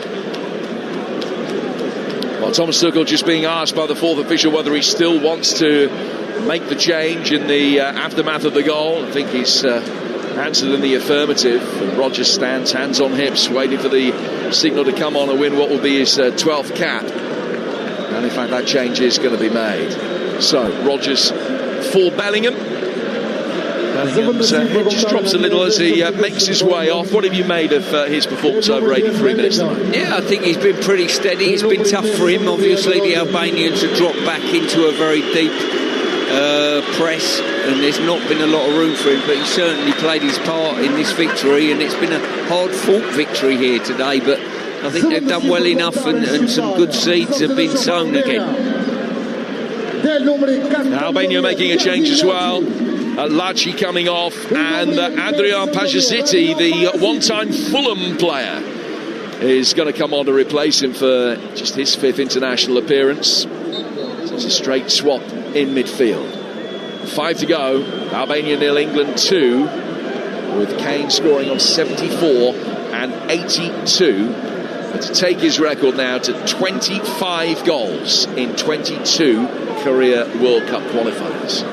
Speaker 3: Well, Thomas Tuchel just being asked by the fourth official whether he still wants to make the change in the aftermath of the goal. I think he's answered in the affirmative. And Rodgers stands hands on hips, waiting for the signal to come on and win what will be his 12th cap. And in fact, that change is going to be made. So, Rodgers for Bellingham. Bellingham's head just drops a little as he makes his way off. What have you made of his performance over 83 minutes tonight?
Speaker 2: Yeah, I think he's been pretty steady. It's been tough for him. Obviously, the Albanians have dropped back into a very deep press, and there's not been a lot of room for him, but he certainly played his part in this victory, and it's been a hard-fought victory here today, but I think they've done well enough, and some good seeds have been sown again.
Speaker 3: Albania making a change as well. Laci coming off, and Adrian Pajaziti, the one-time Fulham player, is going to come on to replace him for just his 5th international appearance. So it's a straight swap in midfield. 5 to go. Albania 0, England 2, with Kane scoring on 74 and 82. And to take his record now to 25 goals in 22 career World Cup qualifiers.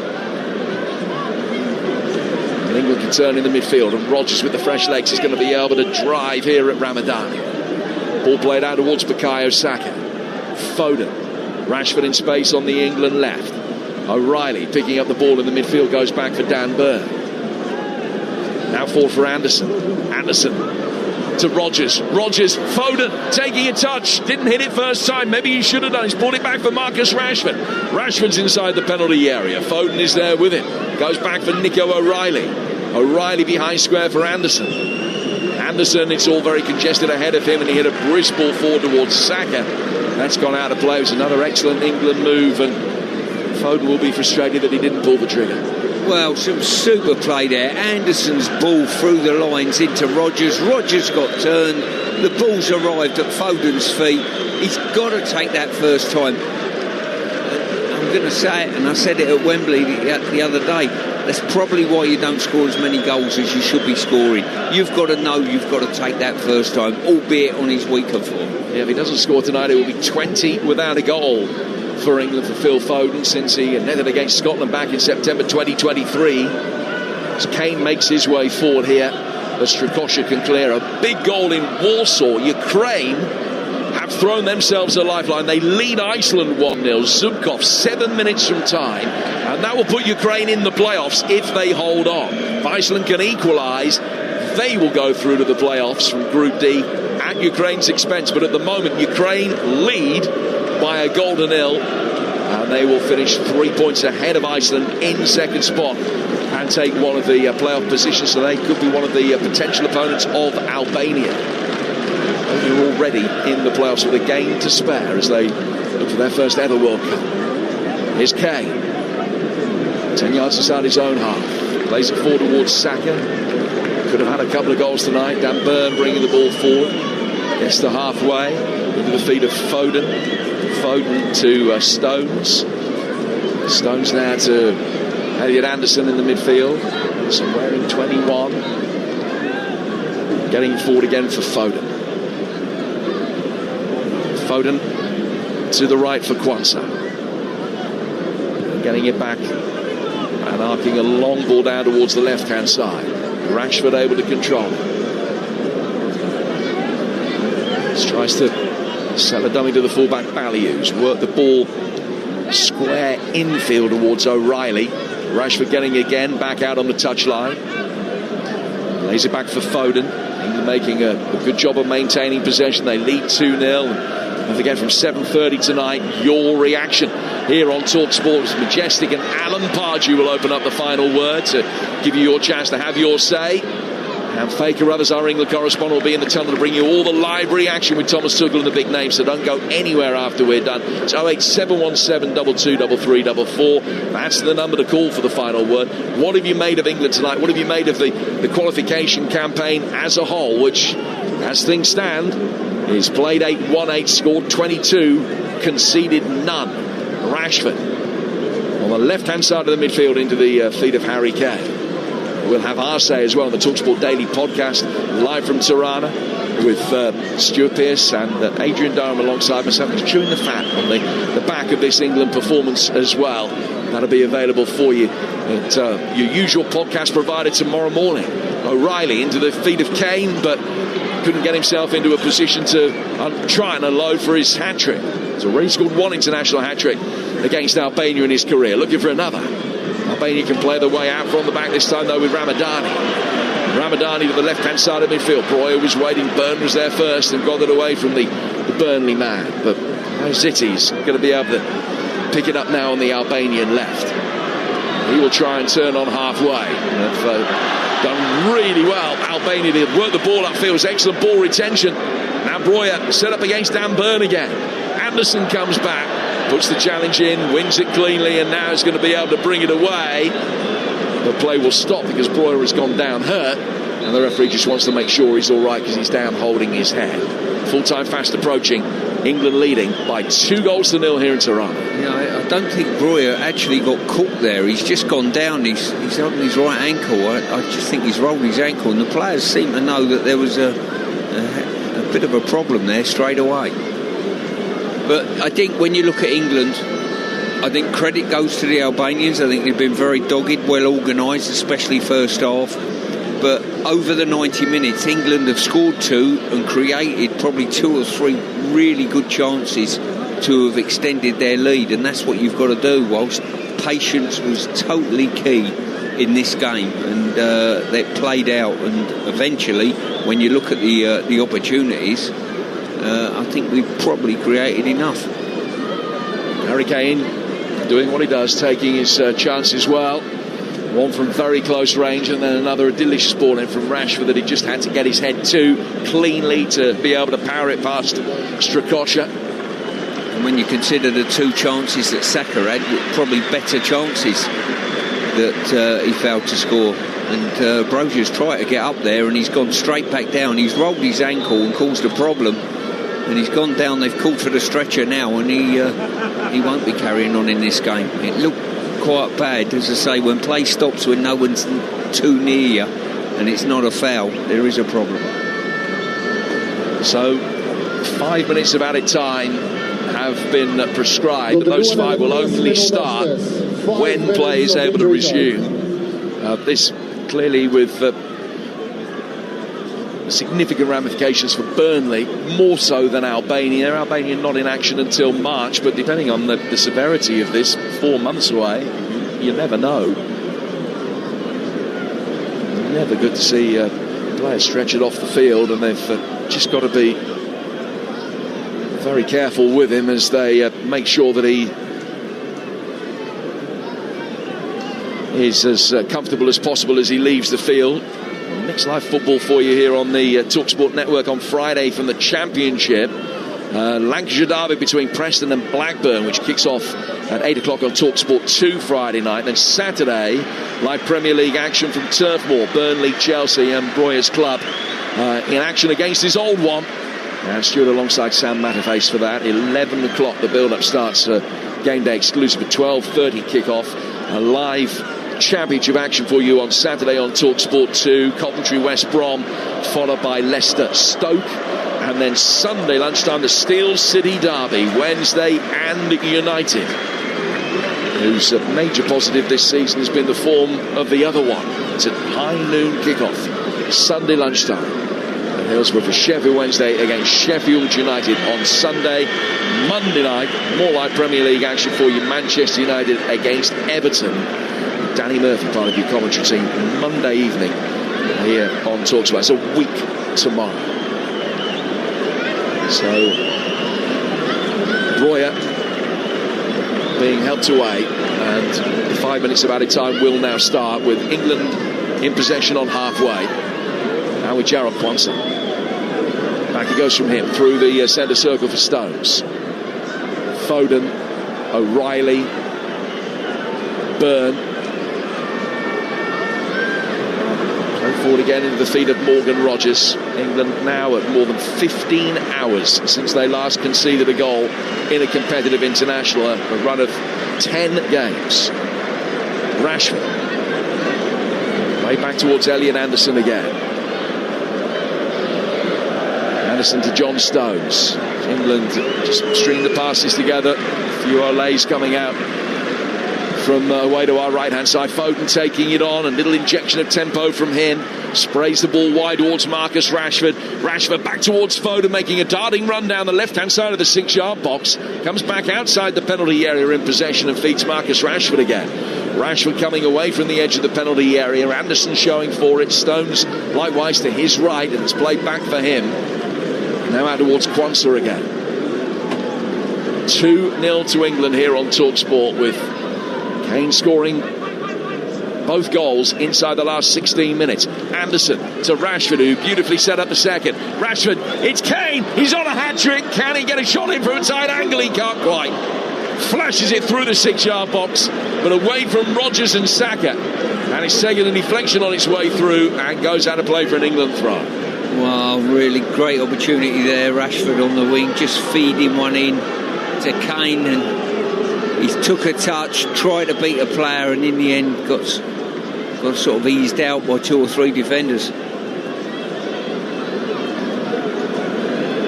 Speaker 3: And England can turn in the midfield, and Rodgers with the fresh legs is going to be able to drive here at Ramadani. Ball played out towards Bukayo Saka. Foden. Rashford in space on the England left. O'Reilly picking up the ball in the midfield, goes back for Dan Burn. Now forward for Anderson. Anderson to Rodgers. Rodgers, Foden taking a touch. Didn't hit it first time. Maybe he should have done. He's brought it back for Marcus Rashford. Rashford's inside the penalty area. Foden is there with him. Goes back for Nico O'Reilly. O'Reilly behind square for Anderson. Anderson, it's all very congested ahead of him, and he hit a brisk ball forward towards Saka. That's gone out of play. It was another excellent England move, and Foden will be frustrated that he didn't pull the trigger.
Speaker 2: Well, some super play there. Anderson's ball through the lines into Rodgers. Rodgers got turned. The ball's arrived at Foden's feet. He's got to take that first time. I'm going to say it, and I said it at Wembley the other day. That's probably why you don't score as many goals as you should be scoring. You've got to know you've got to take that first time, albeit on his weaker form.
Speaker 3: Yeah, if he doesn't score tonight, it will be 20 without a goal for England for Phil Foden since he netted against Scotland back in September 2023. As Kane makes his way forward here, as Strakosha can clear. A big goal in Warsaw. Ukraine have thrown themselves a lifeline. They lead Iceland 1-0. Zubkov 7 minutes from time, and that will put Ukraine in the playoffs if they hold on. If Iceland can equalise, they will go through to the playoffs from Group D at Ukraine's expense. But at the moment, Ukraine lead by a goal to nil, and they will finish 3 points ahead of Iceland in second spot and take one of the playoff positions, so they could be one of the potential opponents of Albania. They're already in the playoffs with a game to spare as they look for their first ever World Cup. Here's Kane, 10 yards inside his own half, plays it forward towards Saka. Could have had a couple of goals tonight. Dan Burn bringing the ball forward, gets to halfway, into the feet of Foden. Foden to Stones. Stones now to Elliot Anderson in the midfield. Anderson wearing 21. Getting forward again for Foden. Foden to the right for Kwanzaa. Getting it back and arcing a long ball down towards the left-hand side. Rashford able to control it. Tries to sell a dummy to the fullback Balius. Work the ball square infield towards O'Reilly. Rashford getting again back out on the touchline. Lays it back for Foden. England making a good job of maintaining possession. They lead 2-0. Don't forget, from 7:30 tonight, your reaction here on Talksport is majestic, and Alan Pardew will open up the final word to give you your chance to have your say. And Faker Ruthers, our England correspondent, will be in the tunnel to bring you all the live reaction with Thomas Tuchel and the big names, so don't go anywhere after we're done. It's 08717 223344. That's the number to call for the final word. What have you made of England tonight? What have you made of the qualification campaign as a whole, which, as things stand, is played 8, won 8, scored 22, conceded none. Rashford on the left-hand side of the midfield into the feet of Harry Kane. We'll have our say as well on the TalkSport Daily podcast, live from Tirana, with Stuart Pearce and Adrian Durham alongside myself, just chewing the fat on the back of this England performance as well. That'll be available for you at your usual podcast provider tomorrow morning. O'Reilly into the feet of Kane, but couldn't get himself into a position to try and unload for his hat-trick. He's already scored one international hat-trick against Albania in his career, looking for another. Albania can play their way out from the back this time, though, with Ramadani. Ramadani to the left-hand side of midfield. Breuer was waiting. Byrne was there first and got it away from the Burnley man. But Ziti's going to be able to pick it up now on the Albanian left. He will try and turn on halfway. They've done really well. Albania did work the ball upfield. Excellent ball retention. Now Breuer set up against Dan Byrne again. Anderson comes back, puts the challenge in, wins it cleanly, and now is going to be able to bring it away. The play will stop because Breuer has gone down hurt, and the referee just wants to make sure he's all right because he's down holding his head. Full-time fast approaching. England leading by 2-0 here in Tirana.
Speaker 2: Yeah, I don't think Breuer actually got caught there. He's just gone down. He's on his right ankle. I just think he's rolled his ankle, and the players seem to know that there was a bit of a problem there straight away. But I think when you look at England, I think credit goes to the Albanians. I think they've been very dogged, well organised, especially first half. But over the 90 minutes, England have scored 2 and created probably 2 or 3 really good chances to have extended their lead. And that's what you've got to do, whilst patience was totally key in this game. And they played out. And eventually, when you look at the opportunities, I think we've probably created enough.
Speaker 3: Harry Kane doing what he does, taking his chances well. One from very close range, and then another, a delicious ball in from Rashford that he just had to get his head to cleanly to be able to power it past Strakosha.
Speaker 2: And when you consider the 2 chances that Saka had, probably better chances that he failed to score. And Brozier's tried to get up there, and he's gone straight back down. He's rolled his ankle and caused a problem, and he's gone down. They've called for the stretcher now, and he won't be carrying on in this game. It looked quite bad, as I say, when play stops when no one's too near you and it's not a foul, there is a problem.
Speaker 3: So 5 minutes of added time have been prescribed, but those 5 will only start when play is able to resume. This clearly with significant ramifications for Burnley, more so than Albania. Albania not in action until March, but depending on the severity of this, 4 months away, you never know. Never good to see players stretch it off the field, and they've just got to be very careful with him as they make sure that he is as comfortable as possible as he leaves the field. Next live football for you here on the TalkSport network on Friday from the Championship. Lancashire derby between Preston and Blackburn, which kicks off at 8 o'clock on TalkSport 2 Friday night. Then Saturday, live Premier League action from Turf Moor, Burnley, Chelsea and Breuer's club in action against his old one. And Stuart alongside Sam Matterface for that. 11 o'clock the build-up starts, game day exclusive at 12:30 kick-off. A live Championship action for you on Saturday on TalkSport 2. Coventry West Brom, followed by Leicester Stoke, and then Sunday lunchtime the Steel City derby, Wednesday and United, whose major positive this season has been the form of the other one. It's at high noon kickoff Sunday lunchtime at Hillsborough for Sheffield Wednesday against Sheffield United on Sunday. Monday night, more like Premier League action for you, Manchester United against Everton. Danny Murphy, part of your commentary team, Monday evening here on TalkSport. It's a week tomorrow. So Breuer being helped away, and 5 minutes of added time will now start with England in possession on halfway. Now with Jarrod Quansah. Back it goes from him through the centre circle for Stones. Foden, O'Reilly, Byrne. Forward again into the feet of Morgan Rogers. England now at more than 15 hours since they last conceded a goal in a competitive international, a run of 10 games. Rashford Play back towards Elliot Anderson again. Anderson to John Stones. England just string the passes together. A few Olays coming out from away to our right-hand side. Foden taking it on. A little injection of tempo from him. Sprays the ball wide towards Marcus Rashford. Rashford back towards Foden, making a darting run down the left-hand side of the 6-yard box. Comes back outside the penalty area in possession and feeds Marcus Rashford again. Rashford coming away from the edge of the penalty area. Anderson showing for it. Stones likewise to his right, and it's played back for him. Now out towards Kwanzaa again. 2-0 to England here on Talksport, with Kane scoring both goals inside the last 16 minutes. Anderson to Rashford, who beautifully set up the second. Rashford, it's Kane, he's on a hat-trick. Can he get a shot in from a tight angle? He can't quite. Flashes it through the 6-yard box, but away from Rodgers and Saka. And it's taken a deflection on its way through and goes out of play for an England throw.
Speaker 2: Wow, really great opportunity there. Rashford on the wing, just feeding one in to Kane, and he took a touch, tried to beat a player, and in the end got sort of eased out by 2 or 3 defenders.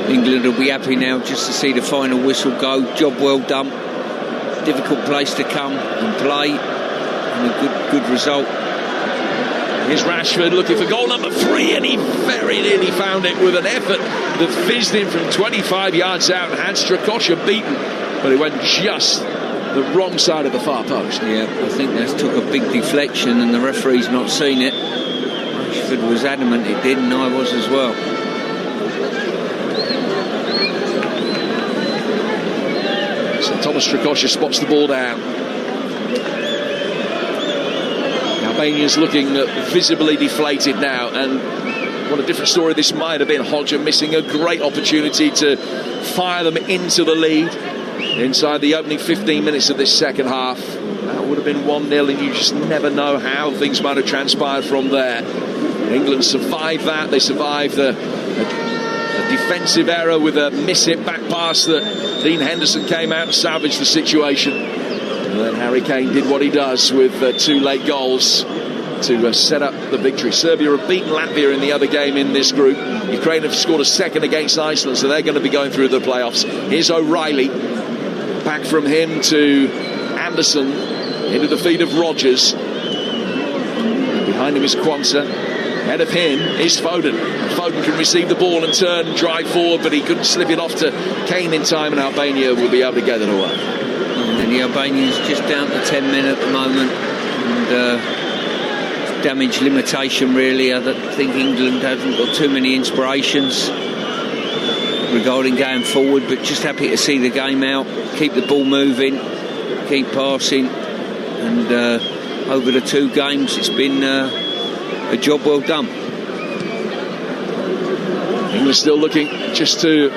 Speaker 2: England will be happy now just to see the final whistle go. Job well done. Difficult place to come and play, and a good result.
Speaker 3: Here's Rashford looking for goal number 3, and he very nearly found it with an effort that fizzed in from 25 yards out and had Strakosha beaten, but it went just the wrong side of the far post.
Speaker 2: Yeah, I think that took a big deflection and the referee's not seen it. Rashford was adamant it did, and I was as well.
Speaker 3: So Thomas Strakosha spots the ball down. Albania's looking visibly deflated now, and what a different story this might have been. Hodger missing a great opportunity to fire them into the lead inside the opening 15 minutes of this second half. That would have been 1-0, and you just never know how things might have transpired from there. England survived that. They survived a defensive error with a miss-hit back pass that Dean Henderson came out and salvaged the situation. And then Harry Kane did what he does with 2 late goals to set up the victory. Serbia have beaten Latvia in the other game in this group. Ukraine have scored a second against Iceland, so they're going to be going through the playoffs. Here's O'Reilly. Back from him to Anderson. Into the feet of Rodgers. Behind him is Kwanzaa. Ahead of him is Foden. Foden can receive the ball and turn and drive forward, but he couldn't slip it off to Kane in time, and Albania will be able to get it away.
Speaker 2: And the Albanians just down to 10 men at the moment, and damage limitation really. I don't think England haven't got too many inspirations regarding going forward, but just happy to see the game out, keep the ball moving, keep passing, and over the 2 games it's been a job well done.
Speaker 3: England still looking just to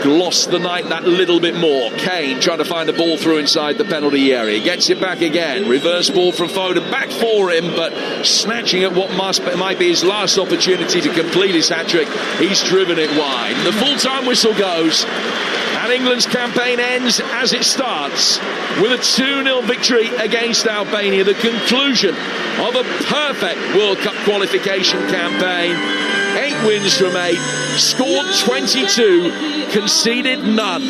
Speaker 3: gloss the night that little bit more. Kane trying to find a ball through inside the penalty area. Gets it back again. Reverse ball from Foden. Back for him, but snatching at what might be his last opportunity to complete his hat-trick. He's driven it wide. The full-time whistle goes, and England's campaign ends as it starts with a 2-0 victory against Albania. The conclusion of a perfect World Cup qualification campaign. 8 wins from 8, scored 22, conceded none.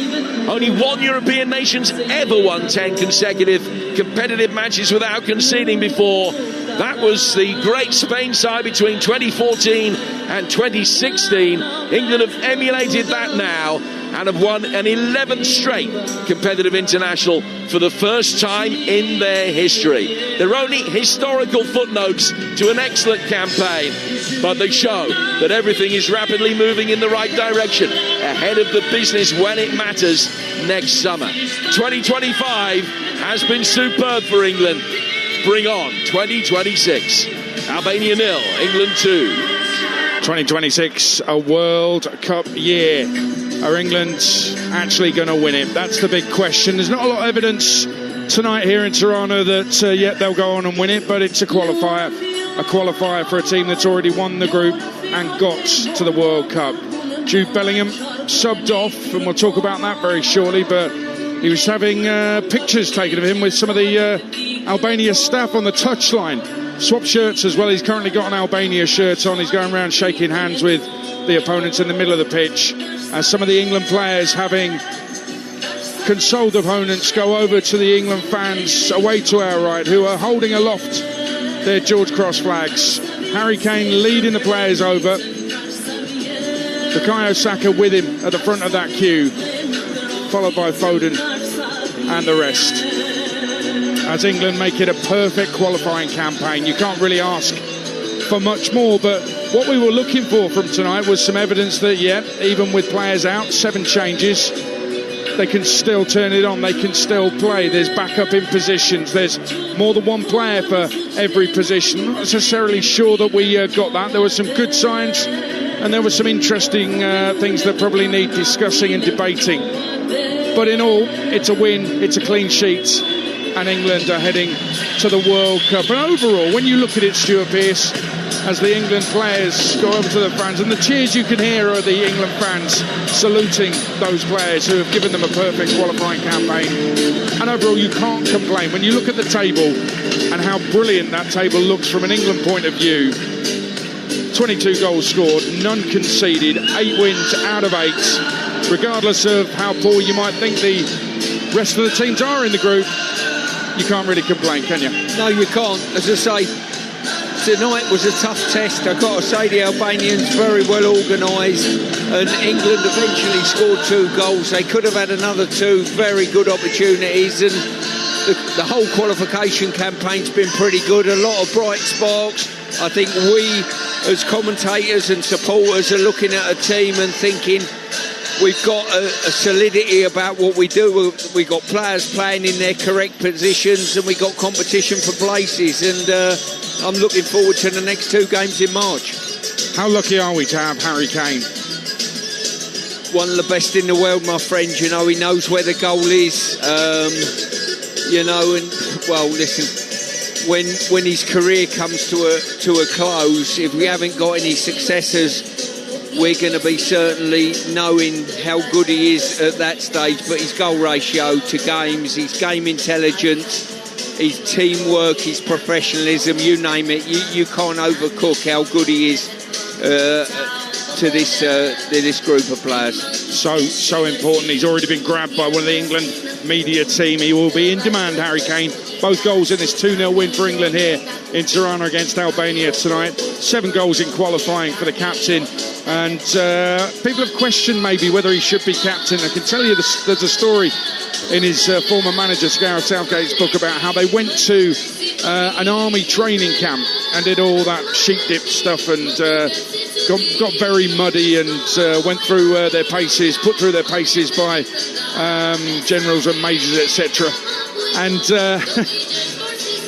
Speaker 3: Only 1 European nation's ever won 10 consecutive competitive matches without conceding before. That was the great Spain side between 2014 and 2016. England have emulated that now and have won an 11th straight competitive international for the first time in their history. They're only historical footnotes to an excellent campaign, but they show that everything is rapidly moving in the right direction ahead of the business when it matters next summer. 2025 has been superb for England. Bring on 2026. Albania 0, England 2.
Speaker 1: 2026, a World Cup year. Are England actually going to win it? That's the big question. There's not a lot of evidence tonight here in Tirana that they'll go on and win it, but it's a qualifier for a team that's already won the group and got to the World Cup. Jude Bellingham subbed off, and we'll talk about that very shortly, but he was having pictures taken of him with some of the Albania staff on the touchline. Swap shirts as well. He's currently got an Albania shirt on. He's going around shaking hands with the opponents in the middle of the pitch. As some of the England players, having consoled opponents, go over to the England fans away to our right, who are holding aloft their George Cross flags. Harry Kane leading the players over. Bukayo Saka with him at the front of that queue, followed by Foden and the rest. As England make it a perfect qualifying campaign. You can't really ask for much more, but what we were looking for from tonight was some evidence that, yeah, even with players out, 7 changes, they can still turn it on, they can still play. There's backup in positions, there's more than one player for every position. Not necessarily sure that we got that. There were some good signs and there were some interesting things that probably need discussing and debating. But in all, it's a win, it's a clean sheet, and England are heading to the World Cup. And overall, when you look at it, Stuart Pearce, as the England players go over to the fans, and the cheers you can hear are the England fans saluting those players who have given them a perfect qualifying campaign. And overall, you can't complain. When you look at the table and how brilliant that table looks from an England point of view, 22 goals scored, none conceded, 8 wins out of 8. Regardless of how poor you might think the rest of the teams are in the group, you can't really complain, can you?
Speaker 2: No, you can't. As I say, tonight was a tough test. I've got to say the Albanians very well organised, and England eventually scored 2 goals. They could have had another 2 very good opportunities, and the whole qualification campaign's been pretty good. A lot of bright sparks. I think we, as commentators and supporters, are looking at a team and thinking, we've got a solidity about what we do. We've got players playing in their correct positions, and we've got competition for places. And I'm looking forward to the next 2 games in March.
Speaker 1: How lucky are we to have Harry Kane?
Speaker 2: One of the best in the world, my friend. You know, he knows where the goal is. You know, and, well, listen, when his career comes to a close, if we haven't got any successors, we're going to be certainly knowing how good he is at that stage. But his goal ratio to games, his game intelligence, his teamwork, his professionalism, you name it, you can't overcook how good he is to this group of players.
Speaker 1: So important. He's already been grabbed by one of the England media team. He will be in demand, Harry Kane. Both goals in this 2-0 win for England here in Tirana against Albania tonight. 7 goals in qualifying for the captain. And people have questioned maybe whether he should be captain. I can tell you there's a story in his former manager, Gareth Southgate's book, about how they went to an army training camp and did all that sheep dip stuff and got very muddy and went through their paces, put through their paces by generals and majors, etc. And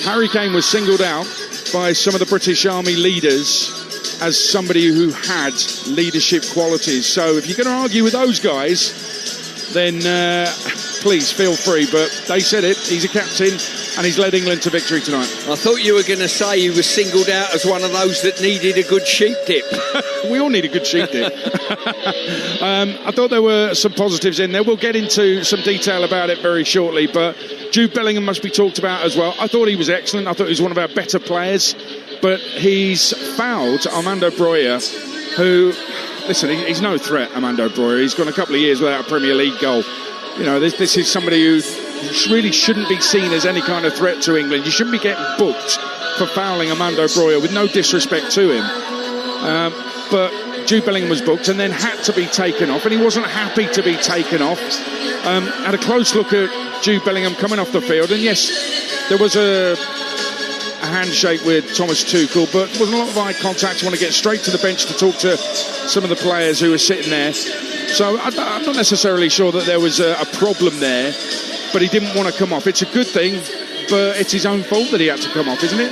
Speaker 1: Harry Kane was singled out by some of the British Army leaders as somebody who had leadership qualities. So if you're going to argue with those guys, then please feel free. But they said it. He's a captain and he's led England to victory tonight.
Speaker 2: I thought you were going to say he was singled out as one of those that needed a good sheep dip.
Speaker 1: We all need a good sheep dip. I thought there were some positives in there. We'll get into some detail about it very shortly, but Jude Bellingham must be talked about as well. I thought he was excellent. I thought he was one of our better players, but he's fouled Armando Broja, who, listen, he's no threat, Armando Broja. He's gone a couple of years without a Premier League goal. You know, this is somebody who really shouldn't be seen as any kind of threat to England. You shouldn't be getting booked for fouling Armando Broja, with no disrespect to him. But Jude Bellingham was booked and then had to be taken off, and he wasn't happy to be taken off. Had a close look at Jude Bellingham coming off the field, and yes, there was a handshake with Thomas Tuchel, but there wasn't a lot of eye contact. I want to get straight to the bench to talk to some of the players who were sitting there. So I'm not necessarily sure that there was a problem there, but he didn't want to come off. It's a good thing, but it's his own fault that he had to come off, isn't it?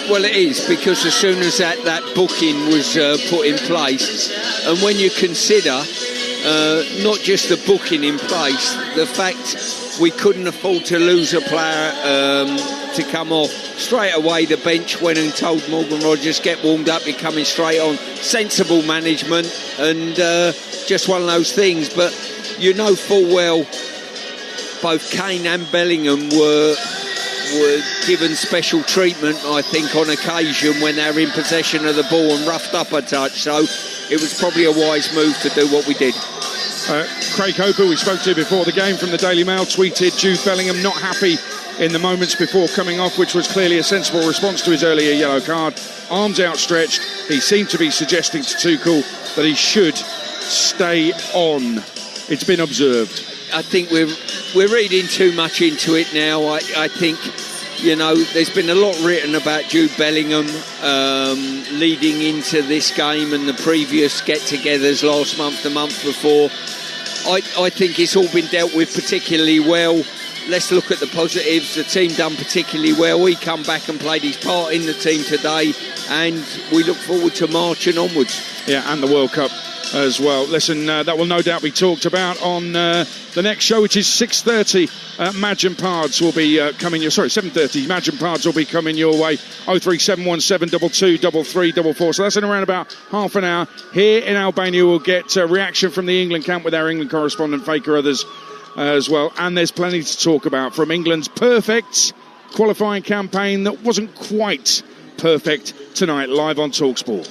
Speaker 2: Well, it is, because as soon as that booking was put in place, and when you consider not just the booking in place, the fact we couldn't afford to lose a player to come off, straight away the bench went and told Morgan Rogers, get warmed up, you're coming straight on. Sensible management, and just one of those things. But you know full well both Kane and Bellingham were were given special treatment, I think, on occasion when they're in possession of the ball and roughed up a touch. So it was probably a wise move to do what we did.
Speaker 1: Craig Hoper, we spoke to before the game from the Daily Mail, tweeted Jude Bellingham not happy in the moments before coming off, which was clearly a sensible response to his earlier yellow card. Arms outstretched, he seemed to be suggesting to Tuchel that he should stay on. It's been observed.
Speaker 2: I think we're reading too much into it now. I think, you know, there's been a lot written about Jude Bellingham leading into this game and the previous get-togethers last month, the month before. I think it's all been dealt with particularly well. Let's look at the positives. The team done particularly well. He come back and played his part in the team today, and we look forward to marching onwards.
Speaker 1: Yeah, and the World Cup as well. Listen, that will no doubt be talked about on the next show, which is 6:30. Madge and Pards will be coming your... Sorry, 7:30. Madge and Pards will be coming your way. 03717223344. So that's in around about half an hour. Here in Albania, we'll get a reaction from the England camp with our England correspondent, Faker Others, as well. And there's plenty to talk about from England's perfect qualifying campaign that wasn't quite perfect tonight, live on Talksport.